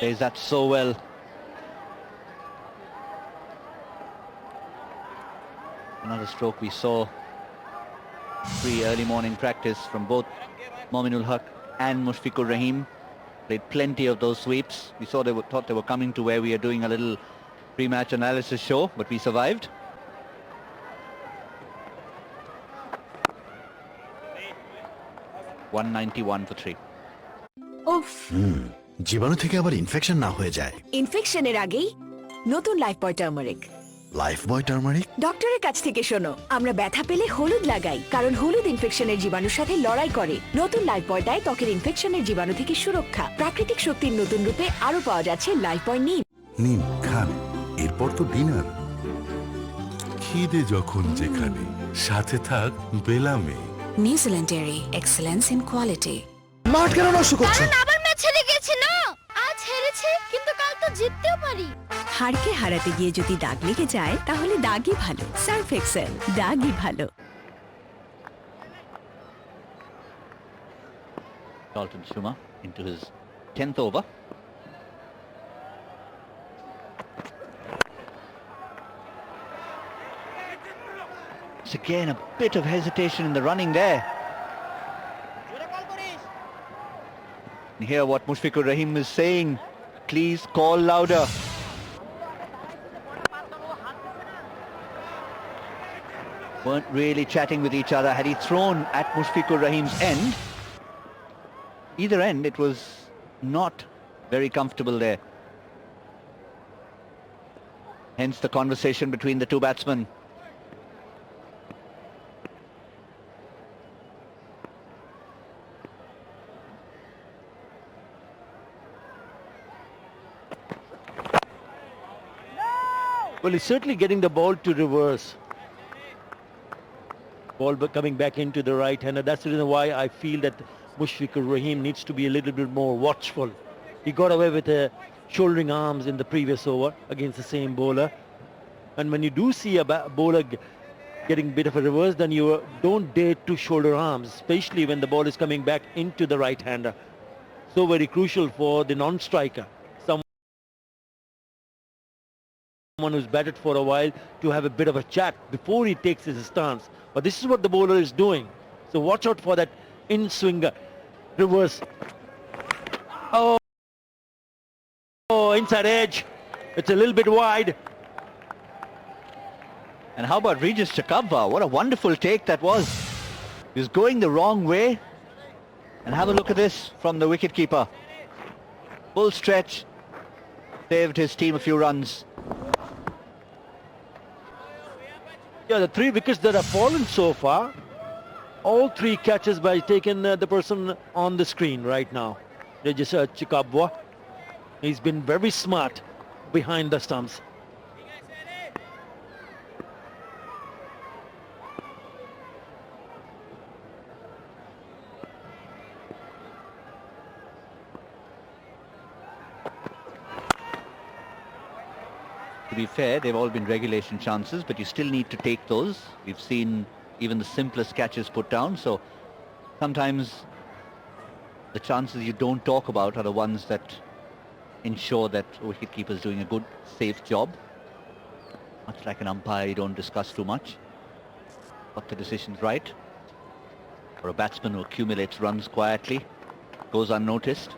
Plays that so well. Another stroke we saw pre-early morning practice from both Mominul Haque and Mushfiqur Rahim. Played plenty of those sweeps. We thought they were coming to where we are doing a little pre-match analysis show, but we survived. $191 for 3. জীবাণু থেকে আবার infection না হয়ে যায়। ইনফেকশনের আগেই নতুন Lifebuoy turmeric. Lifebuoy turmeric? ডক্টরের কাছ থেকে শোনো, আমরা ব্যথা পেলে হলুদ লাগাই, কারণ হলুদ ইনফেকশনের জীবাণুর সাথে লড়াই করে। নতুন লাইফবয় দেয় ত্বকের ইনফেকশনের জীবাণু থেকে সুরক্ষা। প্রাকৃতিক শক্তির নতুন রূপে আরো পাওয়া যাচ্ছে লাইফবয় নিম। নিন খান, এরপর তো ডিনার। খিদে যখন যেখানে, সাথে থাক বেলামে। New Zealand dairy, excellence in quality. মাঠ কেন নষ্ট করছো? আবার ম্যাচ হেরে গেছে না। আজ হেরেছে, কিন্তু কাল তো জিততেও পারি। হাড়কে হারাতে গিয়ে যদি দাগ লেগে যায়, তাহলে দাগই ভালো। সার্ফ এক্সেল, দাগই ভালো। Dalton Suma into his 10th over. It's again a bit of hesitation in the running there. And hear what Mushfiqur Rahim is saying. Please call louder. Weren't really chatting with each other. Had he thrown at Mushfiqur Rahim's end, either end, it was not very comfortable there. Hence the conversation between the two batsmen. Well, he's certainly getting the ball to reverse. Ball coming back into the right-hander. That's the reason why I feel that Mushfiqur Rahim needs to be a little bit more watchful. He got away with shouldering arms in the previous over against the same bowler. And when you do see a bowler getting a bit of a reverse, then you don't dare to shoulder arms, especially when the ball is coming back into the right-hander. So very crucial for the non-striker, someone who's batted for a while, to have a bit of a chat before he takes his stance. But this is what the bowler is doing. So watch out for that in-swinger reverse. Oh, inside edge. It's a little bit wide. And how about Regis Chakabva? What a wonderful take that was. He was going the wrong way. And have a look at this from the wicketkeeper. Full stretch. Saved his team a few runs. Yeah, the 3 wickets that have fallen so far, all 3 catches by taking the person on the screen right now. Regis Chakabva. He's been very smart behind the stumps. To be fair, they've all been regulation chances, but you still need to take those. We've seen even the simplest catches put down, so sometimes the chances you don't talk about are the ones that ensure that wicketkeeper's doing a good, safe job. Much like an umpire, you don't discuss too much. Got the decisions right. For a batsman who accumulates runs quietly, goes unnoticed.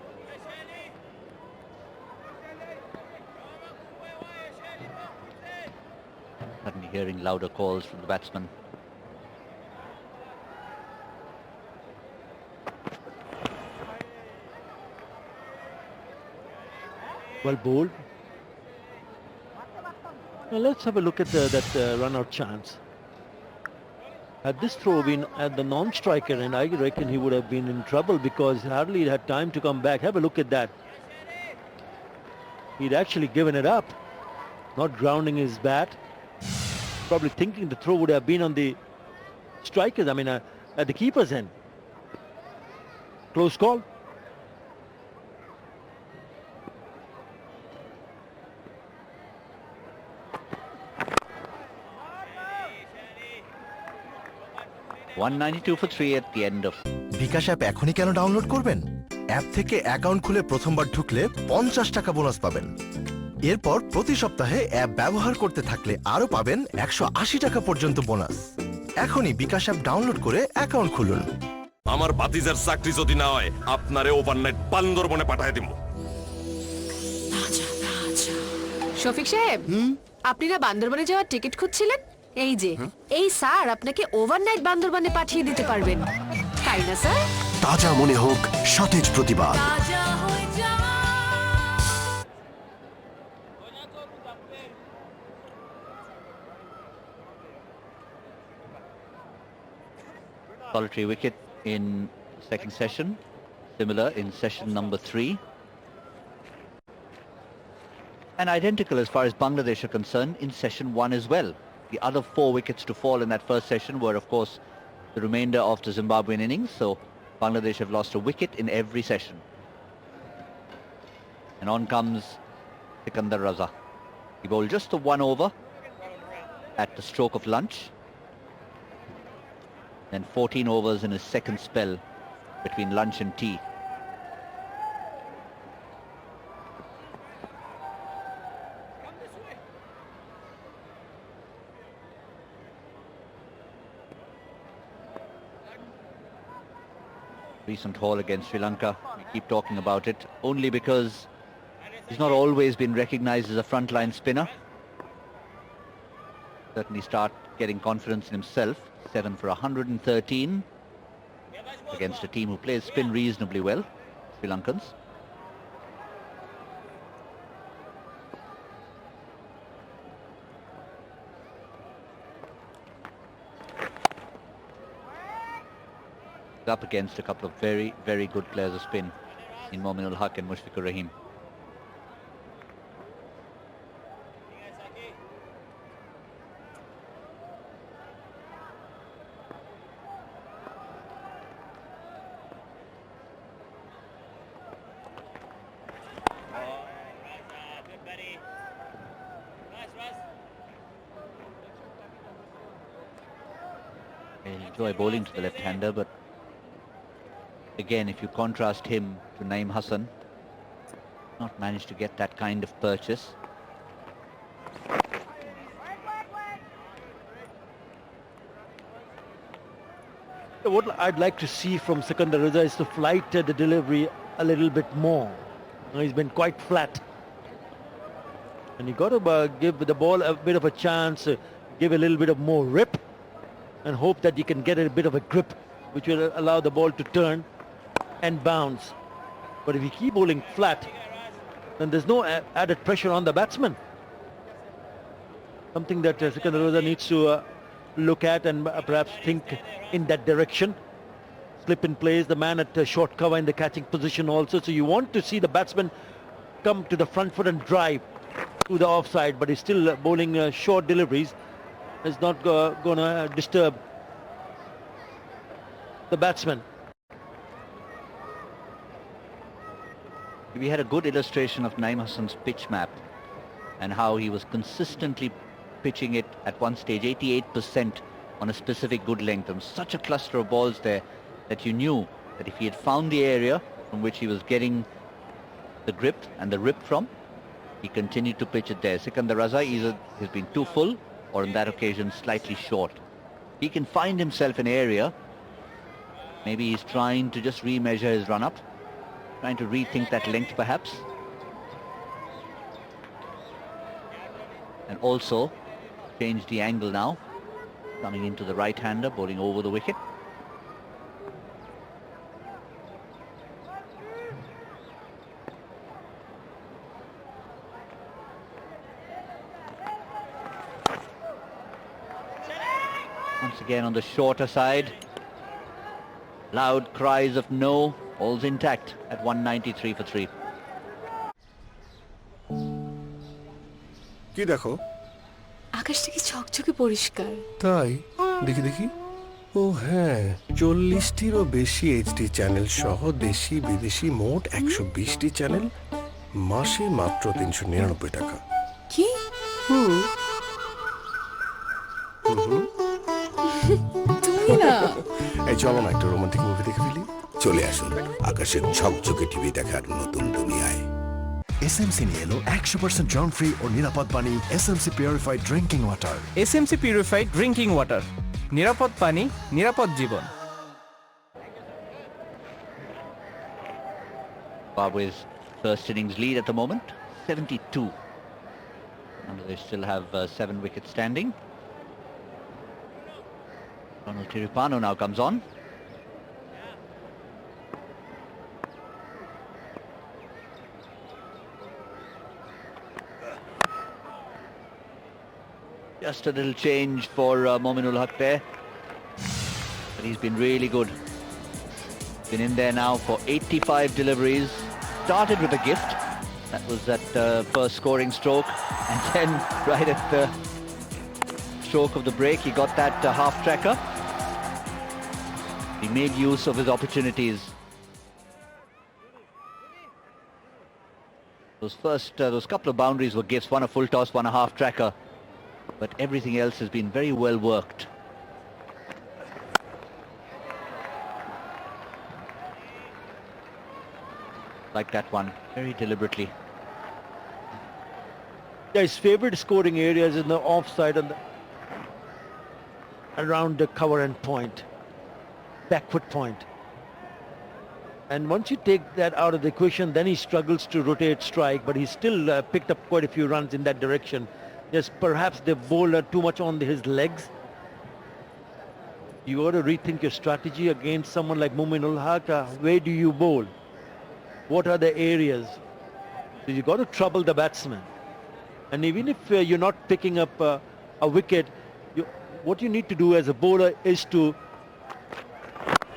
Suddenly hearing louder calls from the batsman. Well bowled. Now let's have a look at that run-out chance. Had this throw been at the non-striker, and I reckon he would have been in trouble because hardly had time to come back. Have a look at that. He'd actually given it up, not grounding his bat. Probably thinking the throw would have been on the strikers, at the keeper's end. Close call. $192 for 3 at the end of. BKash app এখনই কেন download করবেন? App থেকে account খুলে প্রথমবার ঢুকলে 50 টাকা bonus পাবেন। এরপর প্রতি সপ্তাহে অ্যাপ ব্যবহার করতে থাকলে আরো পাবেন 180 টাকা পর্যন্ত বোনাস। এখনই বিকাশ অ্যাপ ডাউনলোড করে অ্যাকাউন্ট খুলুন। আমার ভাতিজার চাকরি যদি না হয় আপনারে ওভারনাইট বান্দরবনে পাঠিয়ে দিব। শফিক সাহেব, আপনি না বান্দরবনে যাওয়ার টিকিট খুঁজছিলেন? এই যে এই স্যার আপনাকে ওভারনাইট বান্দরবনে পাঠিয়ে দিতে পারবেন, তাই না স্যার? তাজা মনে হোক সতেজ প্রতিবাদ। Solitary wicket in second session, similar in session number 3. And identical as far as Bangladesh are concerned in session 1 as well. The other 4 wickets to fall in that first session were, of course, the remainder of the Zimbabwean innings. So Bangladesh have lost a wicket in every session. And on comes Sikandar Raza. He bowled just the 1 over at the stroke of lunch. Then 14 overs in his second spell between lunch and tea. Recent haul against Sri Lanka. We keep talking about it only because he's not always been recognized as a frontline spinner. Certainly start getting confidence in himself. 7 for 113 against a team who plays spin reasonably well, Sri Lankans. Up against a couple of very, very good players of spin in Mominul, Haque and Mushfiqur Rahim. They enjoy bowling to the left-hander, but again, if you contrast him to Nayeem Hassan, not managed to get that kind of purchase. What I'd like to see from Sikandar Raza is to flight the delivery a little bit more. He's been quite flat. And you got to give the ball a bit of a chance, give a little bit of more rip, and hope that you can get a bit of a grip, which will allow the ball to turn and bounce. But if you keep bowling flat, then there's no added pressure on the batsman. Something that Sikandar needs to look at and perhaps think in that direction. Slip in place, the man at short cover in the catching position also. So you want to see the batsman come to the front foot and drive to the offside, but he's still bowling short deliveries. It's not going to disturb the batsman. We had a good illustration of Naeem Hassan's pitch map and how he was consistently pitching it at one stage 88% on a specific good length. There was such a cluster of balls there that you knew that if he had found the area from which he was getting the grip and the rip from, he continued to pitch it there. Sikandar Raza either has been too full or on that occasion slightly short. He can find himself an area. Maybe he's trying to just remeasure his run-up, trying to rethink that length perhaps. And also change the angle now, coming into the right-hander, bowling over the wicket. Once again on the shorter side. Loud cries of no. All's intact at 193 for 3. কি দেখো? আকাশটা কি ঝকঝকে পরিষ্কার। তাই দেখি দেখি। ও হ্যাঁ, 40টিরও বেশি এইচডি চ্যানেল সহ দেশি বিদেশি মোট 120টি চ্যানেল, মাসে মাত্র 399 টাকা। কি? তুমি না। এই চলো না একটা রোমান্টিক মুভি দেখে ফেলি। চলে আসুন আকাশের ঝকঝকে টিভি দেখার নতুন দুনিয়ায়। এসএমসি নিয়ে এলো 100% জার্ম ফ্রি ও নিরাপদ পানি SMC purified drinking water. SMC purified drinking water, নিরাপদ পানি, নিরাপদ জীবন। Zimbabwe's first innings lead at the moment, 72. And they still have 7 wickets standing. Tiripano now comes on. Just a little change for Mominul Haque there. But he's been really good. Been in there now for 85 deliveries. Started with a gift. That was that first scoring stroke. And then right at the stroke of the break, he got that half tracker. He made use of his opportunities. Those couple of boundaries were gifts, one a full toss, one a half tracker. But everything else has been very well worked. Like that one, very deliberately. Yeah, his favourite scoring areas in the offside and around the cover end point, back foot point. And once you take that out of the equation, then he struggles to rotate strike, but he's still picked up quite a few runs in that direction. Yes, perhaps they bowled too much on his legs. You got to rethink your strategy against someone like Mominul Haque. Where do you bowl? What are the areas? So you got to trouble the batsman. And even if you're not picking up a wicket, what you need to do as a bowler is to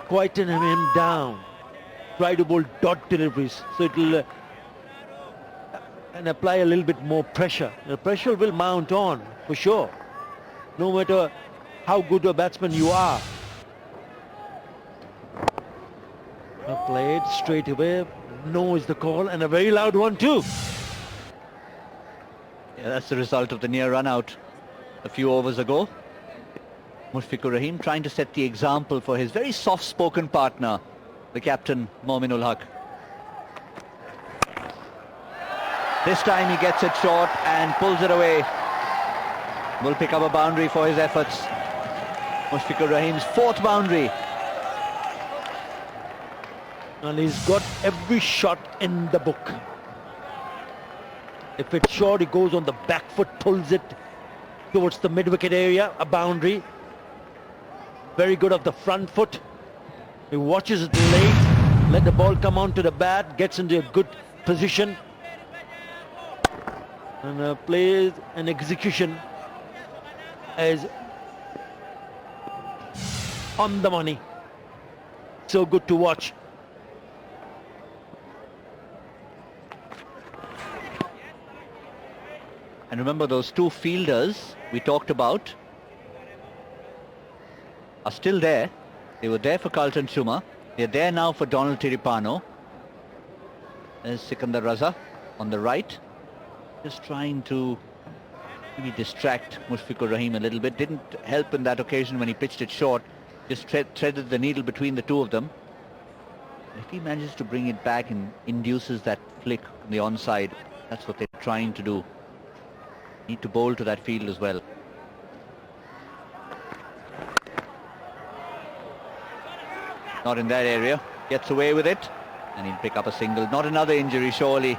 quieten him down. Try to bowl dot deliveries, so it will and apply a little bit more pressure. The pressure will mount on for sure, no matter how good a batsman you are. Played straight away. No is the call, and a very loud one too. Yeah, that's the result of the near run out a few overs ago. Mushfiqur Rahim trying to set the example for his very soft-spoken partner, the captain Mominul Haque. This time he gets it short and pulls it away. Will pick up a boundary for his efforts. Mushfiqur Rahim's 4th boundary. And he's got every shot in the book. If it's short, he goes on the back foot, pulls it towards the mid-wicket area, a boundary. Very good of the front foot. He watches it late, let the ball come onto the bat, gets into a good position, And plays and execution is on the money. So good to watch. And remember, those two fielders we talked about are still there. They were there for Carlton Shuma. They're there now for Donald Tiripano. There's Sikandar Raza on the right, just trying to maybe distract Mushfiqur Rahim a little bit. Didn't help in that occasion when he pitched it short. Just threaded the needle between the two of them. If he manages to bring it back and induces that flick on the onside, that's what they're trying to do. Need to bowl to that field as well. Not in that area. Gets away with it. And he'll pick up a single. Not another injury, surely.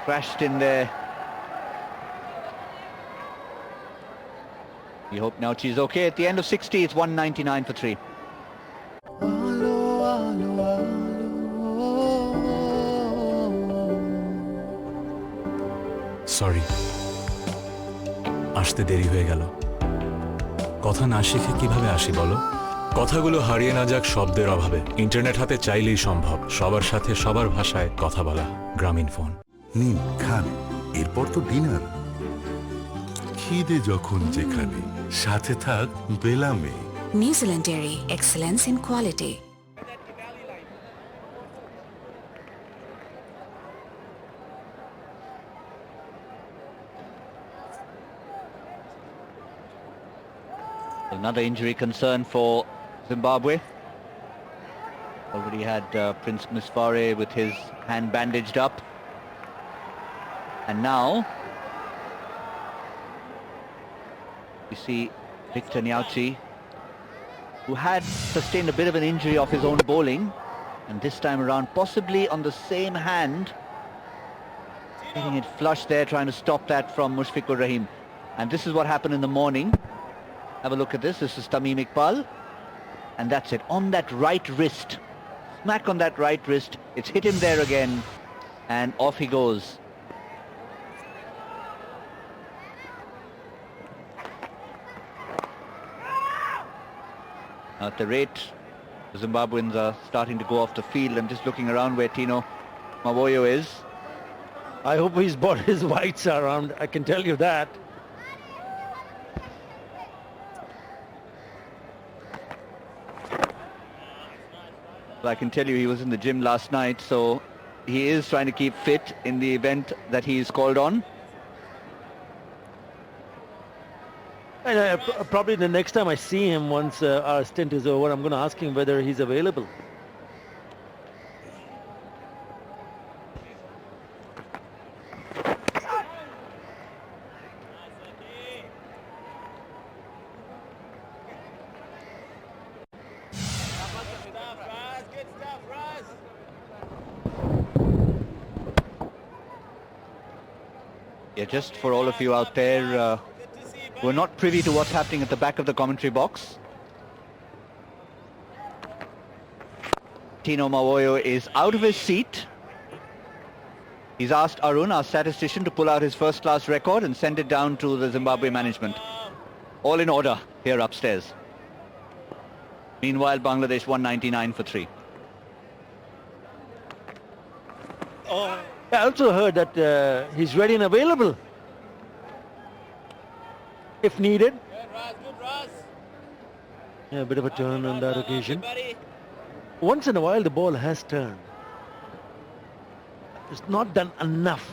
Crashed in there. We hope Nyauchi is okay. At the end of 60, it's 199 for 3. Sorry, আসতে দেরি হয়ে গেল। কথা না শিখে কিভাবে আসি বলো? কথাগুলো হারিয়ে না যাক শব্দের অভাবে। ইন্টারনেট হাতে চাইলেই সম্ভব সবার সাথে সবার ভাষায় কথা বলা। গ্রামীণ ফোন। নিন খান, এরপর তো ডিনার। খিদে যখন যেখানে, সাথে থাক বেলামে। New Zealand dairy, excellence in quality. Another injury concern for Zimbabwe. Already had Prince Masvaure with his hand bandaged up. And now we see Victor Nyauchi, who had sustained a bit of an injury off his own bowling, and this time around possibly on the same hand, getting it flush there, trying to stop that from Mushfiqur Rahim. And this is what happened in the morning. Have a look at this. This is Tamim Iqbal, and that's it, on that right wrist, smack on that right wrist. It's hit him there again, and off he goes. Now at the rate the Zimbabweans are starting to go off the field, I'm just looking around where Tino Mawoyo is. I hope he's brought his whites around, I can tell you that. I can tell you he was in the gym last night, so he is trying to keep fit in the event that he is called on. And probably the next time I see him, once our stint is over, I'm going to ask him whether he's available. Yeah, just for all of you out there who are not privy to what's happening at the back of the commentary box, Tino Mawoyo is out of his seat. He's asked Arun, our statistician, to pull out his first-class record and send it down to the Zimbabwe management. All in order here upstairs. Meanwhile, Bangladesh 199 for 3. I also heard that he's ready and available if needed. Yeah, a bit of a turn on that occasion. Once in a while the ball has turned. It's not done enough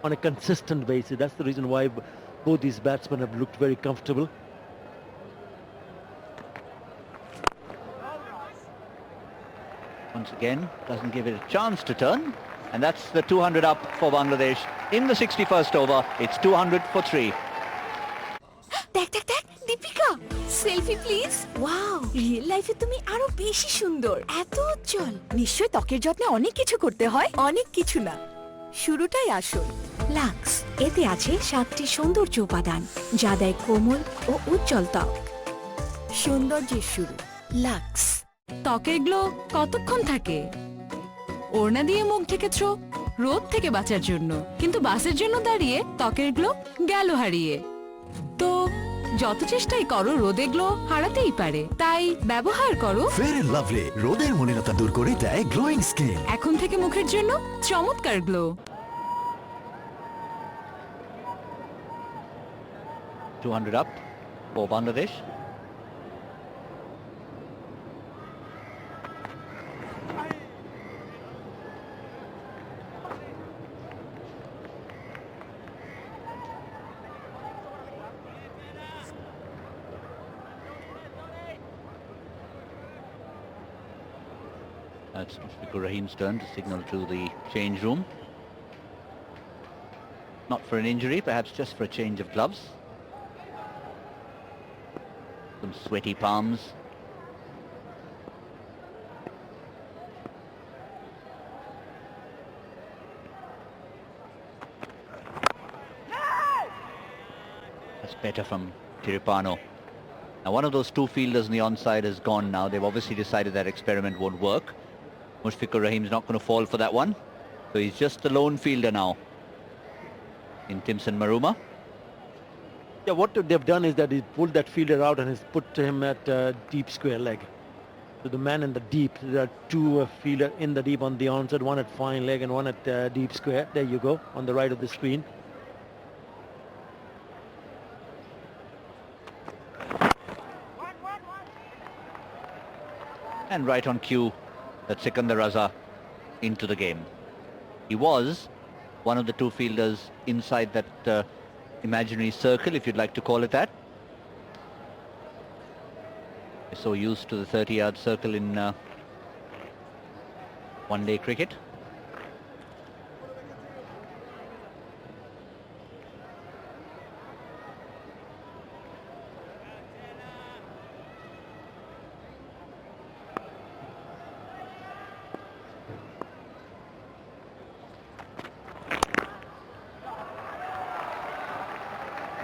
on a consistent basis. That's the reason why both these batsmen have looked very comfortable. Once again, doesn't give it a chance to turn. And that's the 200 up for Bangladesh. In the 61st over, it's 200 for 3. দেখ দেখ দেখ Deepika, selfie please. Wow, real লাইফে তুমি আরো বেশি সুন্দর, এত উজ্জ্বল। নিশ্চয় ত্বকের যত্নে অনেক কিছু করতে হয়। অনেক কিছু না, শুরুটাই আসল। লাক্স, এতে আছে 7টি সৌন্দর্য উপাদান যা দেয় কোমল ও উজ্জ্বল ত্বক। সৌন্দর্যের শুরু লাক্স। ত্বকের গ্লো কতক্ষণ থাকে? ওড়না দিয়ে মুখ ঢেকেছো, রোদ থেকে বাঁচার জন্য, কিন্তু বাসের জন্য দাঁড়িয়ে ত্বকের গ্লো গেল হারিয়ে। তো যত চেষ্টাই করো রোদে গ্লো হারাতেই পারে, তাই ব্যবহার করো ফেয়ার এন্ড লাভলি, রোদের মলিনতা দূর করে দেয় গ্লোয়িং স্কিন। এখন থেকে মুখের জন্য চমৎকার glow. 200 up for Bangladesh. That's Mushfiqur Rahim's turn to signal to the change room. Not for an injury, perhaps just for a change of gloves. Some sweaty palms. That's better from Tiripano. Now one of those two fielders on the onside has gone now. They've obviously decided that experiment won't work. Mushfiqur Rahim's not going to fall for that one. So he's just the lone fielder now in Timycen Maruma. Yeah, what they've done is that he pulled that fielder out and has put him at deep square leg. So the man in the deep, there are two fielder in the deep on the onside, one at fine leg and one at deep square. There you go, on the right of the screen. And right on cue, that Sikandar Raza into the game. He was one of the two fielders inside that imaginary circle, if you'd like to call it that. We're so used to the 30-yard circle in one-day cricket.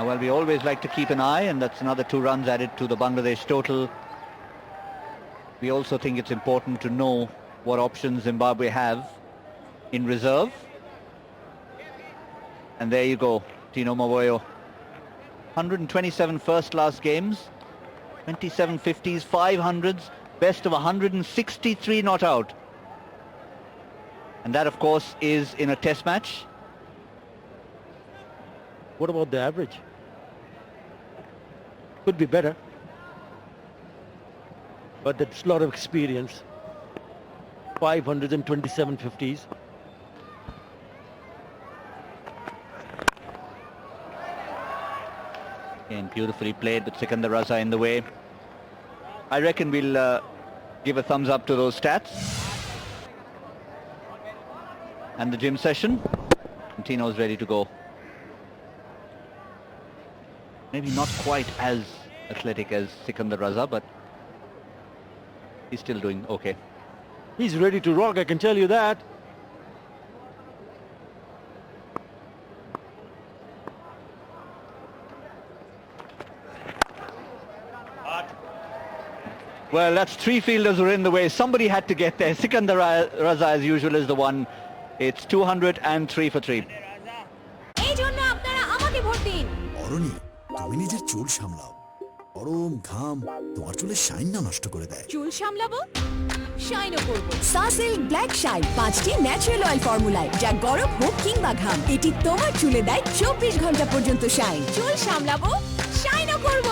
Well, we always like to keep an eye, and that's another 2 runs added to the Bangladesh total. We also think it's important to know what options Zimbabwe have in reserve. And there you go, Tino Maboyo. 127 first-class games, 27 50s, 500s, best of 163 not out. And that, of course, is in a test match. What about the average? Could be better, but that's a lot of experience. 527 50s. And beautifully played with Sikandar Raza in the way. I reckon we'll give a thumbs up to those stats. And the gym session. And Tino's ready to go. Maybe not quite as athletic as Sikandar Raza, but he's still doing okay. He's ready to rock, I can tell you that. Well, that's 3 fielders who are in the way. Somebody had to get there. Sikandar Raza, as usual, is the one. It's 203 for 3. Aruni, তুমি নিজের চুল সামলাও। গরম ঘাম তোমার চুলের shine না নষ্ট করে দেয়। চুল সামলাবো, শাইনও করব। সাসিল্ক ব্ল্যাক শাইন 5টি ন্যাচারাল অয়েল ফর্মুলায়, যা গরম হোক কিংবা ঘাম, এটি তোমার চুলে দেয় 24 ঘন্টা পর্যন্ত শাইন। চুল সামলাবো, শাইনও করব।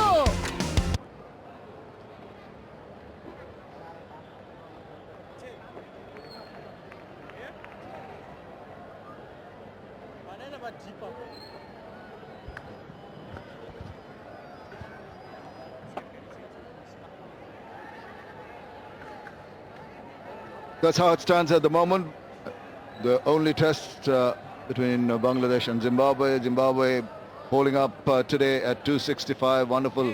That's how it stands at the moment. The only test between Bangladesh and Zimbabwe. Zimbabwe holding up today at 265. Wonderful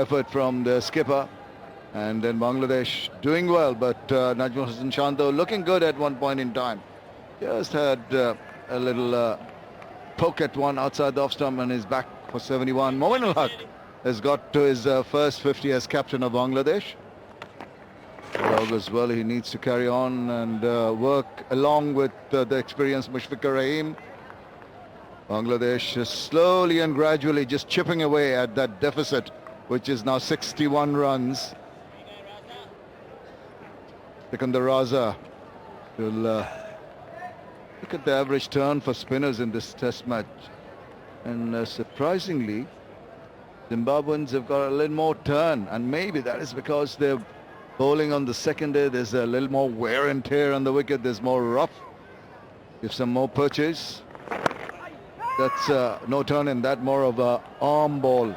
effort from the skipper. And then Bangladesh doing well, but Najmul and Shanto looking good at one point in time. Just had a little poke at one outside the off stump and is back for 71. Mominul has got to his first 50 as captain of Bangladesh. Well, as well, he needs to carry on and work along with the experienced Mushfiqur Rahim. Bangladesh is slowly and gradually just chipping away at that deficit, which is now 61 runs. Sikandar Raza will look at the average turn for spinners in this test match. And surprisingly, Zimbabweans have got a little more turn, and maybe that is because they're bowling on the second day. There's a little more wear and tear on the wicket. There's more rough. Give some more purchase. That's no turn in that, more of a arm ball.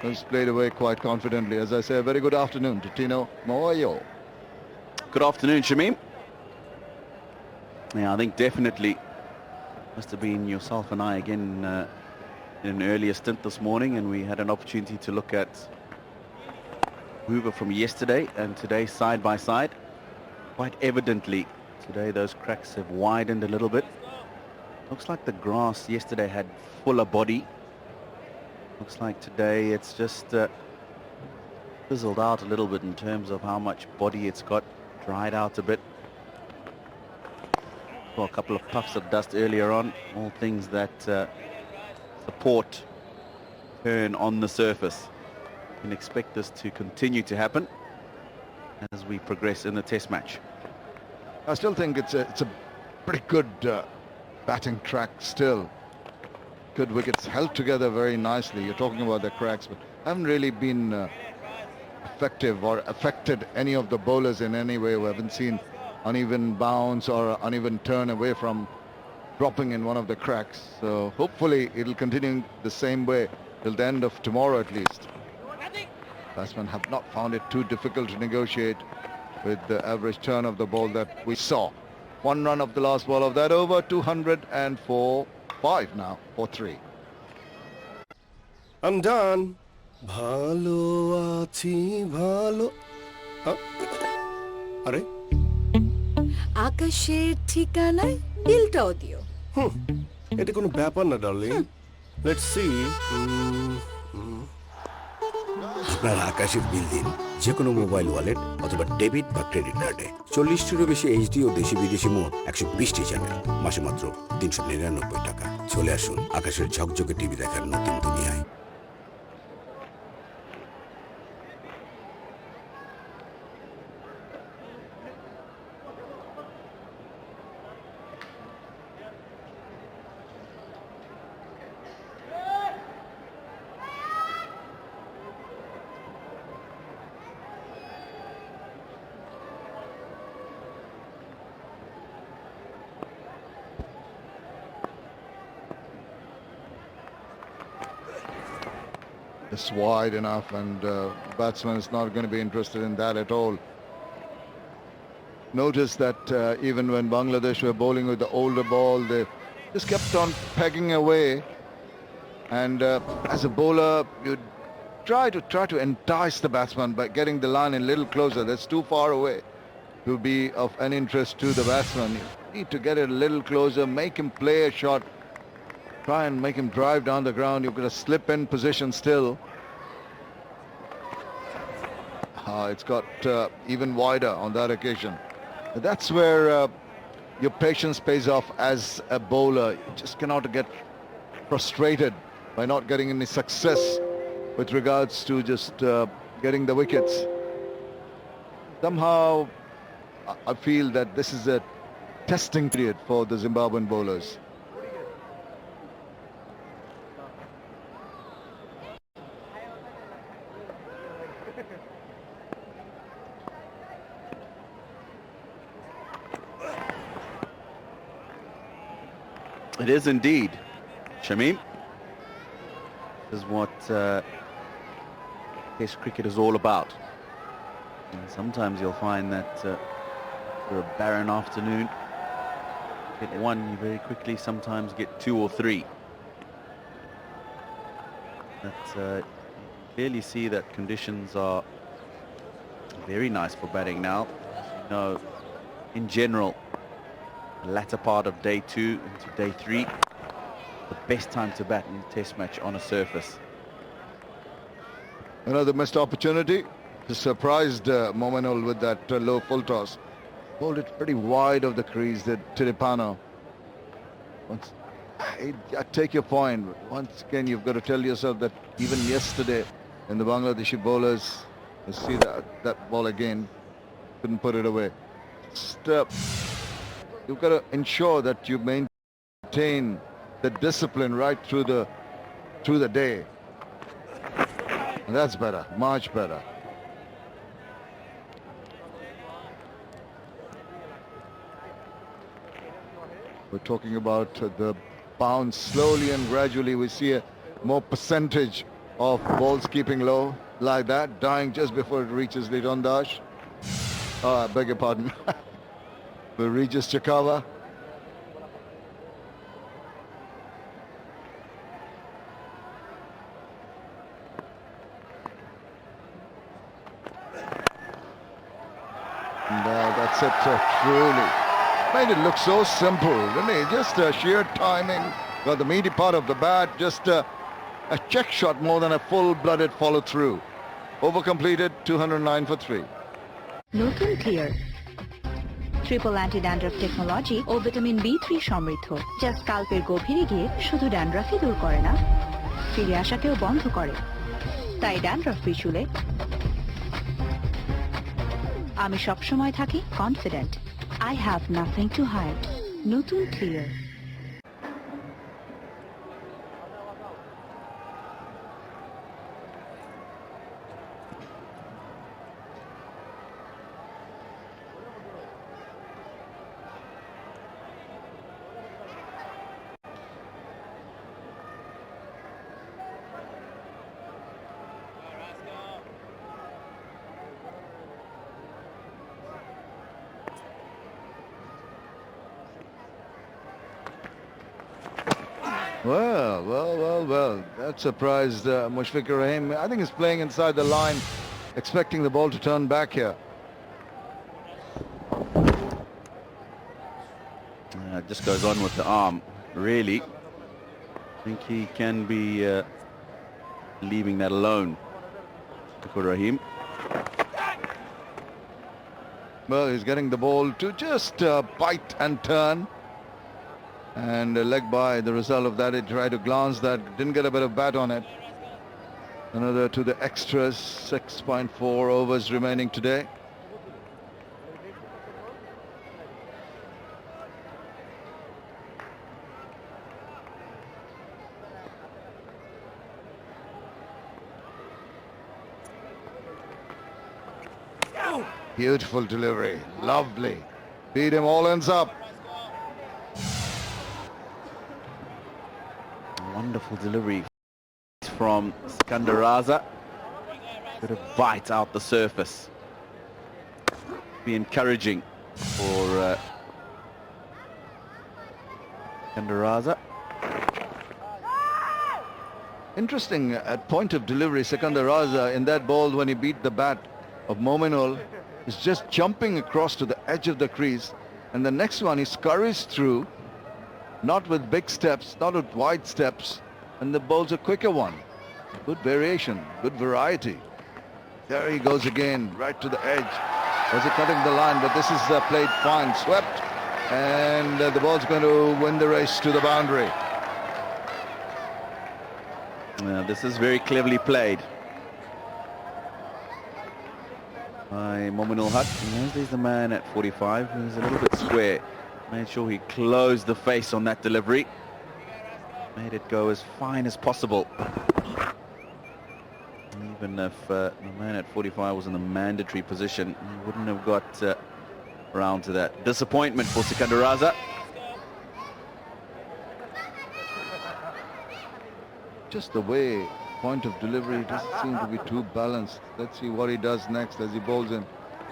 It's played away quite confidently. As I say, a very good afternoon to Tino Moyo. Good afternoon, Shamim. Yeah, I think definitely must have been yourself and I again in an earlier stint this morning, and we had an opportunity to look at Hoover from yesterday and today side by side. Quite evidently, today those cracks have widened a little bit. Looks like the grass yesterday had fuller body. Looks like today it's just fizzled out a little bit in terms of how much body it's got, dried out a bit. Well, a couple of puffs of dust earlier on, all things that support turn on the surface. You can expect this to continue to happen as we progress in the test match. I still think it's a pretty good batting track still. Good wickets held together very nicely. You're talking about the cracks, but haven't really been effective or affected any of the bowlers in any way. We haven't seen uneven bounce or uneven turn away from dropping in one of the cracks. So hopefully it'll continue the same way till the end of tomorrow at least. Batsmen have not found it too difficult to negotiate with the average turn of the ball that we saw. 1 run of the last ball of that over, 204.5 now for 3. I'm done. ভালো আছি ভালো আরে আকাশের ঠিকানায় বিলটাও দিও। এটা কোনো ব্যাপার না ডার্লিং। Let's see. আপনার আকাশের বিল দিন যে কোনো মোবাইল ওয়ালেট অথবা ডেবিট বা ক্রেডিট কার্ডে। 40টিরও বেশি এইচডি ও দেশি বিদেশি মোট 120টি চ্যানেল, মাসে মাত্র 399 টাকা। চলে আসুন আকাশের ঝকঝকে টিভি দেখার নতুন দুনিয়ায়। It's wide enough, and batsman is not going to be interested in that at all. Notice that even when Bangladesh were bowling with the older ball, they just kept on pegging away. And as a bowler, you try to entice the batsman by getting the line a little closer. That's too far away to be of any interest to the batsman. You need to get it a little closer, make him play a shot. Try and make him drive down the ground. You've got a slip-in position still. It's got even wider on that occasion. That's where your patience pays off as a bowler. You just cannot get frustrated by not getting any success with regards to just getting the wickets. Somehow, I feel that this is a testing period for the Zimbabwean bowlers. It is indeed, Shamim. This is what Test cricket is all about. And sometimes you'll find that for a barren afternoon, get one, you very quickly sometimes get 2 or 3. But you clearly see that conditions are very nice for batting now. You know, in general, the latter part of day 2 into day 3, the best time to bat in a test match on a surface. Another missed opportunity. surprised Mominul with that low full toss. Bowled it pretty wide of the crease, the Tiripano. I take your point. Once again, you've got to tell yourself that even yesterday, in the Bangladeshi bowlers, you see that ball again, couldn't put it away. Just, you've got to ensure that you maintain the discipline right through the day. And that's better, much better. We're talking about the bounce. Slowly and gradually we see a more percentage of balls keeping low like that, dying just before it reaches Liton Dash. I beg your pardon. It reaches Chakabva. That's it, truly. Made it look so simple, didn't it? Just sheer timing, got the meaty part of the bat, just a check shot more than a full-blooded follow-through. Over-completed, 209 for 3. নতুন clear triple anti dandruff technology ও vitamin B3 সমৃদ্ধ, যা স্কাল্পের গভীরে গিয়ে শুধু ড্যান্ড্রাফই দূর করে না, ফিরে আসাকেও বন্ধ করে। তাই ড্যান্ড্রাফ ফ্রি চুলে আমি সবসময় থাকি confident. I have nothing to hide. নতুন clear. Well, that surprised Mushfiqur Rahim. I think he's playing inside the line, expecting the ball to turn back here. Just goes on with the arm, really. I think he can be leaving that alone for Rahim. Well, he's getting the ball to just bite and turn. And a leg by, the result of that, he tried to glance that, didn't get a bit of bat on it. Another to the extras, 6.4 overs remaining today. Beautiful delivery, lovely. Beat him, all ends up. Wonderful delivery from Sikandar Raza. Bit of bite out the surface. Be encouraging for Sikandar Raza. Interesting at point of delivery, Sikandar Raza in that ball when he beat the bat of Mominul is just jumping across to the edge of the crease, and the next one he scurries through, not with big steps, not with wide steps, and the bowl's a quicker one. Good variation, good variety. There he goes again, right to the edge. Was he cutting the line? But this is played fine, swept, and the ball's going to win the race to the boundary. This is very cleverly played by Mominul Haque. There's the man at 45. He's a little bit square. Made sure he closed the face on that delivery. Made it go as fine as possible. Even if the man at 45 was in the mandatory position, he wouldn't have got around to that. Disappointment for Sikandar Raza. Just the way, point of delivery doesn't seem to be too balanced. Let's see what he does next as he bowls in.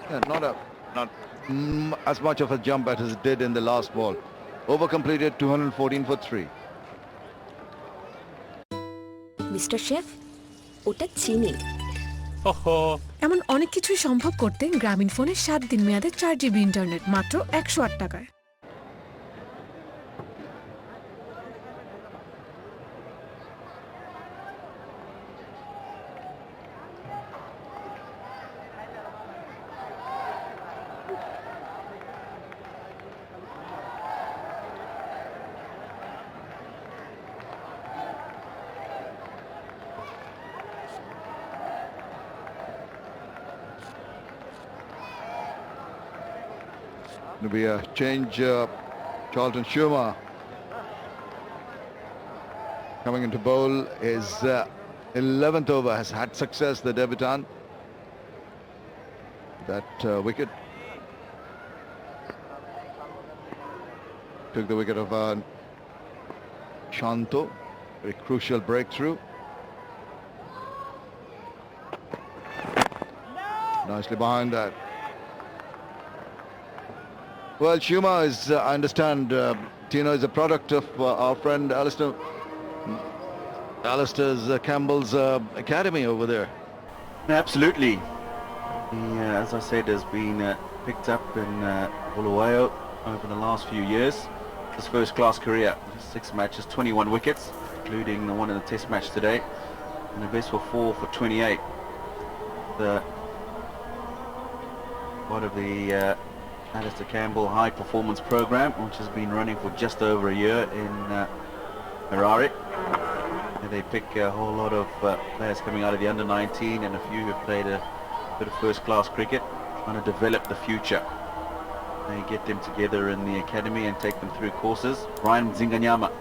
Yeah, not as much of a jump as it did in the last ball. Over completed, 214 for 3. Mister chef, ওটা চিনি। এমন অনেক কিছুই সম্ভব করতে গ্রামীণ ফোনে 7 দিন মেয়াদে 4 GB ইন্টারনেট মাত্র 108 টাকায়। It'll be a change. Charlton Schumer coming into bowl. His 11th over has had success, the debutant. That wicket took the wicket of Shanto. Very crucial breakthrough. Nicely behind that. Well, Schumer is, I understand, Tino, is a product of our friend Alistair's Campbell's academy over there. Absolutely. He, as I said, has been picked up in Bulawayo over the last few years. His first class career, 6 matches, 21 wickets, including the one in the test match today, and the best for 4 for 28. Part of the Alistair Campbell high performance program, which has been running for just over a year in Harare. And they pick a whole lot of players coming out of the under-19 and a few who played a bit of first class cricket, trying to develop the future. They get them together in the academy and take them through courses. Brian Zinganyama,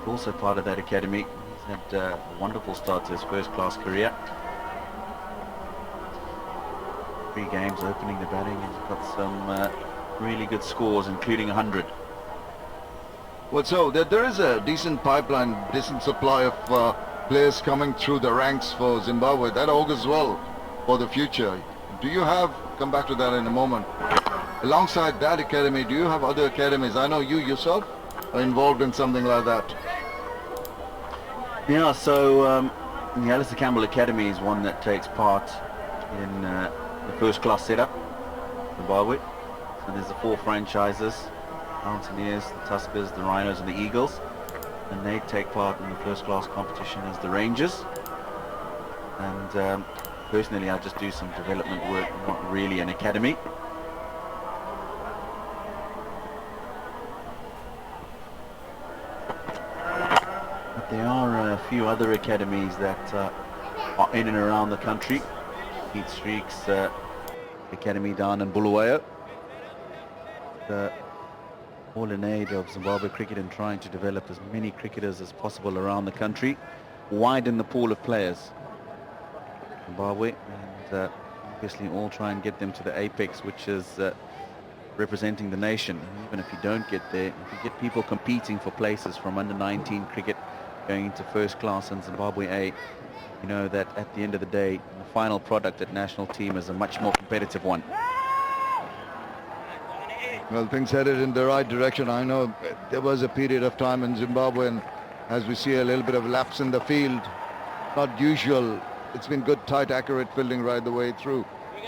also part of that academy. He's had a wonderful start to his first class career. 3 games opening the batting, and he's got some really good scores, including 100. Well, so there is a decent pipeline, decent supply of players coming through the ranks for Zimbabwe. That augurs well for the future. Do you have, come back to that in a moment, alongside that academy, do you have other academies? I know you yourself are involved in something like that. Yeah, so the Alistair Campbell Academy is one that takes part in the first class setup, Zimbabwe. So there's the 4 franchises, Mountaineers, the Tuskers, the Rhinos and the Eagles, and they take part in the first class competition as the Rangers. And personally, I just do some development work, not really an academy. But there are a few other academies that are in and around the country. Pete Streak's academy down in Bulawayo. All in aid of Zimbabwe cricket and trying to develop as many cricketers as possible around the country, widen the pool of players. Zimbabwe, and obviously all try and get them to the apex, which is representing the nation. And even if you don't get there, if you get people competing for places from under-19 cricket going into first class in Zimbabwe A, you know that at the end of the day, the final product at national team is a much more competitive one. Well, things headed in the right direction. I know there was a period of time in Zimbabwe, and as we see a little bit of lapse in the field, not usual. It's been good, tight, accurate fielding right the way through.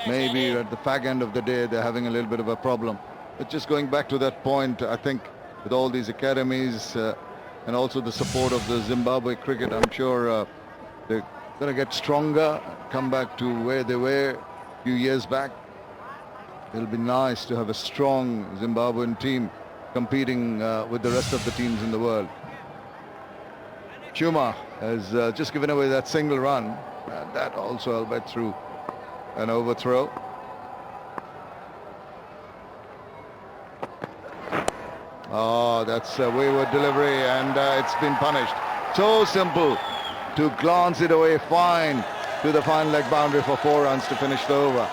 Maybe at the fag end of the day, they're having a little bit of a problem. But just going back to that point, I think with all these academies and also the support of the Zimbabwe cricket, I'm sure they're going to get stronger, come back to where they were a few years back. It'll be nice to have a strong Zimbabwean team competing with the rest of the teams in the world. Schumer has just given away that single run. That also albeit through an overthrow. Oh, that's a wayward delivery, and it's been punished. So simple to glance it away fine to the fine leg boundary for 4 runs to finish the over.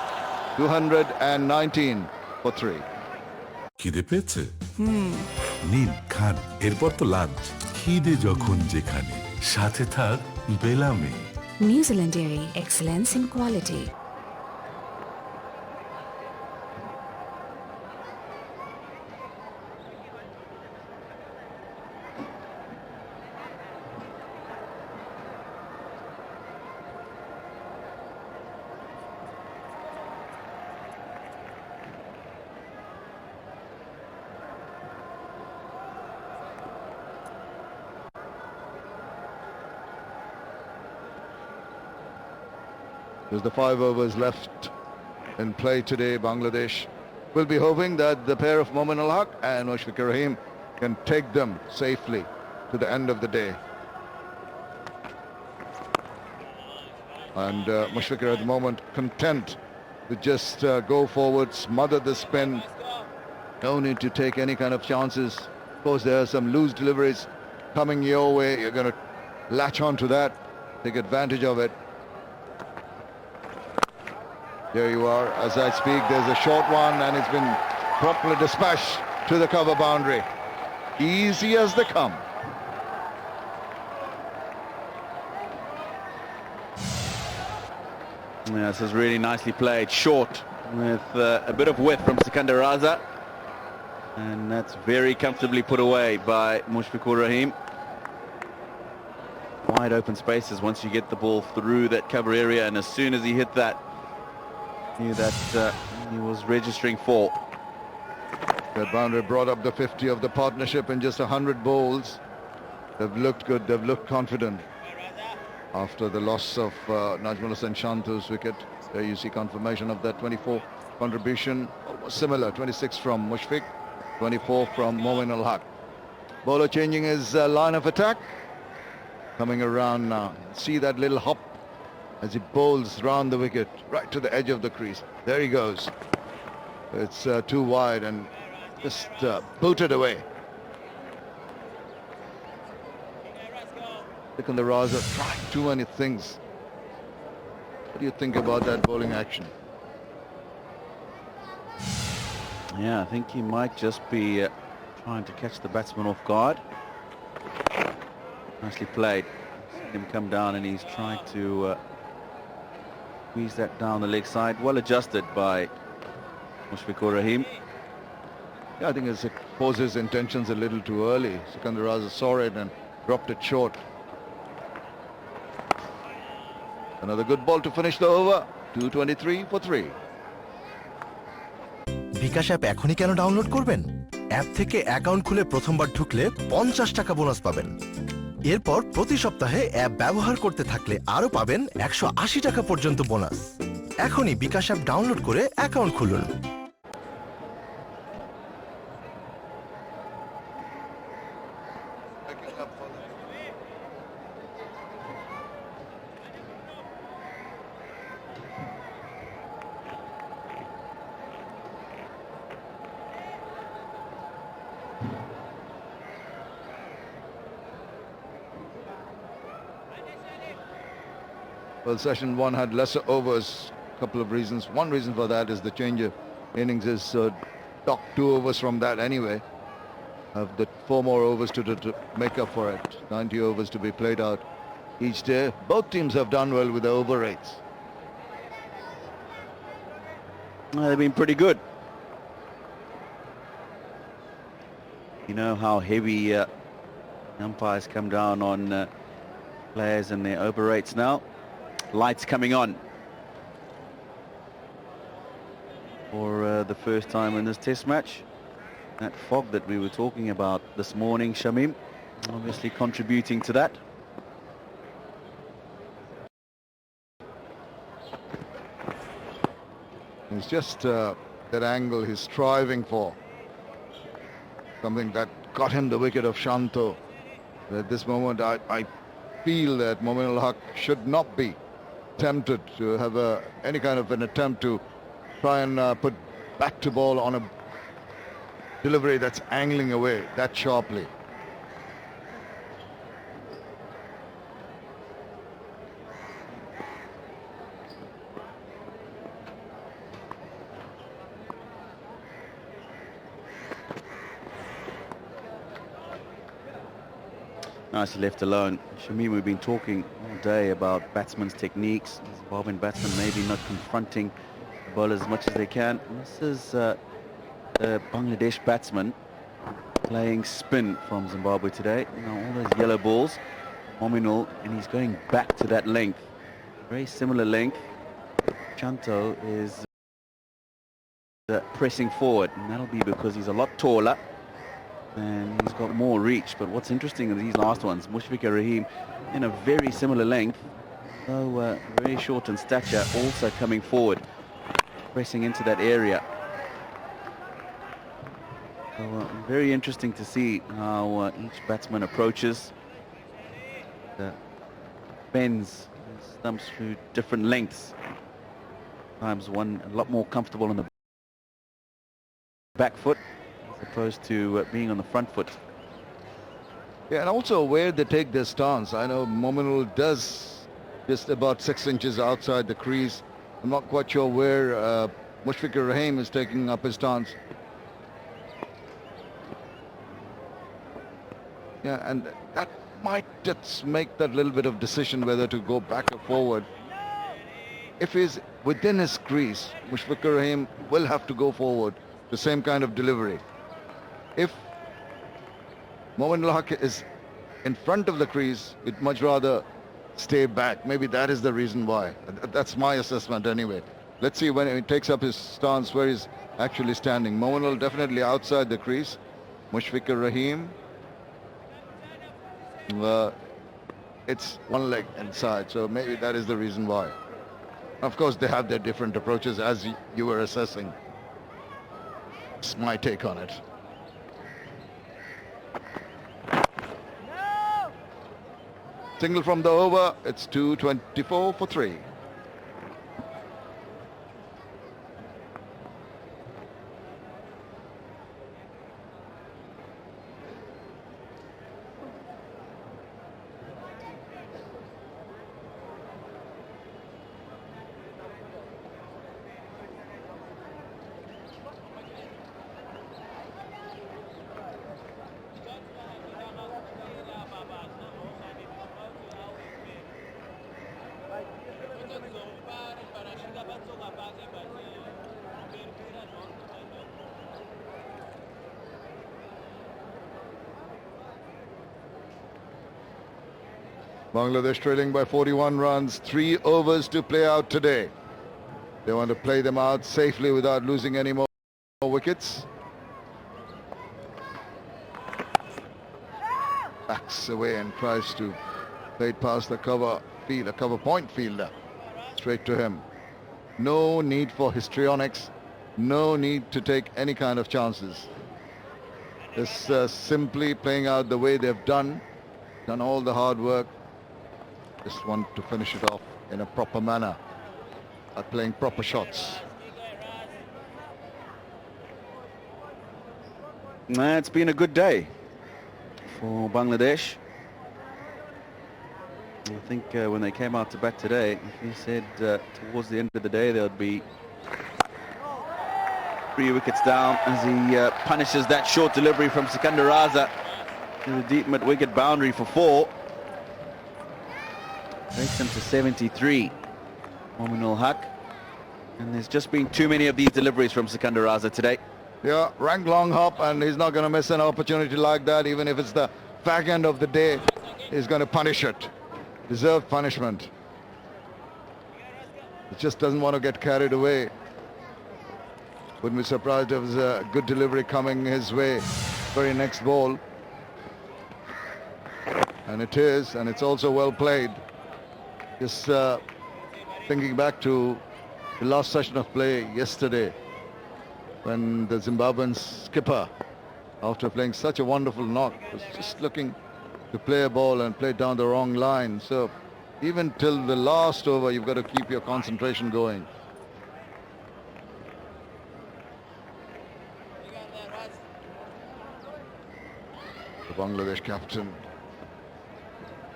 219 for 3. খিদে পেয়েছে নিন খান এরপর তো lunch খিদে যখন যেখানে সাথে থাক বেলামে New Zealand Dairy, excellence in quality. There's the 5 overs left in play today. Bangladesh will be hoping that the pair of Mominul Haque and Mushfiqur Rahim can take them safely to the end of the day. And Mushfiqur at the moment content to just go forward, smother the spin, No need to take any kind of chances. Of course, there are some loose deliveries coming your way. You're going to latch on to that, take advantage of it. There you are. As I speak, there's a short one, and it's been properly dispatched to the cover boundary. Easy as they come. Yeah, this is really nicely played. Short with a bit of width from Sikandar Raza. And that's very comfortably put away by Mushfiqur Rahim. Wide open spaces once you get the ball through that cover area, and as soon as he hit that, knew that he was registering for. That boundary brought up the 50 of the partnership in just 100 balls. They've looked good, they've looked confident. After the loss of Najmul and Shanto's wicket, there you see confirmation of that 24 contribution. Almost similar, 26 from Mushfiq, 24 from Mominul Haque. Bowler changing his line of attack. Coming around now. See that little hop as he bowls round the wicket, right to the edge of the crease. There he goes. It's too wide and just booted away. Sikandar Raza tried too many things. What do you think about that bowling action? Yeah, I think he might just be trying to catch the batsman off guard. Nicely played. Seen him come down and he's trying to squeeze that down the leg side. Well adjusted by Mushfiqur Rahim. Yeah, I think it posed his intentions a little too early. Sikandar Raza saw it and dropped it short. Another good ball to finish the over. 223 for 3. BKash app এখনই কেন download করবেন? App থেকে account খুলে প্রথমবার ঢুকলে 50 টাকা bonus পাবেন। এরপর প্রতি সপ্তাহে অ্যাপ ব্যবহার করতে থাকলে আরো পাবেন 180 টাকা পর্যন্ত বোনাস। এখনই বিকাশ অ্যাপ ডাউনলোড করে অ্যাকাউন্ট খুলুন। Well, session 1 had lesser overs. A couple of reasons. One reason for that is the change of innings is docked 2 overs from that anyway. Have the 4 more overs to make up for it. 90 overs to be played out each day. Both teams have done well with the over rates. They've been pretty good. You know how heavy umpires come down on players and their over rates now. Lights coming on for the first time in this test match. That fog that we were talking about this morning, Shamim, obviously contributing to that. It's just that angle he's striving for. Something that got him the wicket of Shanto. At this moment, I feel that Mominul Haque should not be tempted to have any kind of an attempt to try and put back to ball on a delivery that's angling away that sharply. Nicely left alone. Shamim, we've been talking all day about batsmen's techniques. Zimbabwean batsmen maybe not confronting the ball as much as they can. This is a Bangladesh batsman playing spin from Zimbabwe today. You know, all those yellow balls. Mominul, and he's going back to that length. Very similar length. Shanto is pressing forward, and that'll be because he's a lot taller and he's got more reach. But what's interesting in these last ones, Mushfiqur Rahim in a very similar length, though very short in stature, also coming forward, pressing into that area. So very interesting to see how each batsman approaches, bends and stumps through different lengths. Sometimes one a lot more comfortable on the back foot, opposed to being on the front foot. Yeah, and also where they take their stance. I know Mominul does just about 6 inches outside the crease. I'm not quite sure where Mushfiqur Rahim is taking up his stance. Yeah, and that might just make that little bit of decision whether to go back or forward. If he's within his crease, Mushfiqur Rahim will have to go forward. The same kind of delivery. If Mominul Haque is in front of the crease, we'd much rather stay back. Maybe that is the reason why. That's my assessment anyway. Let's see when he takes up his stance where he's actually standing. Mominul definitely outside the crease. Mushfiqur Rahim. It's one leg inside, so maybe that is the reason why. Of course, they have their different approaches as you were assessing. It's my take on it. Single from the over. It's 2:24 for 3. Bangladesh trailing by 41 runs, 3 overs to play out today. They want to play them out safely without losing any more wickets. Backs away and tries to play it past the cover point fielder. Straight to him. No need for histrionics. No need to take any kind of chances. Just simply playing out the way they've done all the hard work. Just want to finish it off in a proper manner by playing proper shots. It's been a good day for Bangladesh. I think when they came out to bat today, he said towards the end of the day there would be 3 wickets down as he punishes that short delivery from Sikandar Raza to the deep mid-wicket boundary for 4. Takes him to 73. Mominul Haque. And there's just been too many of these deliveries from Sikandar Raza today. Yeah, rank long hop, and he's not going to miss an opportunity like that. Even if it's the back end of the day, he's going to punish it. Deserved punishment. He just doesn't want to get carried away. Wouldn't be surprised if there's a good delivery coming his way. Very next ball. And it is, and it's also well played. Just thinking back to the last session of play yesterday when the Zimbabwean skipper, after playing such a wonderful knock, was just looking to play a ball and play down the wrong line. So even till the last over, you've got to keep your concentration going. The Bangladesh captain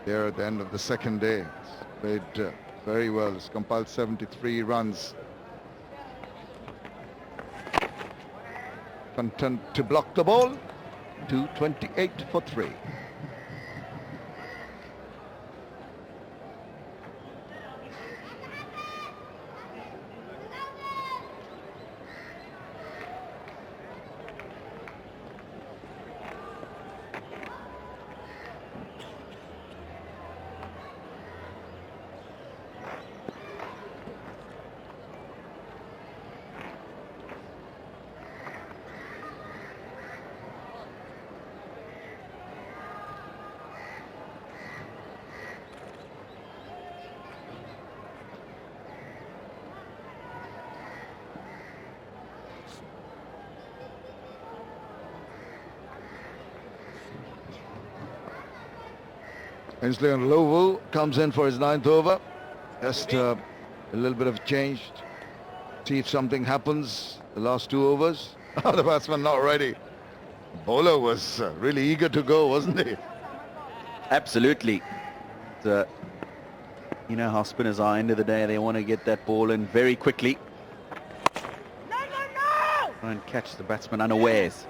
here at the end of the second day. Played very well. It's compiled 73 runs. Content to block the ball. 228 for 3. Ainsley on low comes in for his 9th over. Just a little bit of change. See if something happens. The last 2 overs. The batsman not ready. Bowler was really eager to go, wasn't he? Absolutely. You know how spinners are, end of the day, they want to get that ball in very quickly. Try and catch the batsman unawares.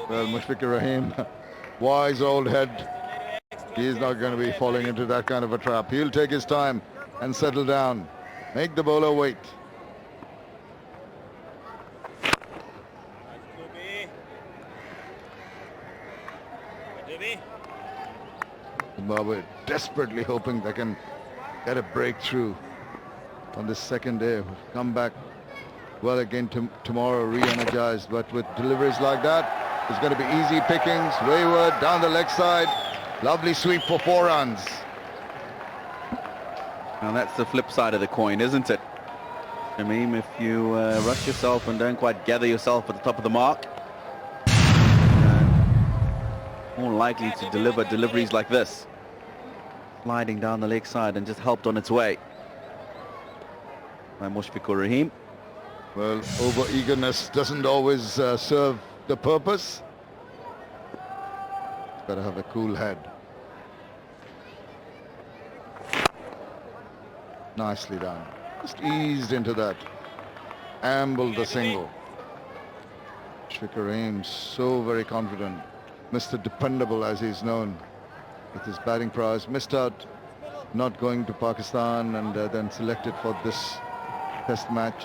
Well, Mushfiqur Rahim, wise old head. He's not going to be falling into that kind of a trap. He'll take his time and settle down. Make the bowler wait. Zimbabwe desperately hoping they can get a breakthrough on this second day. Come back well again tomorrow, re-energized, but with deliveries like that, it's going to be easy pickings. Wayward down the leg side. Lovely sweep for 4 runs. Now that's the flip side of the coin, isn't it? Tamim, if you rush yourself and don't quite gather yourself at the top of the mark, more likely to deliver deliveries like this. Sliding down the leg side and just helped on its way by Mushfiqur Rahim. Well, over-eagerness doesn't always serve the purpose. Got to have a cool head. Nicely done. Just eased into that. Ambled the single. Mushfiqur Rahim so very confident. Mr. Dependable, as he's known, with his batting prowess. Missed out not going to Pakistan and then selected for this test match.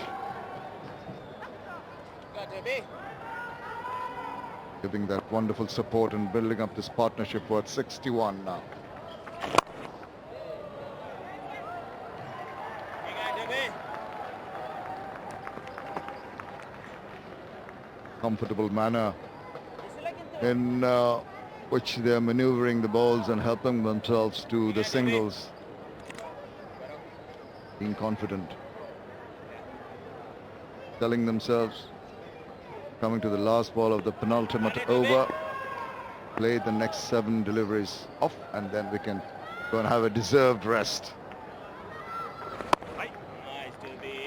Giving that wonderful support and building up this partnership worth 61 now. Comfortable manner in which they're maneuvering the balls and helping themselves to the singles. Being confident. Telling themselves, coming to the last ball of the penultimate over, play the next 7 deliveries off, and then we can go and have a deserved rest.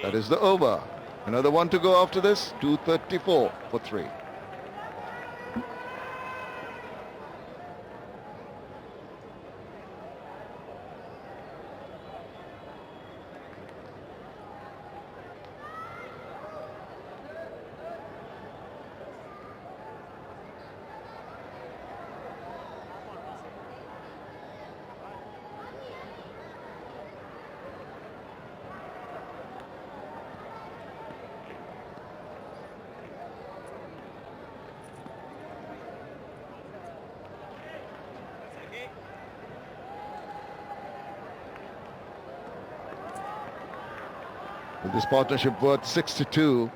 That is the over. Another one to go after this. 234 for 3. With this partnership worth 62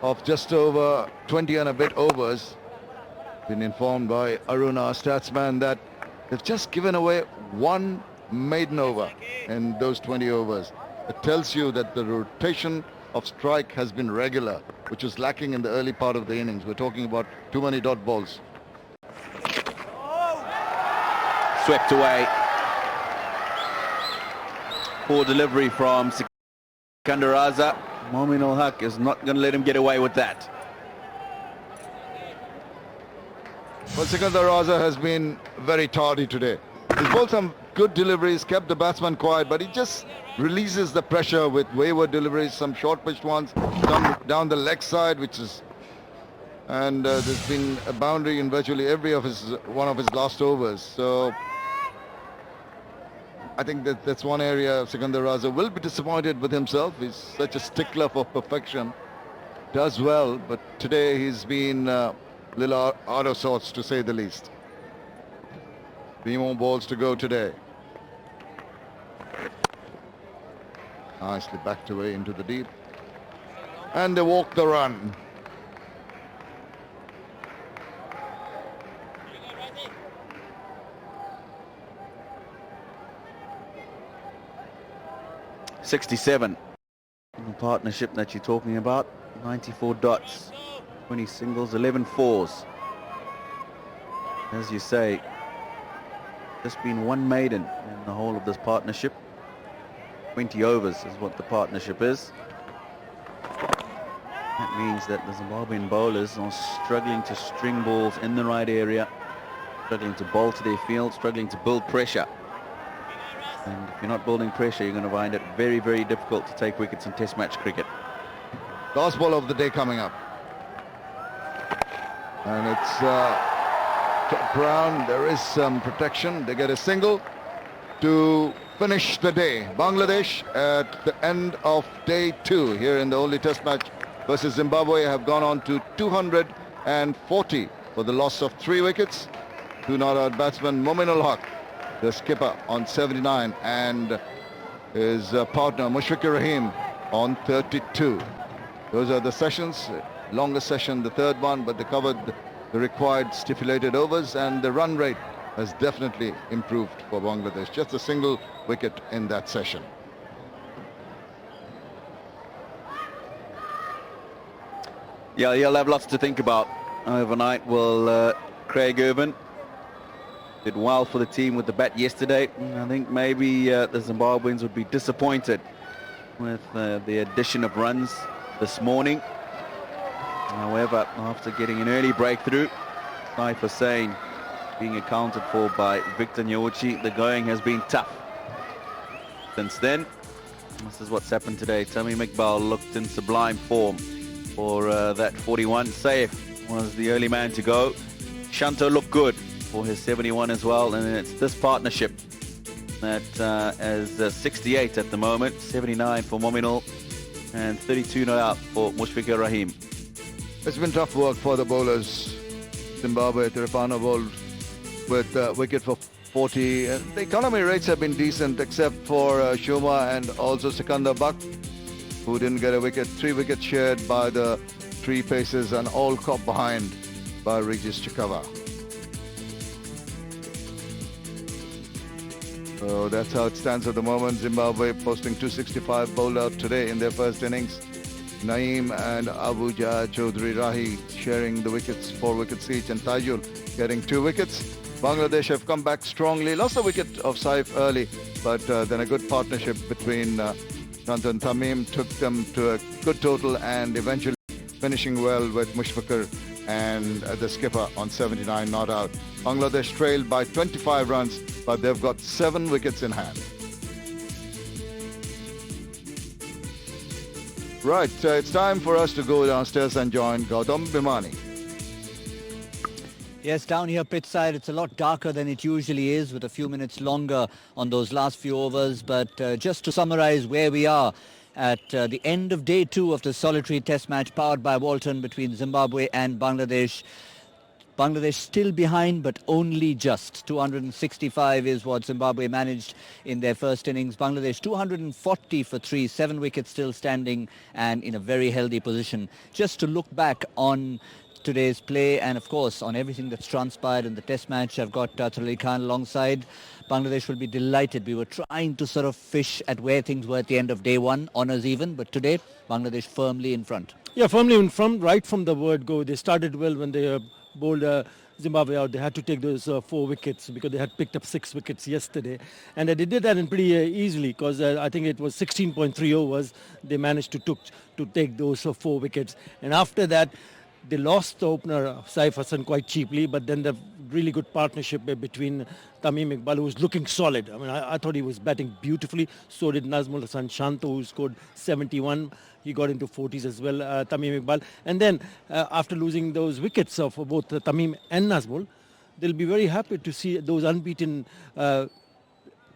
of just over 20 and a bit overs. Been informed by Aruna, our statsman, that they've just given away 1 maiden over in those 20 overs. It tells you that the rotation of strike has been regular, which was lacking in the early part of the innings. We're talking about too many dot balls. Swept away. Poor delivery from Sikandar Raza. Mominul Haque is not going to let him get away with that. Well, Sikandar Raza has been very tardy today. He's bowled some good deliveries, kept the batsman quiet, but he just releases the pressure with wayward deliveries, some short-pitched ones down the leg side, which is... And there's been a boundary in virtually every of one of his last overs. So I think that's one area Sikandar Raza will be disappointed with himself. He's such a stickler for perfection. Does well, but today he's been a little out of sorts, to say the least. 3 more balls to go today. Nicely backed away into the deep. And they walk the run. .67. The partnership that you're talking about, 94 dots, 20 singles, 11 fours. As you say, just been 1 maiden in the whole of this partnership. 20 overs is what the partnership is. That means that the Zimbabwean bowlers are struggling to string balls in the right area, struggling to bowl to their field, struggling to build pressure. And if you're not building pressure, you're going to find it very, very difficult to take wickets in Test match cricket. Last ball of the day coming up. And it's top round. There is some protection. They get a single to finish the day. Bangladesh at the end of day 2 here in the only Test match versus Zimbabwe have gone on to 240 for the loss of 3 wickets. 2 not-out batsmen Mominul Haque, the skipper, on 79, and his partner Mushfiqur Rahim on 32. Those are the sessions. Longest session, the third one, but they covered the required stipulated overs, and the run rate has definitely improved for Bangladesh. Just a single wicket in that session. Yeah, he'll have lots to think about overnight. Will Craig Ervine did well for the team with the bat yesterday. I think maybe the Zimbabweans would be disappointed with the addition of runs this morning. However, after getting an early breakthrough, Saif Hossain being accounted for by Victor Nyauchi, the going has been tough. Since then, this is what's happened today. Tamim Iqbal looked in sublime form for that 41. Saif was the early man to go. Shanto looked good for his 71 as well, and it's this partnership that is 68 at the moment, 79 for Mominul, and 32 not out for Mushfiqur Rahim. It's been tough work for the bowlers. Zimbabwe, Tiripano bowled with wicket for 40. The economy rates have been decent except for Shuma and also Sikandar Buck, who didn't get a wicket. 3 wickets shared by the 3 paces and all caught behind by Regis Chakabva. So that's how it stands at the moment. Zimbabwe posting 265 bowled out today in their first innings. Nayeem and Abu Chaudhry Rahi sharing the wickets, 4 wickets each, and Taijul getting 2 wickets. Bangladesh have come back strongly, lost a wicket of Saif early, but then a good partnership between Shanto and Tamim took them to a good total, and eventually finishing well with Mushfiqur and the skipper on 79 not out. Bangladesh trailed by 25 runs, but they've got 7 wickets in hand. Right, it's time for us to go downstairs and join Gautam Bhimani. Yes, down here pitch side, it's a lot darker than it usually is, with a few minutes longer on those last few overs. But just to summarize where we are at the end of day 2 of the solitary test match powered by Walton between Zimbabwe and Bangladesh. Bangladesh still behind, but only just. 265 is what Zimbabwe managed in their first innings. Bangladesh 240 for 3, 7 wickets still standing and in a very healthy position. Just to look back on today's play and of course on everything that's transpired in the test match, I've got Tarali Khan alongside. Bangladesh will be delighted. We were trying to sort of fish at where things were at the end of day 1, honours even, but today Bangladesh firmly in front. Yeah, firmly in front right from the word go. They started well when they bowled Zimbabwe out. They had to take those 4 wickets because they had picked up 6 wickets yesterday, and they did that in pretty easily, because I think it was 16.3 overs they managed to take those 4 wickets. And after that they lost the opener Saif Hassan quite cheaply, but then the really good partnership between Tamim Iqbal, who was looking solid. I mean, I thought he was batting beautifully. So did Najmul Hassan Shanto, who scored 71. He got into 40s as well, Tamim Iqbal. And then after losing those wickets of both Tamim and Najmul, they'll be very happy to see those unbeaten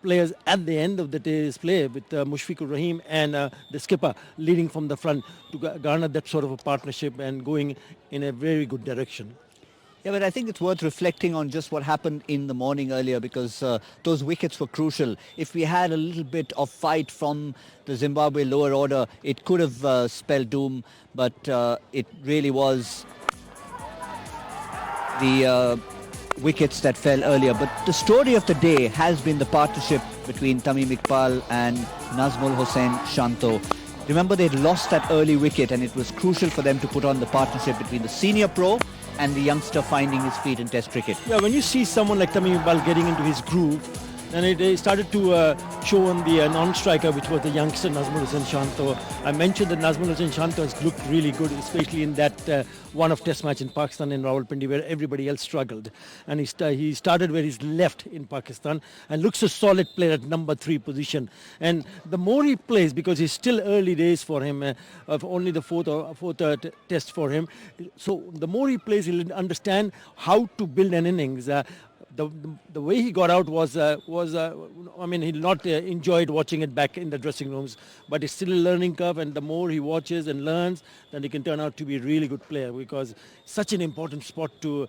players at the end of the day's play, with Mushfiqur Rahim and the skipper leading from the front to garner that sort of a partnership and going in a very good direction. Yeah, but I think it's worth reflecting on just what happened in the morning earlier, because those wickets were crucial. If we had a little bit of fight from the Zimbabwe lower order, it could have spelled doom, but it really was the wickets that fell earlier. But the story of the day has been the partnership between Tamim Iqbal and Najmul Hossain Shanto. Remember, they'd lost that early wicket, and it was crucial for them to put on the partnership between the senior pro and the youngster finding his feet in Test cricket. Yeah, when you see someone like Tamim Iqbal getting into his groove, And it started to show on the non-striker, which was the youngster Najmul Shanto. I mentioned that Najmul Shanto has looked really good, especially in that one-off test match in Pakistan in Rawalpindi, where everybody else struggled. And he started where he's left in Pakistan and looks a solid player at number 3 position. And the more he plays, because it's still early days for him, of only the fourth test for him, so the more he plays, he'll understand how to build an innings. The way he got out was I mean, he'll not enjoyed watching it back in the dressing rooms, but it's still a learning curve, and the more he watches and learns, then he can turn out to be a really good player, because such an important spot to